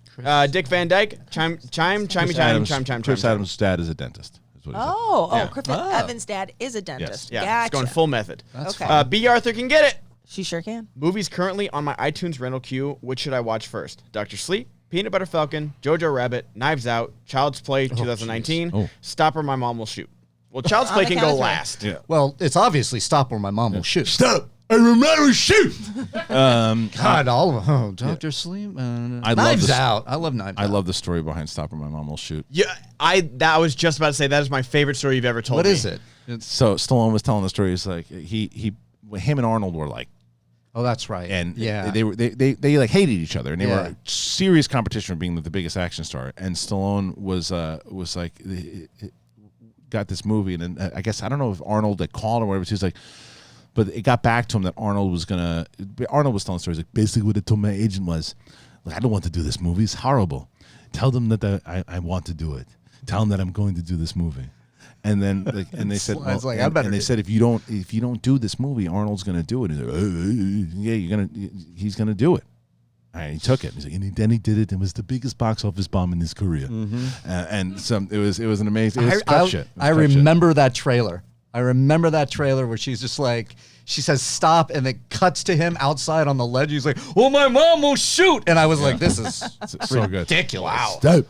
Dick Van Dyke. Chime. Chris Adams' dad is a dentist. Chris Evans' dad is a dentist. Yeah, gotcha. It's going full method. That's okay. B. Arthur can get it. She sure can. Movies currently on my iTunes rental queue. Which should I watch first? Dr. Sleep, Peanut Butter Falcon, Jojo Rabbit, Knives Out, Child's Play 2019, Stop or My Mom Will Shoot. Well, Child's Play can go last. Yeah. Well, it's obviously Stop or My Mom Will Shoot. Stop! I remember shoot. God, all of them. Dr. Sleep. Knives Out. I love Knives Out. I love the story behind Stop or My Mom Will Shoot. Yeah, I was just about to say that is my favorite story you've ever told. What me. is it? So Stallone was telling the story. He's like him and Arnold were like. Oh, that's right. And they like hated each other, and they were serious competition for being the biggest action star. And Stallone was like got this movie, and I guess I don't know if Arnold had called or whatever. He was like, but it got back to him that Arnold was telling stories like basically what it told my agent was, like, I don't want to do this movie. It's horrible. Tell them that I want to do it. Tell them that I'm going to do this movie. And then, and they said, Slide's like, and they said, if you don't do this movie, Arnold's going to do it. He's like, he's going to do it. And he took it. He's like, and then he did it. It was the biggest box office bomb in his career. And it was an amazing. It was I remember that trailer. I remember that trailer where she's just like, she says stop, and it cuts to him outside on the ledge. He's like, "Oh, my mom will shoot," and I was like, "This is so ridiculous." Wow. Stop.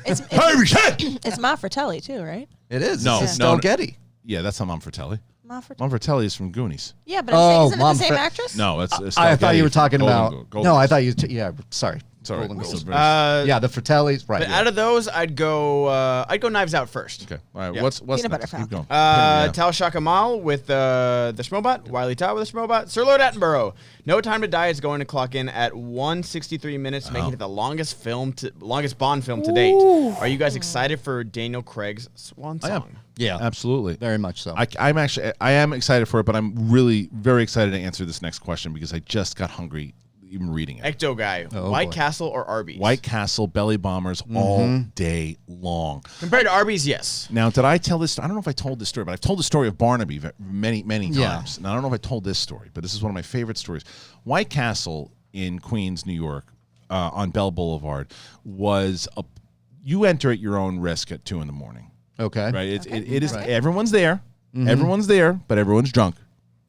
It's Ma Fratelli too, right? It is. No, it's Estelle Getty. Yeah, that's not Mom Fratelli. Ma Fratelli. Mom Fratelli is from Goonies. Yeah, but I'm saying, isn't it the same actress? No, it's I thought you were talking about. Golden No, I thought you. Yeah, sorry. Sorry. Yeah, the Fratellis. Right. But out of those, I'd go Knives Out first. Okay. All right. Yeah. What's Peanut butter next? Keep going. Tal Shakamal with the Schmobot, Wiley Todd with the Schmobot, Sir Lord Attenborough. No Time to Die is going to clock in at 163 minutes, making it the longest Bond film to date. Are you guys excited for Daniel Craig's swan song? Yeah, absolutely, very much so. I am excited for it, but I'm really very excited to answer this next question because I just got hungry even reading it. Ecto guy, White Castle or Arby's? White Castle belly bombers all day long. Compared to Arby's, yes. Now, did I tell this? I don't know if I told this story, but I've told the story of Barnaby many times. And I don't know if I told this story, but this is one of my favorite stories. White Castle in Queens, New York, on Bell Boulevard, was you enter at your own risk at 2 a.m. Okay. Right. It is. Right. Everyone's there. Everyone's there, but everyone's drunk.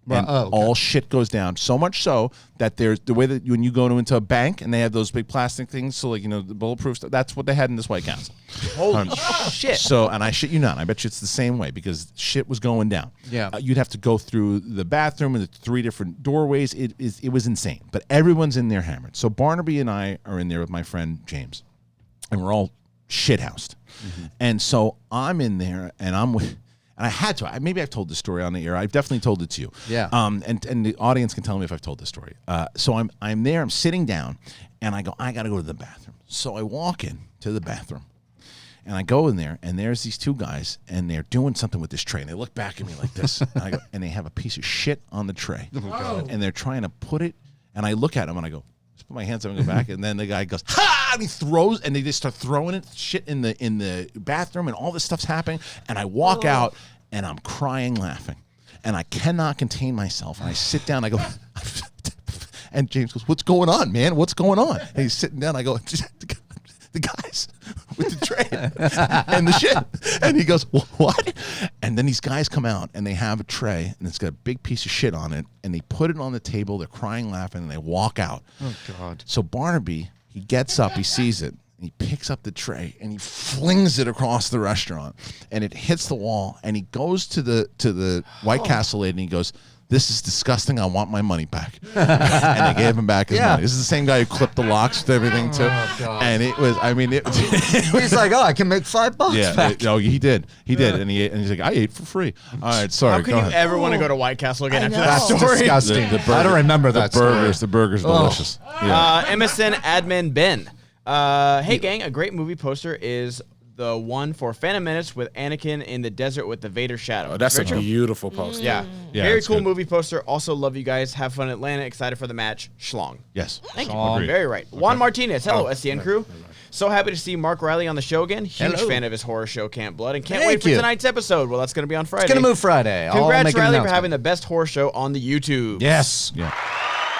And all shit goes down. So much so that there's the way that when you go into a bank and they have those big plastic things, so like the bulletproof stuff. That's what they had in this White Castle. Holy shit! So, and I shit you not, I bet you it's the same way because shit was going down. Yeah, you'd have to go through the bathroom and the 3 different doorways. It was insane. But everyone's in there hammered. So Barnaby and I are in there with my friend James, and we're all shithoused. And so I'm in there, and I'm with. And I had to. Maybe I've told this story on the air. I've definitely told it to you. Yeah. And the audience can tell me if I've told this story. So I'm there. I'm sitting down, and I go, I got to go to the bathroom. So I walk in to the bathroom, and I go in there, and there's these 2 guys, and they're doing something with this tray. And they look back at me like this, and I go, and they have a piece of shit on the tray, and they're trying to put it. And I look at them, and I go, just put my hands up and go back. And then the guy goes, ha! And he throws, and they just start throwing shit in the bathroom, and all this stuff's happening. And I walk out, and I'm crying, laughing. And I cannot contain myself. And I sit down, I go, and James goes, what's going on, man? What's going on? And he's sitting down, I go, the guys with the tray and the shit. And he goes, what? And then these guys come out, and they have a tray, and it's got a big piece of shit on it, and they put it on the table. They're crying, laughing, and they walk out. Oh, God. So Barnaby, he gets up, he sees it, and he picks up the tray, and he flings it across the restaurant, and it hits the wall, and he goes to the White Castle lady, and he goes, this is disgusting. I want my money back. And they gave him back his money. This is the same guy who clipped the locks with everything, too. Oh, God. And it was, I mean, he's like, I can make $5 back. No, he did. He did. And he's like, I ate for free. All right, sorry. How can you ever want to go to White Castle again after that That's story? disgusting. I don't remember that The burgers delicious. MSN admin Ben. Hey, gang, a great movie poster is the one for Phantom Menace with Anakin in the desert with the Vader shadow. Oh, that's a beautiful poster. Yeah. Very cool movie poster. Also love you guys. Have fun in Atlanta. Excited for the match. Schlong. Yes. Thank you. Very right. Juan Martinez. Hello, SEN crew. So happy to see Mark Reilly on the show again. Huge fan of his horror show, Camp Blood, and can't wait for tonight's episode. Well, that's going to be on Friday. It's going to move Friday. Congrats, Reilly, for having the best horror show on the YouTube. Yes. Yeah.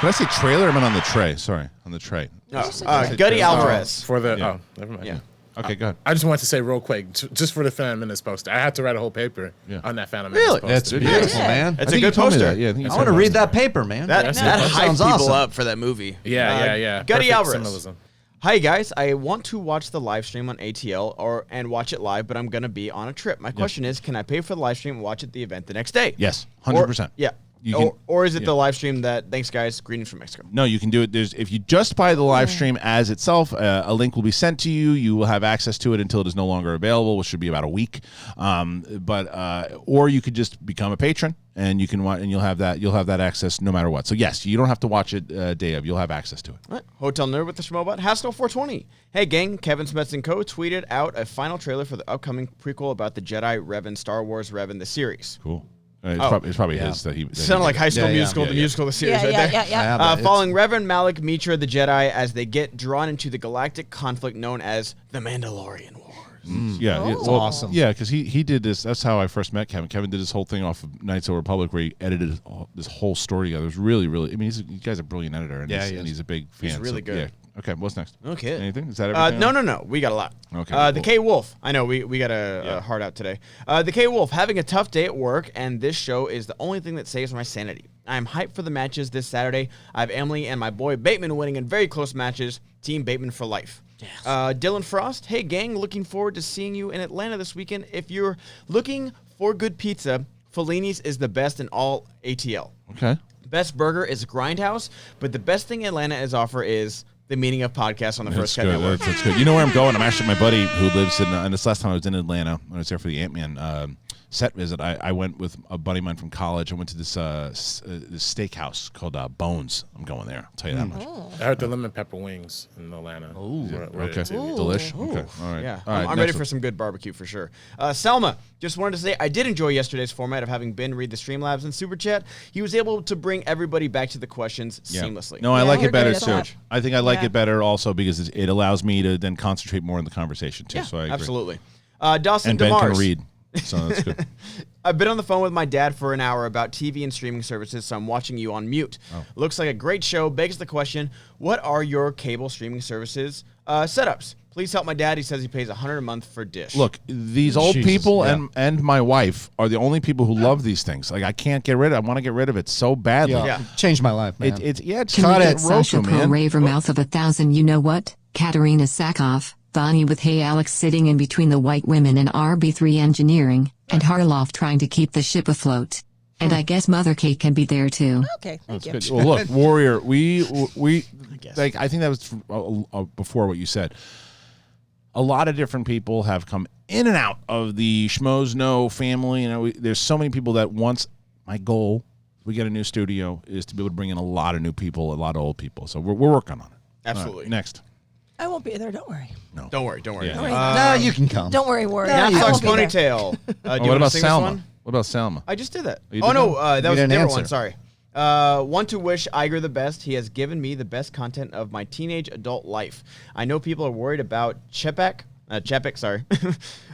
Did I say trailer? I meant on the tray. Sorry, on the tray. Gutty Alvarez. For the never mind. Yeah. Okay, go ahead. I just wanted to say real quick, just for the Phantom Menace poster, I had to write a whole paper on that Phantom Menace poster. That's beautiful, man. It's a good poster. Yeah, I want to read that paper, man. That hypes people up for that movie. Yeah. Gutty Perfect Alvarez. symbolism. Hi guys, I want to watch the live stream on ATL and watch it live, but I'm gonna be on a trip. My question is, can I pay for the live stream and watch it the event the next day? Yes, 100%. Yeah. Or is it the live stream that, thanks guys, greetings from Mexico? No, you can do it. If you just buy the live stream as itself, a link will be sent to you. You will have access to it until it is no longer available, which should be about a week. Or you could just become a patron, and you can watch, and you'll have that access no matter what. So yes, you don't have to watch it day of. You'll have access to it. All right. Hotel Nerd with the Schmobot. Haskell 420. Hey gang, Kevin Smets & Co. tweeted out a final trailer for the upcoming prequel about the Jedi Revan, Star Wars Revan, the series. Cool. It's probably his that he. Sounded like High School Musical, the musical, the series right there. Yeah. Following Reverend Malik, Mitra, the Jedi, as they get drawn into the galactic conflict known as the Mandalorian Wars. It's awesome. Yeah, because he did this. That's how I first met Kevin. Kevin did this whole thing off of Knights of the Republic where he edited this whole story together. It was really, really. I mean, you guys are a brilliant editor, and he's a big fan. He's really good. Yeah. Okay, what's next? Okay. Anything? Is that everything? No. We got a lot. Okay. The K Wolf. I know we got a hard out today. The K Wolf having a tough day at work, and this show is the only thing that saves my sanity. I am hyped for the matches this Saturday. I have Emily and my boy Bateman winning in very close matches. Team Bateman for life. Yes. Dylan Frost. Hey gang, looking forward to seeing you in Atlanta this weekend. If you're looking for good pizza, Fellini's is the best in all ATL. Okay. Best burger is Grindhouse, but the best thing Atlanta has offer is the meaning of podcasts on the First Cut Network. That's good. You know where I'm going? I'm actually my buddy who lives in. And this last time I was in Atlanta when I was there for the Ant-Man set visit. I went with a buddy of mine from college. I went to this steakhouse called Bones. I'm going there. I'll tell you that much. I heard the lemon pepper wings in Atlanta. Okay. Delish. Okay. All right. Yeah. All right. I'm ready for some good barbecue for sure. Selma, just wanted to say I did enjoy yesterday's format of having Ben read the Streamlabs and Super Chat. He was able to bring everybody back to the questions seamlessly. No, I like it better too. that. I think I like it better also because it allows me to then concentrate more on the conversation too. Yeah, So I agree. absolutely. Dawson And Ben DeMars. can read, so that's good. I've been on the phone with my dad for an hour about TV and streaming services, so I'm watching you on mute. Looks like a great show. Begs the question, what are your cable streaming services setups? Please help my dad. He says he pays $100 a month for Dish. Look, these old people and my wife are the only people who love these things. Like I can't get rid of it. I want to get rid of it so badly. Yeah. Changed my life, man. It's Can we get Roku, Sasha Pro man. Raver mouth of 1,000? You know what? Katerina Sackhoff, Bonnie with Hey Alex sitting in between the white women and Rb3 Engineering, and Harloff trying to keep the ship afloat. And I guess Mother Kate can be there too. Okay, thank you. Good. Well, look, Warrior, we like I think that was before what you said. A lot of different people have come in and out of the Schmoes Know family. You know, there's so many people that once my goal, we get a new studio, is to be able to bring in a lot of new people, a lot of old people. So we're working on it. Absolutely. Right, next. I won't be there. Don't worry. No. Don't worry. Yeah. Don't worry. No, you can come. Don't worry, Warrior. Now I Fox won't be there. Ponytail. Do you what want about to sing Salma? this one? What about Salma? I just did that. You Oh did no, that? that was a didn't different answer. one. Sorry. Want to wish Iger the best. He has given me the best content of my teenage adult life. I know people are worried about Chapek, sorry.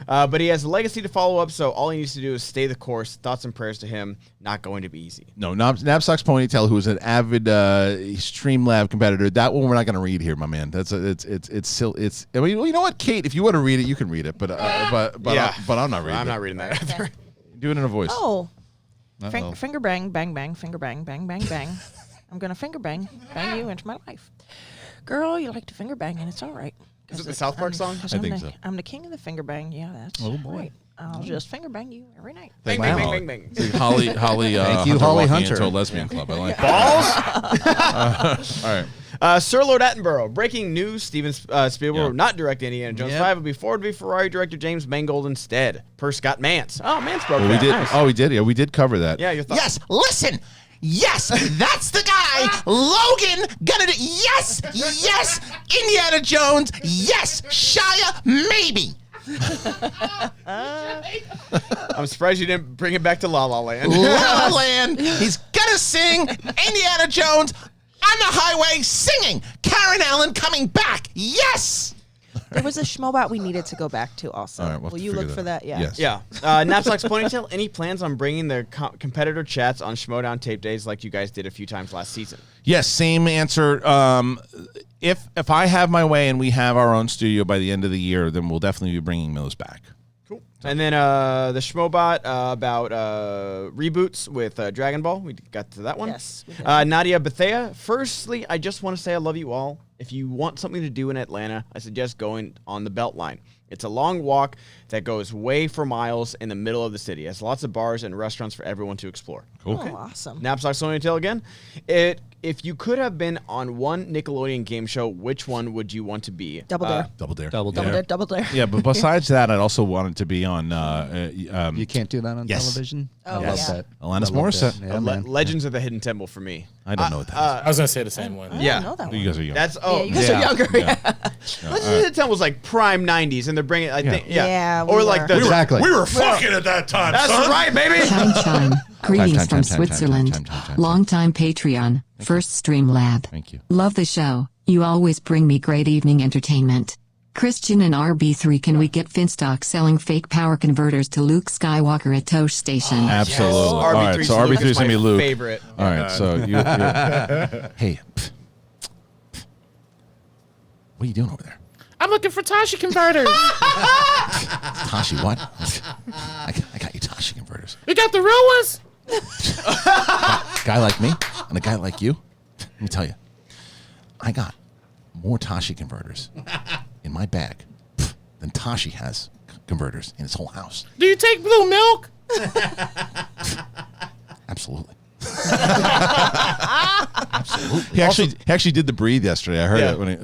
But he has a legacy to follow up, so all he needs to do is stay the course. Thoughts and prayers to him. Not going to be easy. No, Knapsack's Ponytail, who is an avid Streamlab competitor. That one we're not going to read here, my man. That's it's still it's. I mean, you know what, Kate? If you want to read it, you can read it. But I'm not reading. I'm not reading that either. Do it in a voice. Oh. Finger bang, bang, bang, finger bang, bang, bang, bang. I'm going to finger bang you into my life. Girl, you like to finger bang, and it's all right. Is it the South Park song? I think so. I'm the king of the finger bang. Yeah, that's right. I'll just finger bang you every night. Bang, bang, bang, bang, bang. It's like Holly. Thank you, Holly walking Hunter. into a lesbian club. I like Balls. All right. Sir Lord Attenborough. Breaking news: Steven Spielberg will not direct Indiana Jones 5. Will be forward to be Ferrari director James Mangold instead. Per Scott Mance. Oh, Mance broke Well, that. we did. Nice. Oh, we did. Yeah, we did cover that. Yeah, your thoughts. Yes, listen. Yes, that's the guy. Logan gonna do. Yes, yes. Indiana Jones. Yes, Shia. Maybe. I'm surprised you didn't bring it back to La La Land. La La Land. He's gonna sing Indiana Jones on the highway singing. Karen Allen coming back. Yes. There was a schmobot we needed to go back to also. All right, we'll Will have to you figure look for that? Yeah. Yes. Yeah. Knapsack's Ponytail. Any plans on bringing the competitor chats on Schmodown tape days like you guys did a few times last season? Yes, same answer. If I have my way and we have our own studio by the end of the year, then we'll definitely be bringing those back. Cool. And then the Schmobot about reboots with Dragon Ball. We got to that one. Yes, we did. Nadia Bethea. Firstly, I just want to say I love you all. If you want something to do in Atlanta, I suggest going on the Beltline. It's a long walk that goes way for miles in the middle of the city. It has lots of bars and restaurants for everyone to explore. Cool. Oh, awesome. Knapsack Sony Tail again. If you could have been on one Nickelodeon game show, which one would you want to be? Double Dare. Double Dare. Double Double Dare. Dare. Double Dare. Yeah, but besides that, I'd also wanted to be on. You can't do that on Yes. television. Oh, I yes. love that. Alanis I love Morissette. that. Yeah, man. Legends of the Hidden Temple for me. I don't know what that I was gonna say the same one. I Yeah. don't know that is. one. You guys are young. That's Yeah, you guys are younger. Legend of 10 was like prime 90s, and they're bringing, I think, or like the we were fucking at that time. That's son. right, baby. Chime. Greetings from Switzerland. Longtime Patreon. First Stream Lab. Thank you. Love the show. You always bring me great evening entertainment. Kristian and Rb3, can we get Finstock selling fake power converters to Luke Skywalker at Tosh Station? Absolutely. Yes. All right, so RB3 is going to be Luke. Favorite. All right, so you hey, what are you doing over there? I'm looking for Tashi converters. Tashi, what? I got you Tashi converters. You got the real ones? A guy like me and a guy like you, let me tell you, I got more Tashi converters in my bag than Tashi has converters in his whole house. Do you take blue milk? Absolutely. Absolutely. He actually did the breathe yesterday. I heard it when he.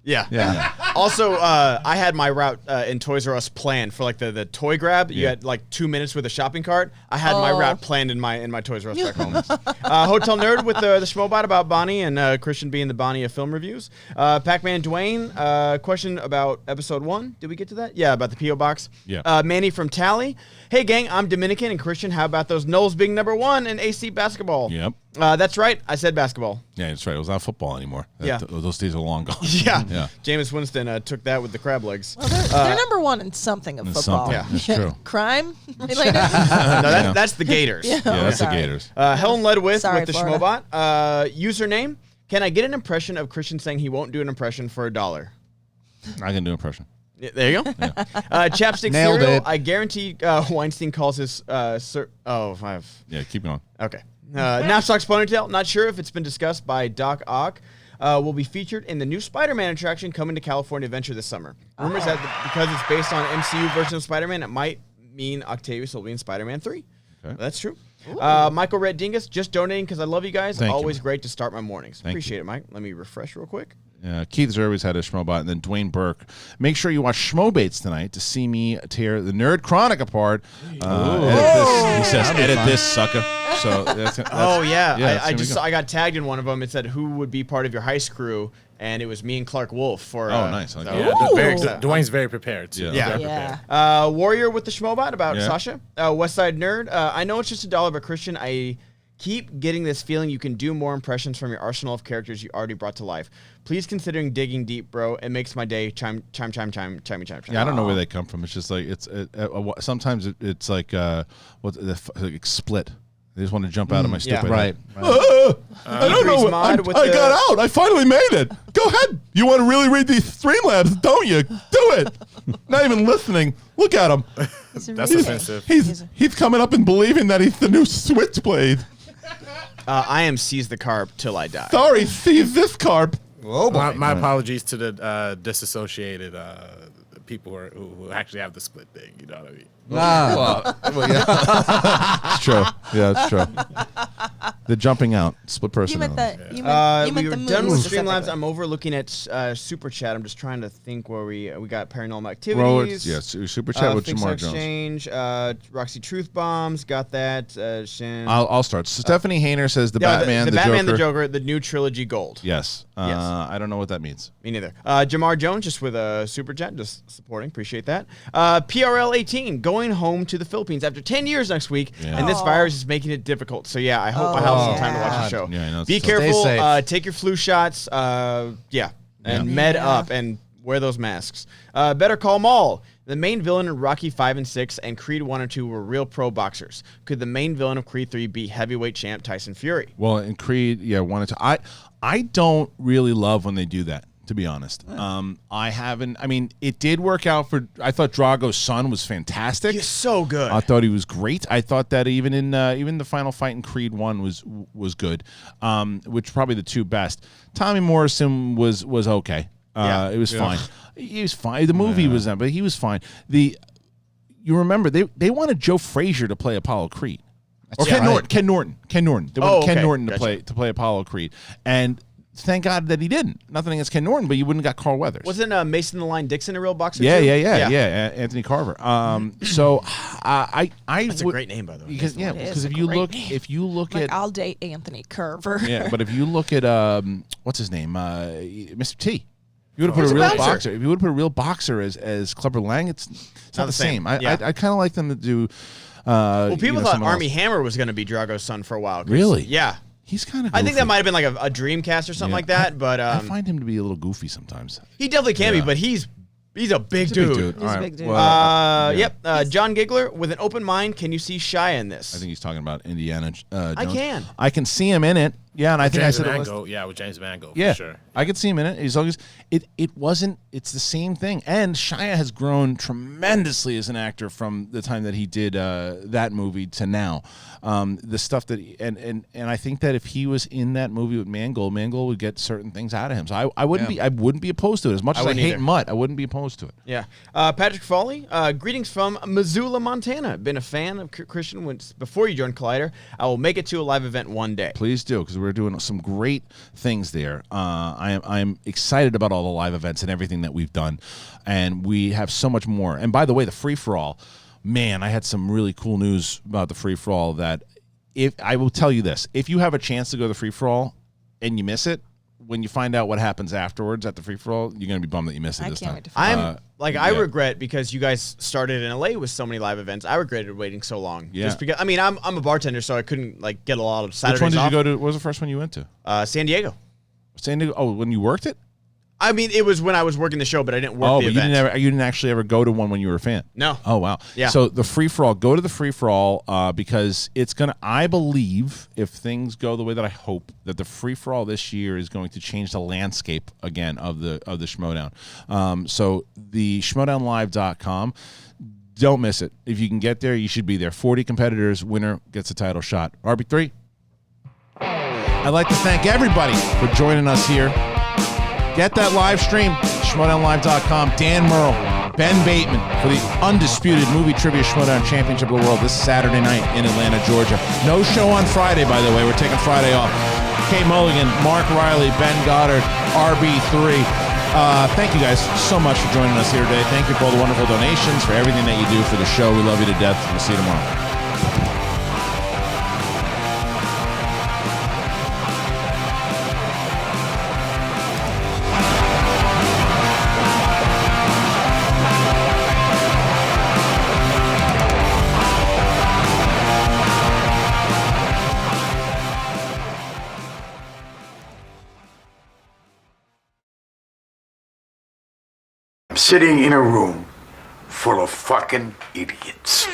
Yeah. Also, I had my route in Toys R Us planned for like the toy grab. You had like 2 minutes with a shopping cart. I had my route planned in my Toys R Us back home. Hotel Nerd with the Schmobot about Bonnie and Kristian being the Bonnie of film reviews. Pac-Man Dwayne, question about episode 1. Did we get to that? Yeah, about the P.O. box. Yeah. Manny from Tally. Hey, gang, I'm Dominican, and Kristian, how about those Knowles being #1 in AC basketball? Yep. That's right. I said basketball. Yeah, that's right. It was not football anymore. Yeah. Those days are long gone. Yeah. Yeah. Jameis Winston took that with the crab legs. Well, they're #1 in something of football. Yeah, that's true. Crime related. No, that's the Gators. Yeah, that's sorry. the Gators. Helen led with Sorry, the Florida. Schmobot. Username, can I get an impression of Kristian saying he won't do an impression for $1? I can do an impression. Yeah, there you go. Chapstick Nailed cereal. it. I guarantee Weinstein calls his Yeah, keep going. Okay. Knapsack's ponytail. Not sure if it's been discussed by Doc Ock. Will be featured in the new Spider-Man attraction coming to California Adventure this summer. Rumors that because it's based on MCU version of Spider-Man, it might mean Octavius will be in Spider-Man 3. Okay. That's true. Michael Red Dingus, just donating because I love you guys. Thank you, Always man. great to start my mornings. Thank Appreciate it, Mike. Let me refresh real quick. Keith Zerby's had a Schmobot, and then Dwayne Burke. Make sure you watch Schmobates tonight to see me tear the Nerd Chronic apart. He says, edit this, sucker. So that's I got tagged in one of them. It said, who would be part of your heist crew? And it was me and Clark Wolf for. Nice. Dwayne's very prepared, too. Yeah. Warrior with the Schmobot about Sasha. West Side Nerd. I know it's just $1, but Kristian, I keep getting this feeling you can do more impressions from your arsenal of characters you already brought to life. Please considering digging deep, bro. It makes my day. Chime. Yeah, I don't know where they come from. It's just like sometimes it's like like split. They just want to jump out of my stupid. Right. I don't know. I got out. I finally made it. Go ahead. You want to really read these Streamlabs, don't you? Do it. Not even listening. Look at him. That's offensive. He's coming up and believing that he's the new Switchblade. I am Seize the Carp till I die. Sorry, seize this carp. Oh boy. My apologies to the disassociated people who actually have the split thing. You know what I mean? It's true. Yeah, it's true. The jumping out, split You meant personality. We were the done moon with Streamlabs. specifically. I'm overlooking at Super Chat. I'm just trying to think where we got Paranormal Activities. Super chat with Fix Jamar Jones. Exchange. Roxy Truth Bombs. Got that. Shin. I'll start. So Stephanie Hayner says the Batman, the Joker, the new trilogy gold. Yes. I don't know what that means. Me neither. Jamar Jones just with a super chat, just supporting. Appreciate that. PRL 18 going home to the Philippines after 10 years next week, and this virus is making it difficult. So yeah, I hope I have some time to watch the show. Yeah, I know. Be careful. Take your flu shots. And med up and wear those masks. Better Call Maul. The main villain in Rocky 5 and 6 and Creed 1 and 2 were real pro boxers. Could the main villain of Creed 3 be heavyweight champ Tyson Fury? Well, in Creed, 1 and 2. I don't really love when they do that, to be honest. It did work out for. I thought Drago's son was fantastic. He's so good. I thought he was great. I thought that even the final fight in Creed 1 was good, which probably the two best. Tommy Morrison was okay. It was fine. He was fine. The movie was not, but he was fine. You remember they wanted Joe Frazier to play Apollo Creed. Or Ken Norton. They wanted Ken Norton to play Apollo Creed. And thank God that he didn't. Nothing against Ken Norton, but you wouldn't have got Carl Weathers. Wasn't Mason the Line Dixon a real boxer? Yeah, too? yeah. Anthony Carver. So that's a great name, by the way. Because if you look at, I'll date Anthony Carver. Yeah, but if you look at what's his name, Mr. T. If you would have put a real boxer. If you would have put a real boxer as Clubber Lang, it's not the same. I kind of like them to do. Well, people thought Armie Hammer was going to be Drago's son for a while. Really? Yeah. He's kind of. I think that might have been like a dream cast or something like that. But I find him to be a little goofy sometimes. He definitely can be, but he's a big dude. He's a big dude. Well, John Giggler, with an open mind, can you see Shia in this? I think he's talking about Indiana Jones. I can. I can see him in it. Yeah, and I think James I said Mangold. it was. Yeah, with James Mangold. Yeah, for sure. I could see him in it. As long as it wasn't. It's the same thing. And Shia has grown tremendously as an actor from the time that he did that movie to now. The stuff that and I think that if he was in that movie with Mangold would get certain things out of him. So I wouldn't be opposed to it as much as I hate Mutt. I wouldn't be opposed to it. Yeah. Patrick Foley, greetings from Missoula, Montana. Been a fan of Kristian before you joined Collider. I will make it to a live event one day. Please do, because we're doing some great things there. I'm excited about all the live events and everything that we've done, and we have so much more. And by the way, the free for all, man, I had some really cool news about the free for all. That if I will tell you this, if you have a chance to go to the free for all and you miss it, when you find out what happens afterwards at the free for all, you're gonna be bummed that you missed it this time. I regret, because you guys started in LA with so many live events. I regretted waiting so long. Yeah. Just because I'm a bartender, so I couldn't get a lot of Saturdays off. Which one did you go to? What was the first one you went to? San Diego. San Diego. Oh, when you worked it? I mean, it was when I was working the show, but I didn't work the event. You didn't actually ever go to one when you were a fan? No. Oh, wow. Yeah. So the free-for-all, go to the free-for-all because it's going to, I believe, if things go the way that I hope, that the free-for-all this year is going to change the landscape again of the Schmodown. So the schmodownlive.com, don't miss it. If you can get there, you should be there. 40 competitors, winner gets a title shot. Rb3. I'd like to thank everybody for joining us here. Get that live stream, schmodownlive.com. Dan Merle, Ben Bateman for the undisputed movie trivia Schmodown Championship of the World this Saturday night in Atlanta, Georgia. No show on Friday, by the way. We're taking Friday off. Kate Mulligan, Mark Reilly, Ben Goddard, Rb3. Thank you guys so much for joining us here today. Thank you for all the wonderful donations, for everything that you do for the show. We love you to death. We'll see you tomorrow. Sitting in a room full of fucking idiots.